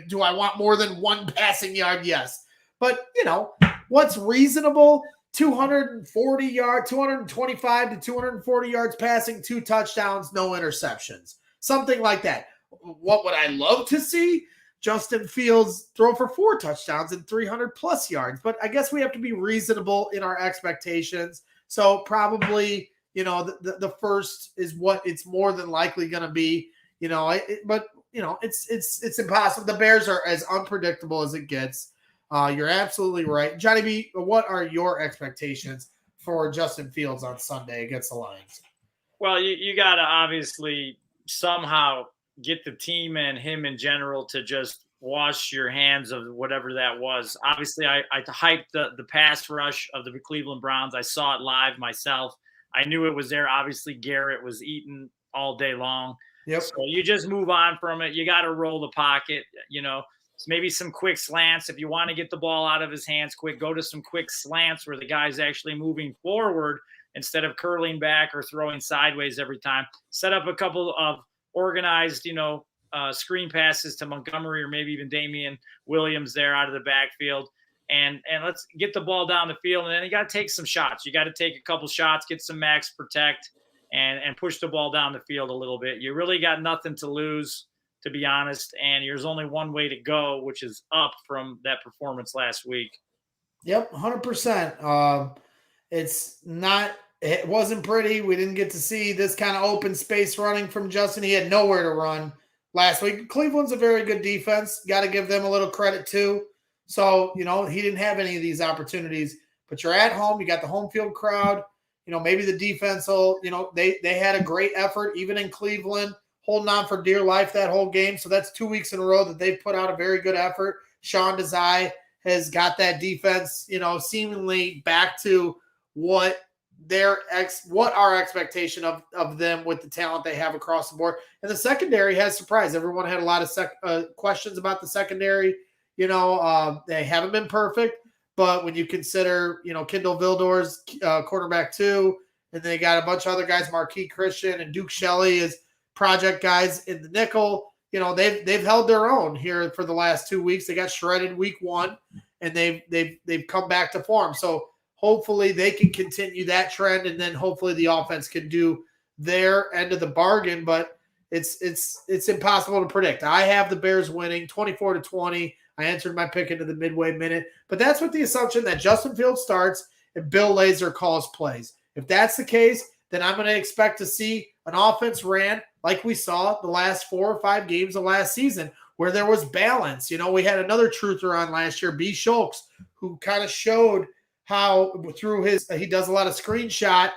Speaker 3: Do I want more than 1 passing yard? Yes. But, what's reasonable? 240 yards, 225 to 240 yards passing, 2 touchdowns, no interceptions. Something like that. What would I love to see? Justin Fields throw for 4 touchdowns and 300 plus yards. But I guess we have to be reasonable in our expectations. So probably, the first is what it's more than likely going to be, but it's impossible. The Bears are as unpredictable as it gets. You're absolutely right. Johnny B, what are your expectations for Justin Fields on Sunday against the Lions?
Speaker 5: Well, you got to obviously somehow get the team and him in general to just wash your hands of whatever that was. Obviously, I hyped the pass rush of the Cleveland Browns. I saw it live myself. I knew it was there. Obviously, Garrett was eating all day long.
Speaker 3: Yep.
Speaker 5: So you just move on from it. You got to roll the pocket, maybe some quick slants. If you want to get the ball out of his hands quick, go to some quick slants where the guy's actually moving forward instead of curling back or throwing sideways every time. Set up a couple of organized, screen passes to Montgomery or maybe even Damian Williams there out of the backfield. And let's get the ball down the field. And then you got to take some shots. You got to take a couple shots, get some max protect, and push the ball down the field a little bit. You really got nothing to lose, to be honest. And there's only one way to go, which is up from that performance last week.
Speaker 3: Yep, 100%. It wasn't pretty. We didn't get to see this kind of open space running from Justin. He had nowhere to run last week. Cleveland's a very good defense. Got to give them a little credit too. So, he didn't have any of these opportunities, but you're at home. You got the home field crowd. Maybe the defense will, they had a great effort, even in Cleveland, holding on for dear life that whole game. So that's 2 weeks in a row that they've put out a very good effort. Sean Desai has got that defense, seemingly back to what our expectation of them with the talent they have across the board. And the secondary has surprised. Everyone had a lot of questions about the secondary. They haven't been perfect, but when you consider, Kendall Vildor's quarterback too, and they got a bunch of other guys, Marquis Christian and Duke Shelley as project guys in the nickel, they've held their own here for the last 2 weeks. They got shredded week 1, and they've come back to form. So hopefully they can continue that trend, and then hopefully the offense can do their end of the bargain. But it's impossible to predict. I have the Bears winning 24-20. I answered my pick into the midway minute, but that's with the assumption that Justin Fields starts and Bill Lazor calls plays. If that's the case, then I'm going to expect to see an offense ran like we saw the last 4 or 5 games of last season, where there was balance. We had another truther on last year, B. Schultz, who kind of showed how through he does a lot of screenshot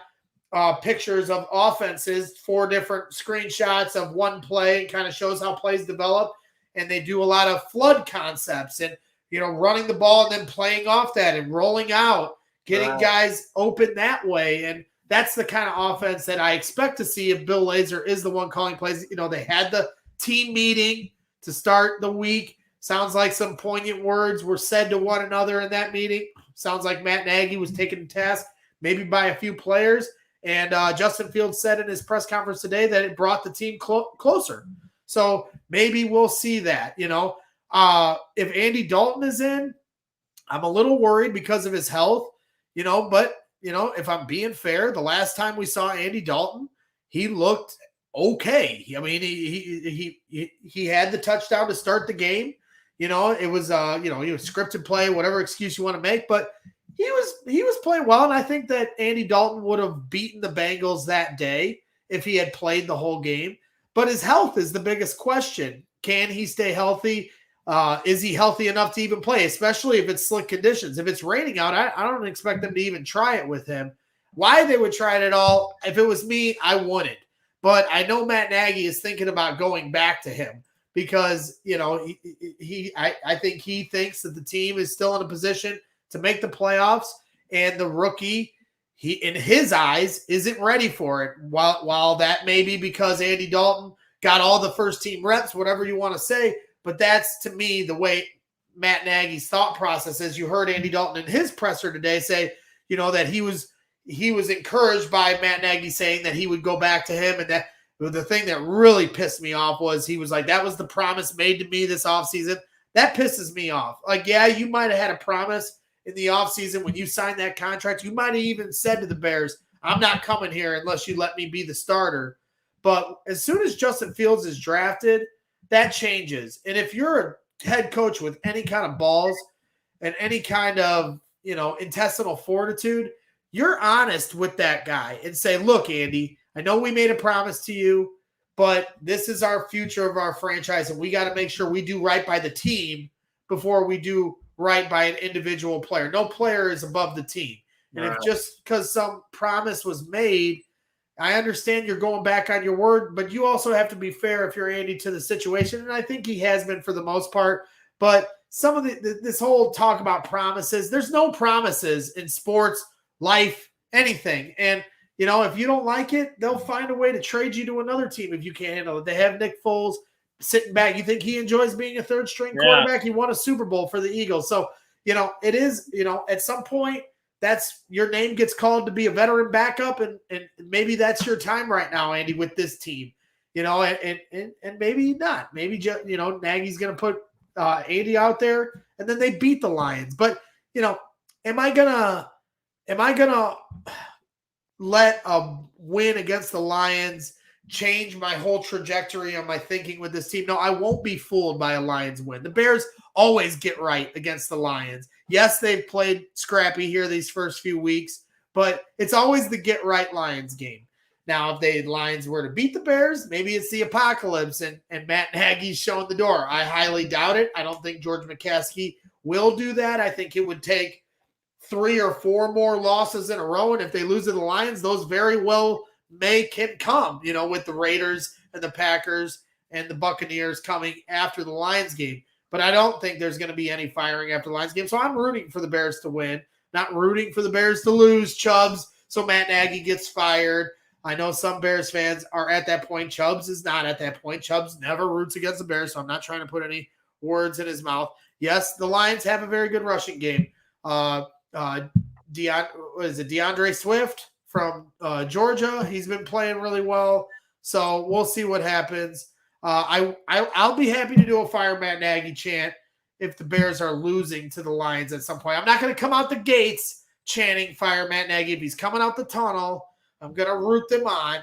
Speaker 3: pictures of offenses, 4 different screenshots of one play, and kind of shows how plays develop. And they do a lot of flood concepts and, running the ball and then playing off that and rolling out, getting guys open that way. And that's the kind of offense that I expect to see if Bill Lazor is the one calling plays. They had the team meeting to start the week. Sounds like some poignant words were said to one another in that meeting. Sounds like Matt Nagy was taken to task maybe by a few players. And Justin Fields said in his press conference today that it brought the team closer. So maybe we'll see that. If Andy Dalton is in, I'm a little worried because of his health, but if I'm being fair, the last time we saw Andy Dalton, he looked okay. I mean, he had the touchdown to start the game. It was he was scripted play, whatever excuse you want to make, but he was playing well. And I think that Andy Dalton would have beaten the Bengals that day if he had played the whole game. But his health is the biggest question. Can he stay healthy? Is he healthy enough to even play, especially if it's slick conditions? If it's raining out, I don't expect them to even try it with him. Why they would try it at all, if it was me, I wouldn't. But I know Matt Nagy is thinking about going back to him because, I think he thinks that the team is still in a position to make the playoffs, and the rookie, he, in his eyes, isn't ready for it. While that may be because Andy Dalton got all the first team reps, whatever you want to say, but that's, to me, the way Matt Nagy's thought process is. You heard Andy Dalton in his presser today say, that he was encouraged by Matt Nagy saying that he would go back to him. And that the thing that really pissed me off was he was like, that was the promise made to me this offseason. That pisses me off. Like, yeah, you might have had a promise in the offseason when you signed that contract. You might have even said to the Bears, I'm not coming here unless you let me be the starter. But as soon as Justin Fields is drafted, that changes. And if you're a head coach with any kind of balls and any kind of, intestinal fortitude, you're honest with that guy and say, look, Andy, I know we made a promise to you, but this is our future of our franchise, and we got to make sure we do right by the team before we do right by an individual player. No player is above the team. And if just because some promise was made, I understand you're going back on your word, but you also have to be fair if you're Andy to the situation. And I think he has been for the most part. But some of this whole talk about promises, there's no promises in sports, life, anything. And, if you don't like it, they'll find a way to trade you to another team if you can't handle it. They have Nick Foles sitting back. You think he enjoys being a third string quarterback? He won a Super Bowl for the Eagles. So, it is, at some point, that's your name gets called to be a veteran backup, and maybe that's your time right now, Andy, with this team. and maybe not. Maybe Nagy's going to put 80 out there, and then they beat the Lions. But am I gonna let a win against the Lions change my whole trajectory on my thinking with this team? No, I won't be fooled by a Lions win. The Bears always get right against the Lions. Yes, they've played scrappy here these first few weeks, but it's always the get right Lions game. Now, if the Lions were to beat the Bears, maybe it's the apocalypse and Matt Nagy's showing the door. I highly doubt it. I don't think George McCaskey will do that. I think it would take 3 or 4 more losses in a row. And if they lose to the Lions, those very well can come, with the Raiders and the Packers and the Buccaneers coming after the Lions game. But I don't think there's going to be any firing after the Lions game. So I'm rooting for the Bears to win, not rooting for the Bears to lose, Chubbs, so Matt Nagy gets fired. I know some Bears fans are at that point. Chubbs is not at that point. Chubbs never roots against the Bears, so I'm not trying to put any words in his mouth. Yes, the Lions have a very good rushing game. DeAndre Swift from Georgia, he's been playing really well. So we'll see what happens. I'll be happy to do a Fire Matt Nagy chant if the Bears are losing to the Lions at some point. I'm not going to come out the gates chanting Fire Matt Nagy. If he's coming out the tunnel, I'm going to root them on,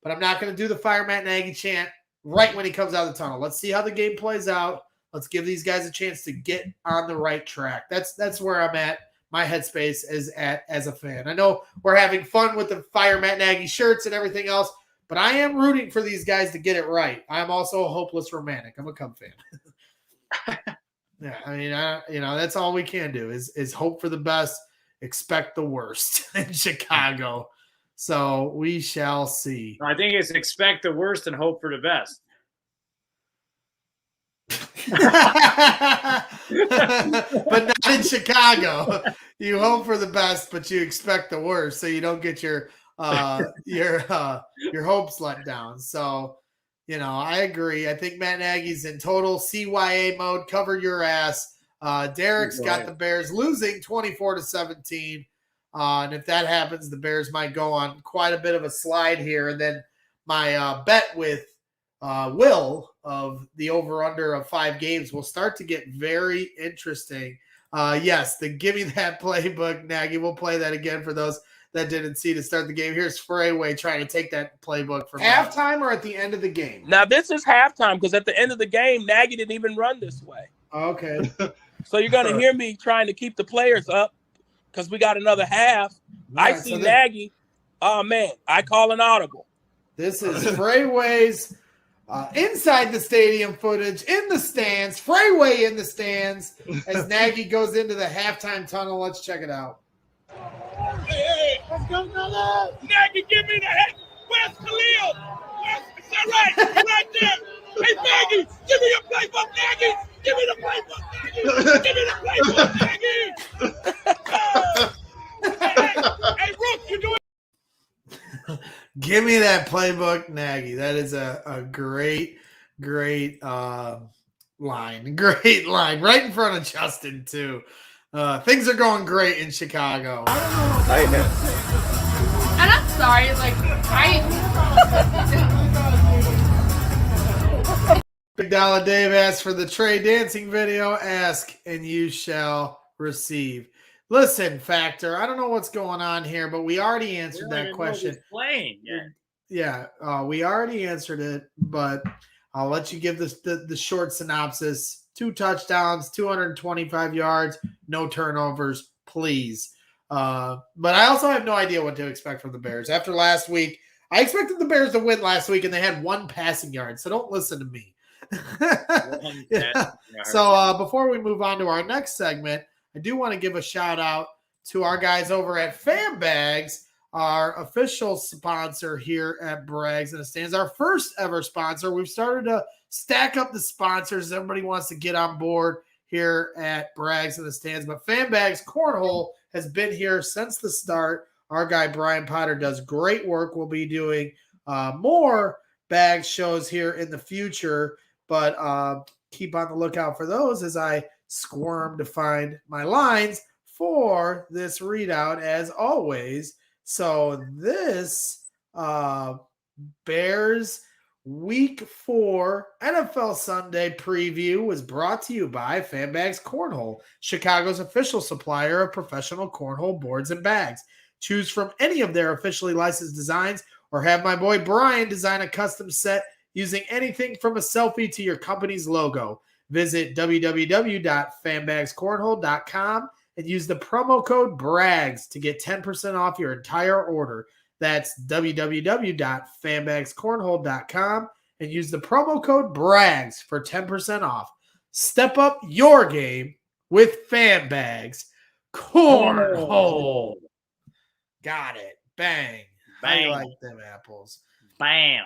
Speaker 3: but I'm not going to do the Fire Matt Nagy chant right when he comes out of the tunnel. Let's see how the game plays out. Let's give these guys a chance to get on the right track. That's where I'm at. My headspace is at as a fan. I know we're having fun with the Fire Matt Nagy shirts and everything else, but I am rooting for these guys to get it right. I'm also a hopeless romantic. I'm a Cub fan. Yeah, I mean, that's all we can do is hope for the best, expect the worst in Chicago. So we shall see.
Speaker 5: I think it's expect the worst and hope for the best.
Speaker 3: But not in Chicago. You hope for the best, but you expect the worst, so you don't get your hopes let down. So, I agree. I think Matt Nagy's in total CYA mode. Cover your ass. Derek's got the Bears losing 24-17. And if that happens, the Bears might go on quite a bit of a slide here. And then my bet with Will of the over-under of 5 games will start to get very interesting. Yes, the Give Me That Playbook, Nagy. We'll play that again for those that didn't see to start the game. Here's Freeway trying to take that playbook from halftime or at the end of the game.
Speaker 12: Now, this is halftime because at the end of the game, Nagy didn't even run this way.
Speaker 3: Okay.
Speaker 12: So you're going to hear me trying to keep the players up because we got another half. Right, I see Nagy. Oh, man, I call an audible.
Speaker 3: This is Freeway's inside the stadium footage in the stands. Freeway in the stands as Nagy goes into the halftime tunnel. Let's check it out.
Speaker 10: Hey, let's go, Nala. Nagy, give me the head. Where's Khalil? Is that right? Right there. Hey, Nagy, give me your playbook, Nagy. Give me the playbook, Nagy. Give me the playbook, Nagy. Hey, Rook, you doing?
Speaker 3: Give me that playbook, Nagy. That is a great line. Great line. Right in front of Justin, too. Things are going great in Chicago.
Speaker 13: And I'm sorry,
Speaker 3: Big Dollar Dave asked for the Trey dancing video. Ask and you shall receive. Listen, Factor, I don't know what's going on here, but we already answered that question.
Speaker 5: Playing.
Speaker 3: Yeah, we already answered it, but I'll let you give this the short synopsis. 2 touchdowns, 225 yards, no turnovers, please. But I also have no idea what to expect from the Bears. After last week, I expected the Bears to win last week, and they had 1 passing yard, so don't listen to me. Yeah. So before we move on to our next segment, I do want to give a shout-out to our guys over at FanBags, our official sponsor here at Brags in the Stands, our first ever sponsor. We've started to stack up the sponsors. Everybody wants to get on board here at Brags in the Stands. But FanBags Cornhole has been here since the start. Our guy Brian Potter does great work. We'll be doing more bag shows here in the future. But keep on the lookout for those as I squirm to find my lines for this readout as always. So this Bears Week 4 NFL Sunday preview was brought to you by Fanbags Cornhole, Chicago's official supplier of professional cornhole boards and bags. Choose from any of their officially licensed designs or have my boy Brian design a custom set using anything from a selfie to your company's logo. Visit www.fanbagscornhole.com and use the promo code BRAGS to get 10% off your entire order. That's www.fanbagscornhole.com and use the promo code BRAGS for 10% off. Step up your game with Fanbags Cornhole. Got it. Bang.
Speaker 5: Bang.
Speaker 3: I like them apples.
Speaker 5: Bam.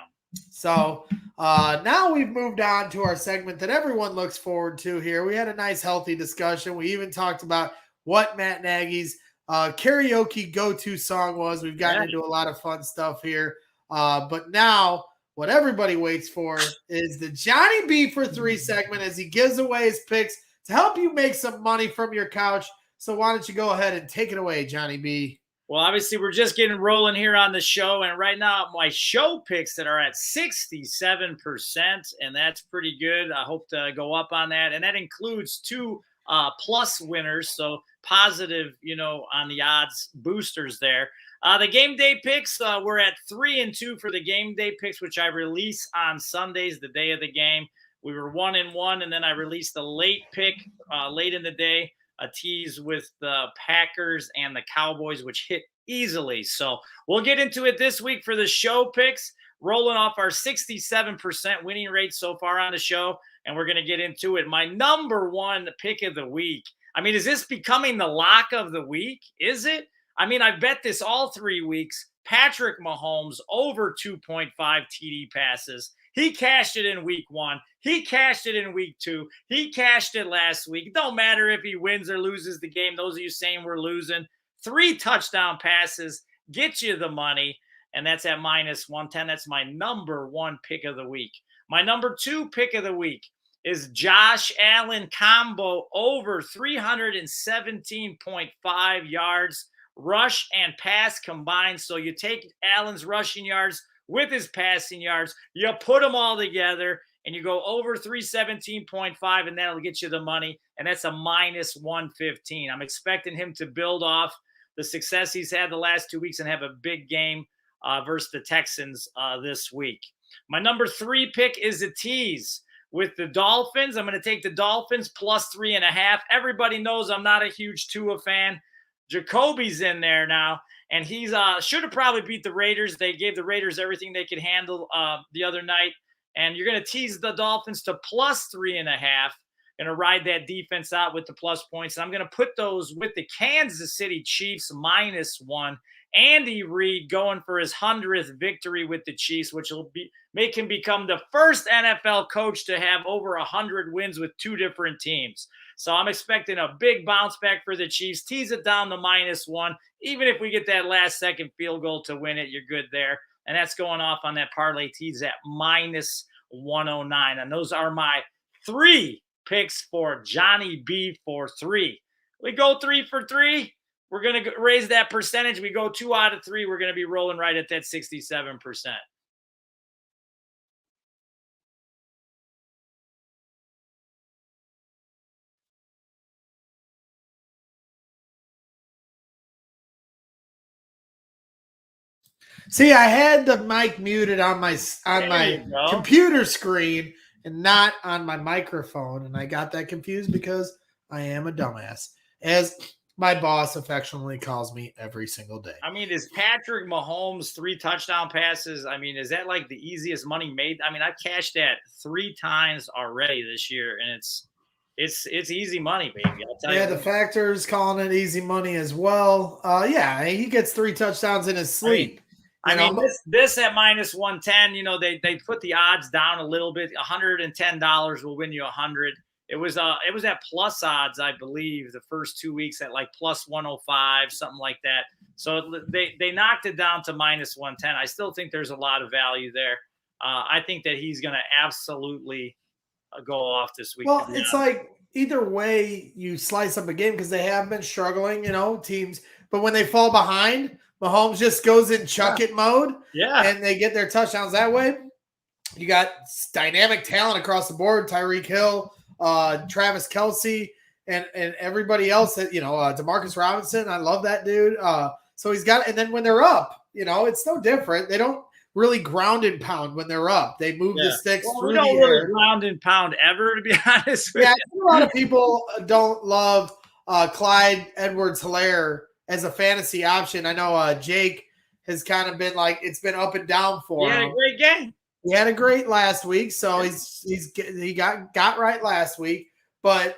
Speaker 3: So now we've moved on to our segment that everyone looks forward to here. We had a nice, healthy discussion. We even talked about what Matt Nagy's karaoke go-to song was. We've gotten into a lot of fun stuff here. But now what everybody waits for is the Johnny B for 3 segment as he gives away his picks to help you make some money from your couch. So why don't you go ahead and take it away, Johnny B?
Speaker 5: Well, obviously, we're just getting rolling here on the show. And right now, my show picks that are at 67%, and that's pretty good. I hope to go up on that. And that includes 2 plus winners, so positive, on the odds boosters there. The game day picks, we're at 3-2 for the game day picks, which I release on Sundays, the day of the game. We were 1-1, and then I released a late pick late in the day, a tease with the Packers and the Cowboys, which hit easily. So we'll get into it this week for the show picks, rolling off our 67% winning rate so far on the show, and we're going to get into it. My number 1 pick of the week. I mean, is this becoming the lock of the week? Is it? I mean, I bet this all 3 weeks. Patrick Mahomes over 2.5 TD passes. He cashed it in week 1. He cashed it in week 2. He cashed it last week. It don't matter if he wins or loses the game. Those of you saying we're losing. 3 touchdown passes. Get you the money. And that's at -110. That's my number 1 pick of the week. My number 2 pick of the week is Josh Allen combo over 317.5 yards, rush and pass combined. So you take Allen's rushing yards with his passing yards, you put them all together, and you go over 317.5, and that'll get you the money, and that's a -115. I'm expecting him to build off the success he's had the last 2 weeks and have a big game versus the Texans this week. My number 3 pick is a tease with the Dolphins. I'm going to take the Dolphins +3.5. Everybody knows I'm not a huge Tua fan. Jacoby's in there now, and he's should have probably beat the Raiders. They gave the Raiders everything they could handle the other night, and you're going to tease the Dolphins to +3.5. Going to ride that defense out with the plus points. And I'm going to put those with the Kansas City Chiefs -1. Andy Reid going for his 100th victory with the Chiefs, which will make him become the first NFL coach to have over 100 wins with 2 different teams. So I'm expecting a big bounce back for the Chiefs. Tease it down to -1. Even if we get that last-second field goal to win it, you're good there. And that's going off on that parlay tease at -109. And those are my 3 picks for Johnny B for 3. We go 3 for 3. We're going to raise that percentage. We go 2 out of 3. We're going to be rolling right at that 67%.
Speaker 3: See, I had the mic muted on my computer screen and not on my microphone, and I got that confused because I am a dumbass, as my boss affectionately calls me every single day.
Speaker 5: I mean, is Patrick Mahomes 3 touchdown passes? I mean, is that like the easiest money made? I mean, I've cashed that 3 times already this year, and it's easy money, baby. I'll tell you.
Speaker 3: Yeah, the Factor's calling it easy money as well. Yeah, he gets 3 touchdowns in his sleep.
Speaker 5: I mean, this at -110, they put the odds down a little bit. $110 will win you 100. It was at plus odds, I believe, the first 2 weeks at like +105, something like that. So they knocked it down to -110. I still think there's a lot of value there. I think that he's going to absolutely go off this week.
Speaker 3: Well, it's like either way you slice up a game because they have been struggling, teams. But when they fall behind, Mahomes just goes in chuck it mode.
Speaker 5: Yeah.
Speaker 3: And they get their touchdowns that way. You got dynamic talent across the board: Tyreek Hill, Travis Kelce, and everybody else. That Demarcus Robinson. I love that dude. So he's got, and then when they're up, it's no different. They don't really ground and pound when they're up. They move the sticks through
Speaker 5: we don't
Speaker 3: the
Speaker 5: really
Speaker 3: air.
Speaker 5: ground and pound ever, to be honest with you.
Speaker 3: A lot of people don't love Clyde Edwards-Helaire as a fantasy option. I know Jake has kind of been like, it's been up and down for him.
Speaker 5: He had a great game.
Speaker 3: He had a great last week, so he got right last week. But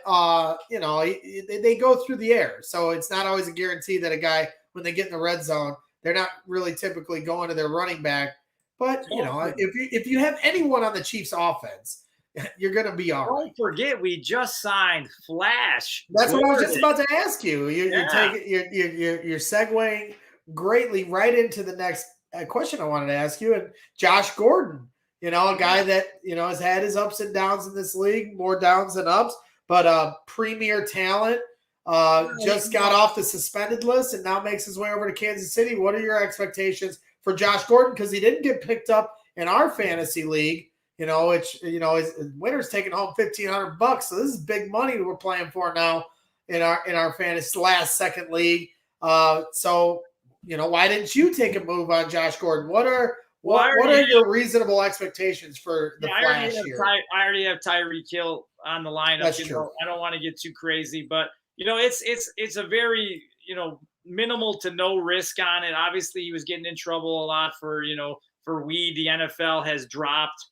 Speaker 3: they go through the air, so it's not always a guarantee that a guy, when they get in the red zone, they're not really typically going to their running back. But if you have anyone on the Chiefs offense, you're going to be all right.
Speaker 5: Don't forget, we just signed Flash.
Speaker 3: That's what I was just about to ask you. You're segueing greatly right into the next question I wanted to ask you. And Josh Gordon, a guy that has had his ups and downs in this league, more downs than ups, but premier talent. Just got off the suspended list and now makes his way over to Kansas City. What are your expectations for Josh Gordon? Because he didn't get picked up in our fantasy league, which his winner's taking home $1,500. So this is big money we're playing for now in our fantasy last second league. So why didn't you take a move on Josh Gordon? What are your reasonable expectations for the Flash here?
Speaker 5: I already have Tyreek Hill on the lineup.
Speaker 3: That's true.
Speaker 5: I don't want to get too crazy, but it's a very minimal to no risk on it. Obviously, he was getting in trouble a lot for weed. The NFL has dropped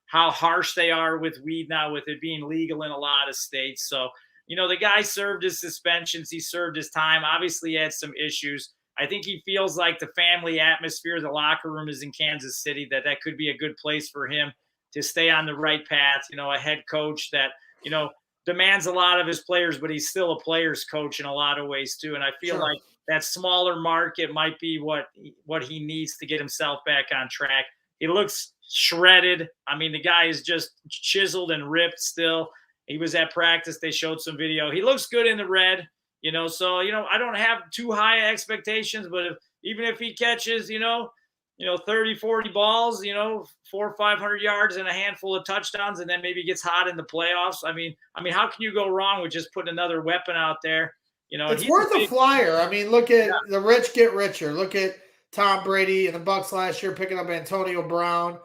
Speaker 5: how harsh they are with weed now, with it being legal in a lot of states. So the guy served his suspensions. He served his time. Obviously, he had some issues. I think he feels like the family atmosphere, the locker room is in Kansas City, that could be a good place for him to stay on the right path. A head coach that demands a lot of his players, but he's still a player's coach in a lot of ways too. And I feel like that smaller market might be what he needs to get himself back on track. He looks shredded. I mean, the guy is just chiseled and ripped still. He was at practice. They showed some video. He looks good in the red, so, I don't have too high expectations, but even if he catches, 30, 40 balls, 400 or 500 yards and a handful of touchdowns, and then maybe gets hot in the playoffs. I mean, how can you go wrong with just putting another weapon out there?
Speaker 3: It's worth a flyer. I mean, look at the rich get richer. Look at Tom Brady and the Bucs last year picking up Antonio Brown.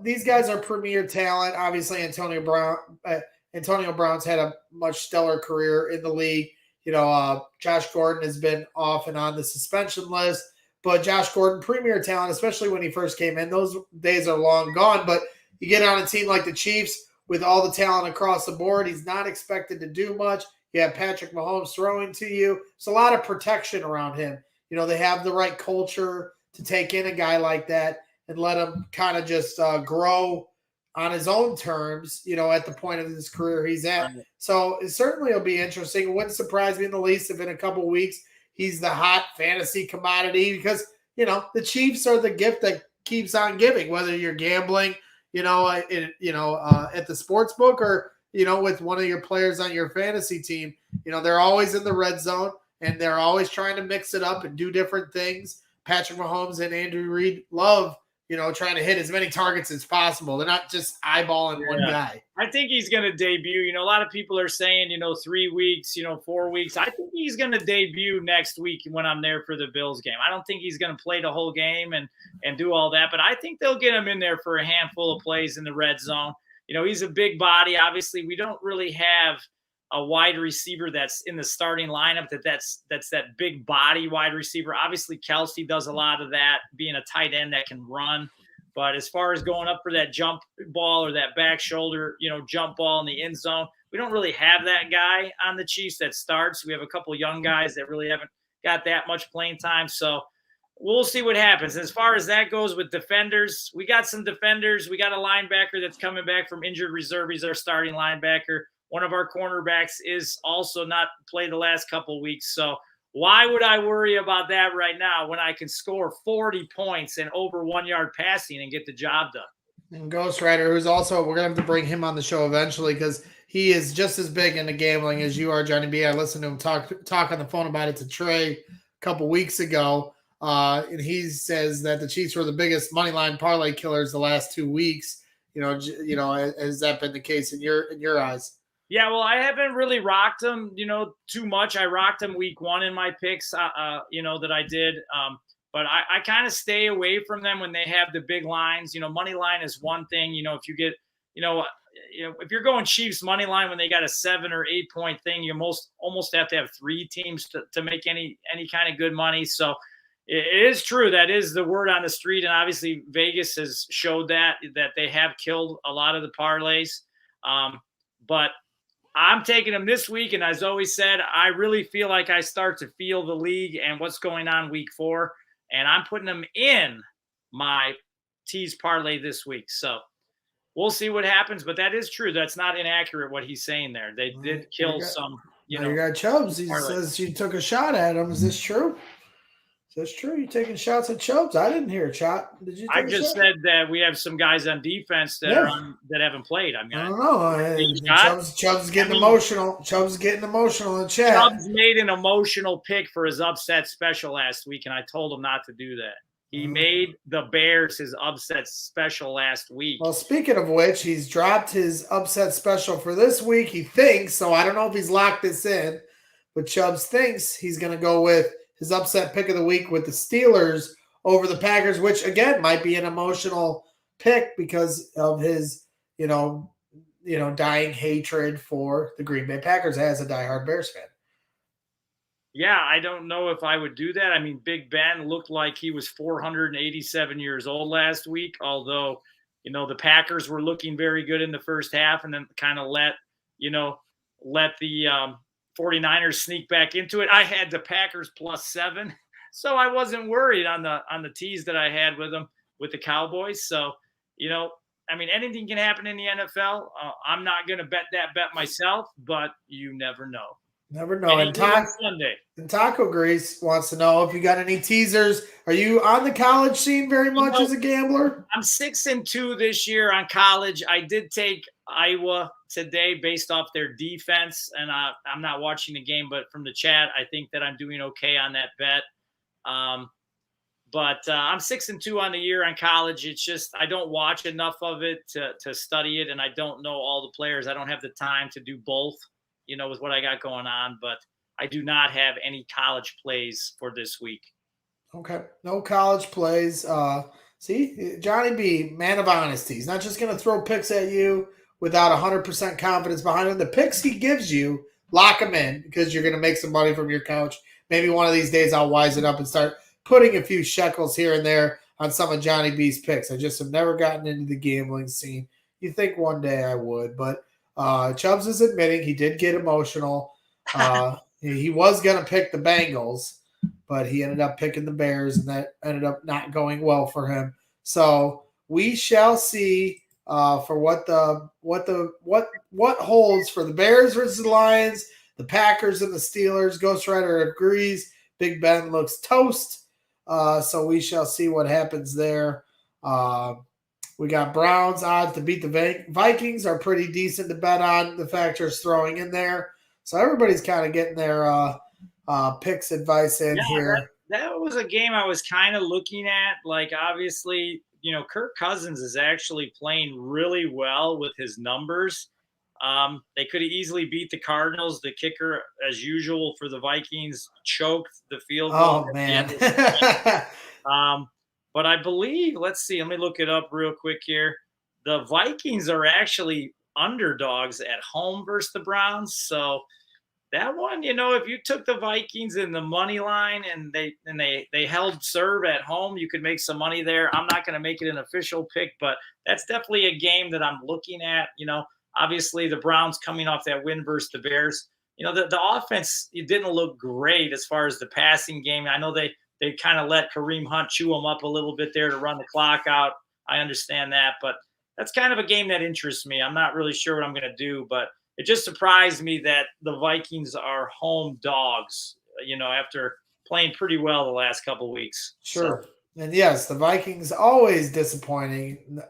Speaker 3: These guys are premier talent. Obviously, Antonio Brown's had a much stellar career in the league. Josh Gordon has been off and on the suspension list. But Josh Gordon, premier talent, especially when he first came in. Those days are long gone. But you get on a team like the Chiefs with all the talent across the board, he's not expected to do much. You have Patrick Mahomes throwing to you. It's a lot of protection around him. They have the right culture to take in a guy like that and let him kind of just grow on his own terms, at the point of his career he's at. Right. So it certainly will be interesting. It wouldn't surprise me in the least if in a couple of weeks he's the hot fantasy commodity because, the Chiefs are the gift that keeps on giving, whether you're gambling, at the sports book or, with one of your players on your fantasy team. They're always in the red zone and they're always trying to mix it up and do different things. Patrick Mahomes and Andrew Reid love, trying to hit as many targets as possible. They're not just eyeballing one guy.
Speaker 5: I think he's going to debut. A lot of people are saying, 3 weeks, 4 weeks. I think he's going to debut next week when I'm there for the Bills game. I don't think he's going to play the whole game and do all that, but I think they'll get him in there for a handful of plays in the red zone. He's a big body. Obviously, we don't really have a wide receiver that's in the starting lineup that's that big body wide receiver. Obviously, Kelce does a lot of that, being a tight end that can run. But as far as going up for that jump ball or that back shoulder, jump ball in the end zone, we don't really have that guy on the Chiefs that starts. We have a couple of young guys that really haven't got that much playing time. So we'll see what happens. As far as that goes with defenders, we got some defenders. We got a linebacker that's coming back from injured reserve. He's our starting linebacker. One of our cornerbacks is also not played the last couple of weeks. So why would I worry about that right now when I can score 40 points and over 1 yard passing and get the job done?
Speaker 3: And Ghost Rider, who's also, we're going to have to bring him on the show eventually because he is just as big into gambling as you are, Johnny B. I listened to him talk on the phone about it to Trey a couple weeks ago. And he says that the Chiefs were the biggest money line parlay killers the last 2 weeks. Has that been the case in your eyes?
Speaker 5: Yeah, well, I haven't really rocked them, too much. I rocked them week 1 in my picks, that I did. But I kind of stay away from them when they have the big lines. Money line is one thing. If you get, if you're going Chiefs money line when they got a 7 or 8 point thing, you almost have to have 3 teams to make any kind of good money. So it is true. That is the word on the street. And obviously Vegas has showed that they have killed a lot of the parlays. But I'm taking them this week. And as always said, I really feel like I start to feel the league and what's going on week 4. And I'm putting them in my tease parlay this week. So we'll see what happens. But that is true. That's not inaccurate what he's saying there. They did kill some,
Speaker 3: you got Chubbs. He says you took a shot at him. Is this true? That's true. You're taking shots at Chubbs. I didn't hear a shot. Did you?
Speaker 5: I just said that we have some guys on defense that that haven't played. I
Speaker 3: don't know. Chubbs getting emotional. Chubbs getting emotional in chat.
Speaker 5: Chubbs made an emotional pick for his upset special last week, and I told him not to do that. He made the Bears his upset special last week.
Speaker 3: Well, speaking of which, he's dropped his upset special for this week. He thinks so. I don't know if he's locked this in, but Chubbs thinks he's going to go with his upset pick of the week with the Steelers over the Packers, which, again, might be an emotional pick because of his, dying hatred for the Green Bay Packers as a diehard Bears fan.
Speaker 5: Yeah, I don't know if I would do that. I mean, Big Ben looked like he was 487 years old last week, although, the Packers were looking very good in the first half and then kind of let the 49ers sneak back into it. I had the Packers +7, so I wasn't worried on the tease that I had with them with the Cowboys. So, anything can happen in the NFL. I'm not going to bet that bet myself, but you never know.
Speaker 3: Never know. And Taco Grease wants to know if you got any teasers. Are you on the college scene very much as a gambler?
Speaker 5: I'm 6-2 this year on college. I did take Iowa today based off their defense, and I'm not watching the game, but from the chat, I think that I'm doing okay on that bet. But I'm 6-2 on the year on college. It's just I don't watch enough of it to study it, and I don't know all the players. I don't have the time to do both, with what I got going on. But I do not have any college plays for this week.
Speaker 3: Okay, no college plays. See, Johnny B, man of honesty. He's not just going to throw picks at you without 100% confidence behind him. The picks he gives you, lock them in because you're going to make some money from your couch. Maybe one of these days I'll wise it up and start putting a few shekels here and there on some of Johnny B's picks. I just have never gotten into the gambling scene. You think one day I would, but Chubbs is admitting he did get emotional. He was going to pick the Bengals, but he ended up picking the Bears, and that ended up not going well for him. So we shall see for what holds for the Bears versus the Lions, the Packers and the Steelers. Ghost Rider agrees. Big Ben looks toast. So we shall see what happens there. We got Browns odds to beat the Vikings are pretty decent to bet on. The factors throwing in there. So everybody's kind of getting their picks advice in here.
Speaker 5: That was a game I was kind of looking at. Like, obviously, Kirk Cousins is actually playing really well with his numbers. They could have easily beat the Cardinals. The kicker, as usual for the Vikings, choked the field goal.
Speaker 3: Oh, man.
Speaker 5: But I believe, let's see, let me look it up real quick here. The Vikings are actually underdogs at home versus the Browns. So that one, if you took the Vikings in the money line and they held serve at home, you could make some money there. I'm not going to make it an official pick, but that's definitely a game that I'm looking at. Obviously the Browns coming off that win versus the Bears. The offense, it didn't look great as far as the passing game. I know they kind of let Kareem Hunt chew them up a little bit there to run the clock out. I understand that, but that's kind of a game that interests me. I'm not really sure what I'm going to do, but it just surprised me that the Vikings are home dogs, after playing pretty well the last couple of weeks.
Speaker 3: Sure. So. And yes, the Vikings always disappointing.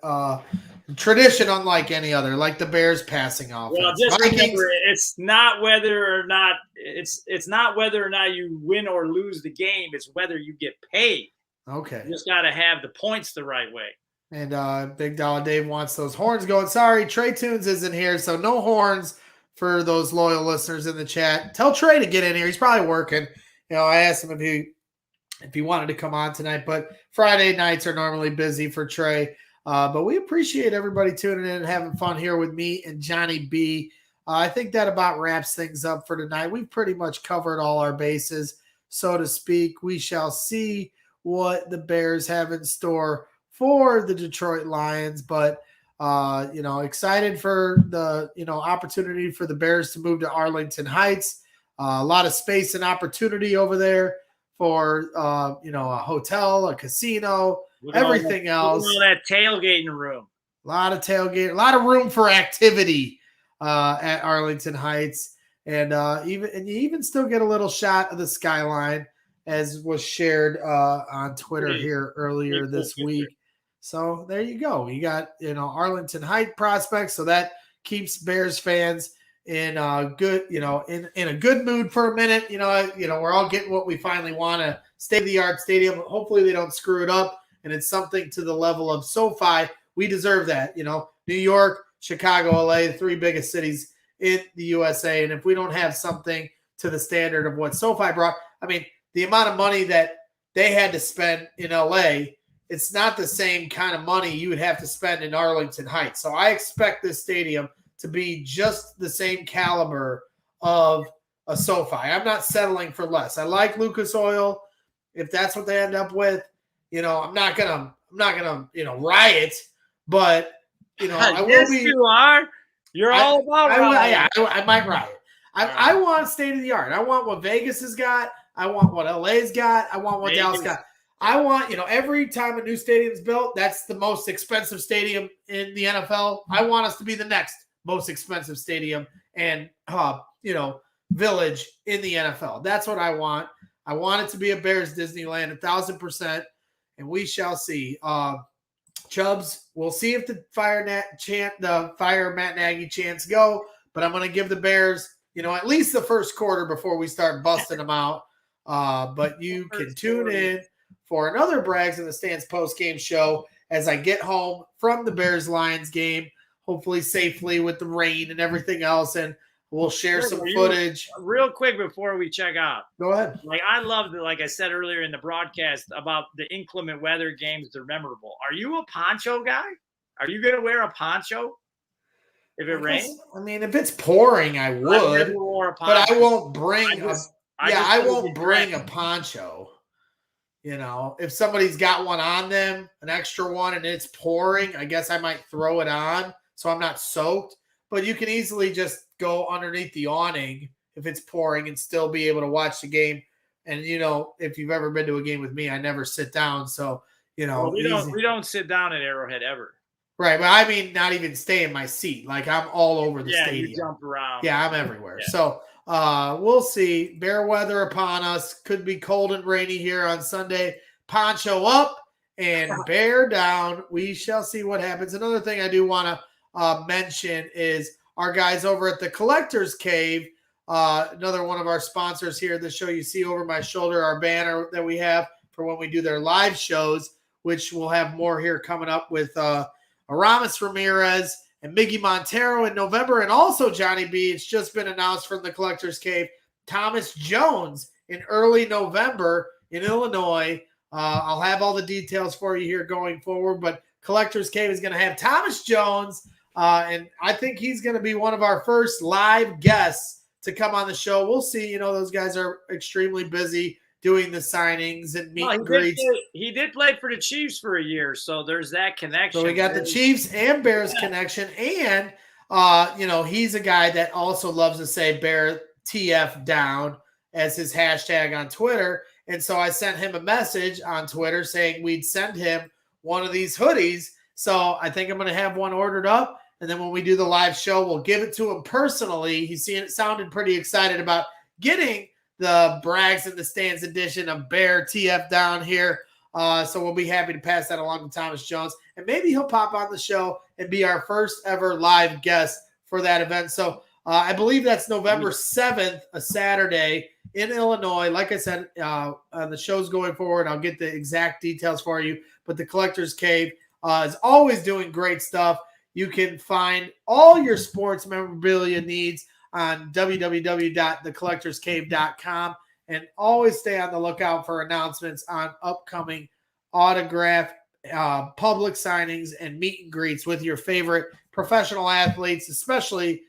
Speaker 3: Tradition unlike any other, like the Bears passing offense.
Speaker 5: Well, just remember, it's not whether or not you win or lose the game. It's whether you get paid.
Speaker 3: Okay.
Speaker 5: You just got to have the points the right way.
Speaker 3: And Big Dollar Dave wants those horns going. Sorry, Trey Tunes isn't here, so no horns for those loyal listeners in the chat. Tell Trey to get in here. He's probably working. I asked him if he wanted to come on tonight, but Friday nights are normally busy for Trey. But we appreciate everybody tuning in and having fun here with me and Johnny B. I think that about wraps things up for tonight. We've pretty much covered all our bases, so to speak. We shall see what the Bears have in store for the Detroit Lions, but excited for the opportunity for the Bears to move to Arlington Heights. A lot of space and opportunity over there for a hotel, a casino, everything else.
Speaker 5: That tailgating room.
Speaker 3: A lot of tailgate, a lot of room for activity at Arlington Heights, and you even still get a little shot of the skyline, as was shared on Twitter here earlier this week. So there you go. You got Arlington Heights prospects, so that keeps Bears fans in a good in a good mood for a minute. We're all getting what we finally want, a state-of-the-art stadium. Hopefully they don't screw it up, and it's something to the level of SoFi. We deserve that. New York, Chicago, LA, the three biggest cities in the USA. And if we don't have something to the standard of what SoFi brought, I mean, the amount of money that they had to spend in LA, it's not the same kind of money you would have to spend in Arlington Heights. So I expect this stadium to be just the same caliber of a SoFi. I'm not settling for less. I like Lucas Oil. If that's what they end up with, I'm not gonna riot, but I will
Speaker 5: yes,
Speaker 3: be.
Speaker 5: You are. You're all about
Speaker 3: I might riot. I want state of the art. I want what Vegas has got. I want what LA's got. I want what Dallas got. I want, every time a new stadium is built, that's the most expensive stadium in the NFL. I want us to be the next most expensive stadium and village in the NFL. That's what I want. I want it to be a Bears Disneyland, 1,000%, and we shall see. Chubbs, we'll see if the fire Matt Nagy chants go, but I'm going to give the Bears, at least the first quarter before we start busting them out. But you can tune in for another Brags in the Stands post-game show as I get home from the Bears-Lions game, hopefully safely with the rain and everything else, and we'll share some footage.
Speaker 5: Real quick before we check out.
Speaker 3: Go ahead.
Speaker 5: I love like I said earlier in the broadcast about the inclement weather games. They're memorable. Are you a poncho guy? Are you going to wear a poncho if it rains?
Speaker 3: I mean, if it's pouring, I would. But I won't bring I won't bring a poncho. If somebody's got one on them, an extra one, and it's pouring, I guess I might throw it on so I'm not soaked. But you can easily just go underneath the awning if it's pouring and still be able to watch the game. And, if you've ever been to a game with me, I never sit down. So, we
Speaker 5: don't sit down at Arrowhead ever.
Speaker 3: Right. But I mean, not even stay in my seat. Like, I'm all over the stadium.
Speaker 5: You jump around.
Speaker 3: Yeah, I'm everywhere. Yeah. So, we'll see. Bear weather upon us. Could be cold and rainy here on Sunday. Poncho up and bear down. We shall see what happens. Another thing I do want to mention is our guys over at the Collector's Cave. Another one of our sponsors here. The show you see over my shoulder, our banner that we have for when we do their live shows, which we'll have more here coming up with Aramis Ramirez and Miggy Montero in November. And also, Johnny B, it's just been announced from the Collector's Cave, Thomas Jones in early November in Illinois. I'll have all the details for you here going forward, but Collector's Cave is going to have Thomas Jones, and I think he's going to be one of our first live guests to come on the show. We'll see. Those guys are extremely busy doing the signings and meet and greets.
Speaker 5: He did play for the Chiefs for a year, so there's that connection.
Speaker 3: So we got the Chiefs and Bears connection, and he's a guy that also loves to say Bear TF down as his hashtag on Twitter. And so I sent him a message on Twitter saying we'd send him one of these hoodies. So I think I'm going to have one ordered up. And then when we do the live show, we'll give it to him personally. He sounded pretty excited about getting the Brags in the Stands edition of Bear TF down here So we'll be happy to pass that along to Thomas Jones. And maybe he'll pop on the show and be our first ever live guest for that event. So I believe that's November 7th, a Saturday in Illinois. Like I said, the show's going forward. I'll get the exact details for you. But the Collector's Cave is always doing great stuff. You can find all your sports memorabilia needs on www.thecollectorscave.com, and always stay on the lookout for announcements on upcoming autograph, public signings, and meet and greets with your favorite professional athletes, especially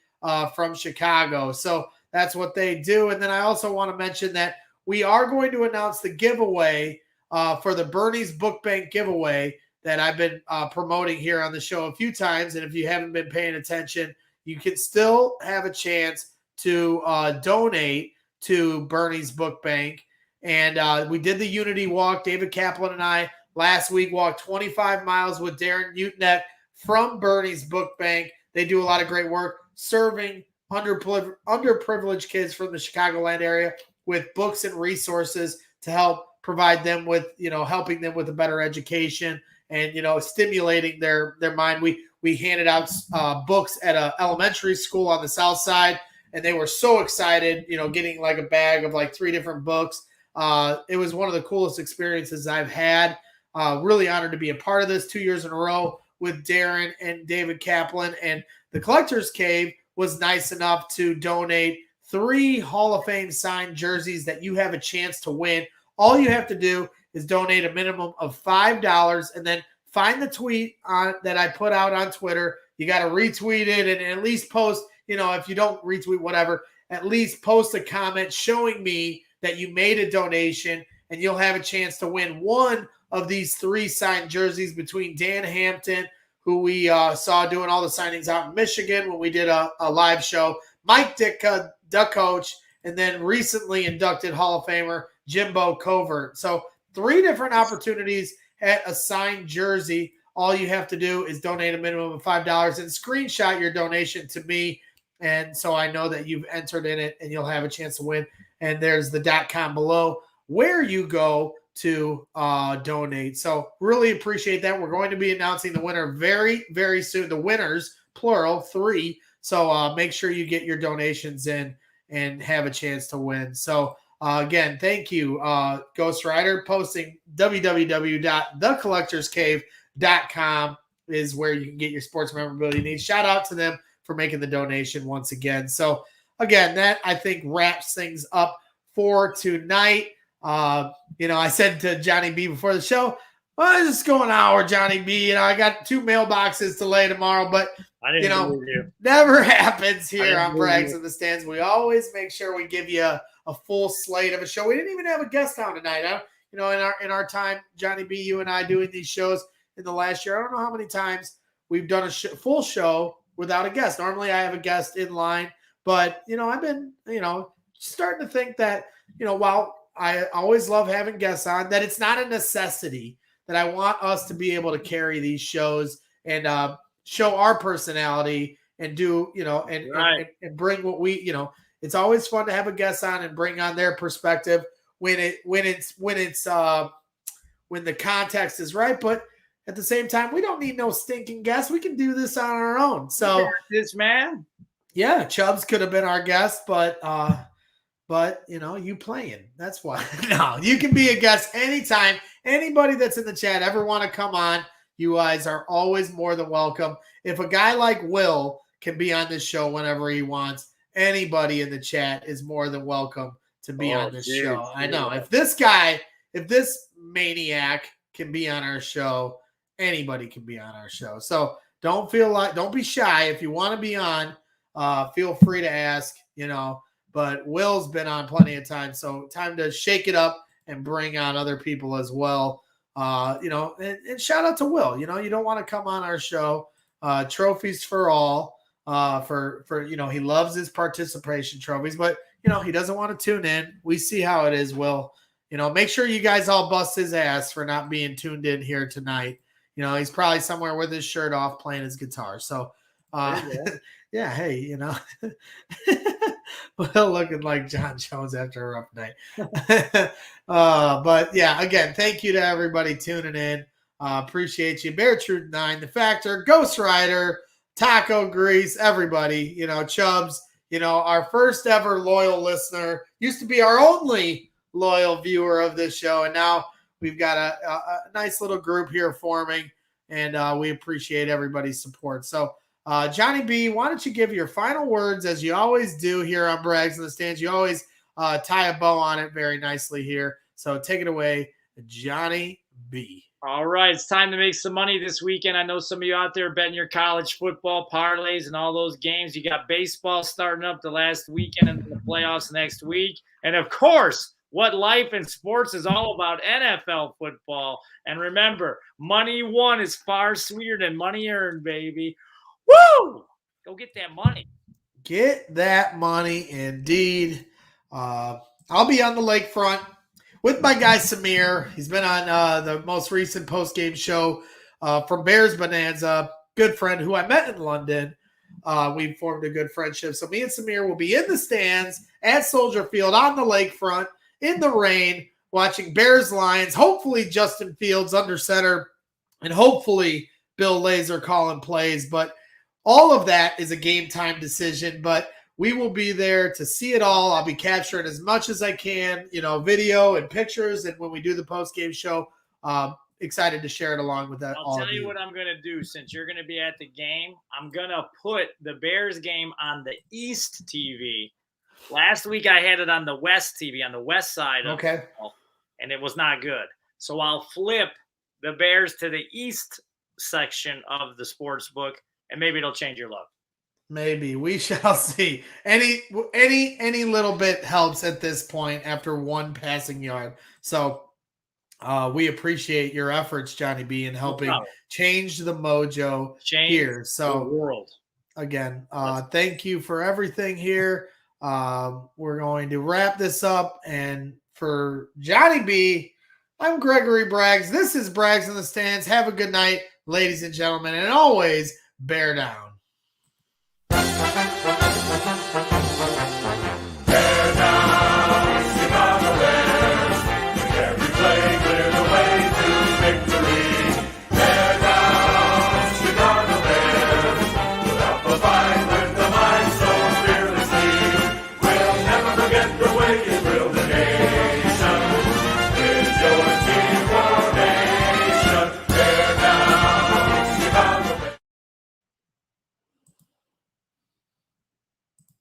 Speaker 3: from Chicago. So that's what they do. And then I also want to mention that we are going to announce the giveaway for the Bernie's Book Bank giveaway that I've been promoting here on the show a few times. And if you haven't been paying attention, you can still have a chance to donate to Bernie's Book Bank. And we did the Unity Walk. David Kaplan and I last week walked 25 miles with Darren Utenek from Bernie's Book Bank. They do a lot of great work serving underprivileged kids from the Chicagoland area with books and resources to help provide them with, helping them with a better education and, stimulating their mind. We handed out books at an elementary school on the south side, and they were so excited, getting like a bag of like 3 different books. It was one of the coolest experiences I've had. Really honored to be a part of this 2 years in a row with Darren and David Kaplan. And the Collector's Cave was nice enough to donate 3 Hall of Fame signed jerseys that you have a chance to win. All you have to do is donate a minimum of $5 and then find the tweet that I put out on Twitter. You got to retweet it and at least post, if you don't retweet, whatever, at least post a comment showing me that you made a donation, and you'll have a chance to win one of these 3 signed jerseys between Dan Hampton, who we saw doing all the signings out in Michigan when we did a live show, Mike Ditka, the coach, and then recently inducted Hall of Famer Jimbo Covert. So 3 different opportunities at a signed jersey. All you have to do is donate a minimum of $5 and screenshot your donation to me. And so I know that you've entered in it and you'll have a chance to win. And there's the .com below where you go to donate. So really appreciate that. We're going to be announcing the winner very, very soon. The winners, plural, 3. So make sure you get your donations in and have a chance to win. So again, thank you, Ghost Rider. Posting www.thecollectorscave.com is where you can get your sports memorabilia needs. Shout out to them for making the donation once again. So again, that I think wraps things up for tonight. I said to Johnny B before the show, well, it's just going an hour, Johnny B. I got 2 mailboxes to lay tomorrow, but never happens here on Brags in the Stands. We always make sure we give you a full slate of a show. We didn't even have a guest on tonight. In our time, Johnny B, you and I doing these shows in the last year, I don't know how many times we've done a full show without a guest. Normally I have a guest in line, but, I've been, starting to think that, while I always love having guests on, that it's not a necessity, that I want us to be able to carry these shows and show our personality and do, and bring what we, it's always fun to have a guest on and bring on their perspective when the context is right. But at the same time, we don't need no stinking guests. We can do this on our own. So
Speaker 5: this man,
Speaker 3: yeah, Chubbs could have been our guest, but you playing. That's why. No, you can be a guest anytime. Anybody that's in the chat ever want to come on, you guys are always more than welcome. If a guy like Will can be on this show whenever he wants, anybody in the chat is more than welcome to be on this show. I know. If this maniac can be on our show, anybody can be on our show. So don't be shy. If you want to be on, feel free to ask, but Will's been on plenty of times. So time to shake it up and bring on other people as well. And shout out to Will. You don't want to come on our show. Trophies for all. He loves his participation trophies, but he doesn't want to tune in. We see how it is, Will. Make sure you guys all bust his ass for not being tuned in here tonight. He's probably somewhere with his shirt off playing his guitar. So, yeah, hey, Will looking like John Jones after a rough night. But yeah, again, thank you to everybody tuning in. Appreciate you. Bear Truth 9, The Factor, Ghost Rider, Taco Grease, everybody, Chubbs, our first ever loyal listener, used to be our only loyal viewer of this show. And now we've got a nice little group here forming, and we appreciate everybody's support. So, Johnny B, why don't you give your final words, as you always do here on Brags in the Stands. You always tie a bow on it very nicely here. So take it away, Johnny B.
Speaker 5: All right, it's time to make some money this weekend. I know some of you out there betting your college football parlays and all those games. You got baseball starting up the last weekend and the playoffs next week. And, of course, what life and sports is all about, NFL football. And remember, money won is far sweeter than money earned, baby. Woo! Go get that money.
Speaker 3: Get that money, indeed. I'll be on the lakefront with my guy Samir. He's been on the most recent post-game show from Bears Bonanza. Good friend who I met in London. We formed a good friendship. So me and Samir will be in the stands at Soldier Field on the lakefront in the rain, watching Bears-Lions, hopefully Justin Fields under center, and hopefully Bill Lazor calling plays. But all of that is a game-time decision, but we will be there to see it all. I'll be capturing as much as I can, video and pictures. And when we do the post-game show, excited to share it along with that.
Speaker 5: I'll tell you what I'm going to do. Since you're going to be at the game, I'm going to put the Bears game on the East TV. Last week I had it on the West TV, on the west side of
Speaker 3: okay,
Speaker 5: and it was not good. So I'll flip the Bears to the East section of the sports book, and maybe it'll change your luck.
Speaker 3: Maybe. We shall see. Any little bit helps at this point after one passing yard. So we appreciate your efforts, Johnny B, in helping change the mojo here. So
Speaker 5: the world.
Speaker 3: Again, thank you for everything here. We're going to wrap this up. And for Johnny B, I'm Gregory Braggs. This is Braggs in the Stands. Have a good night, ladies and gentlemen. And always bear down.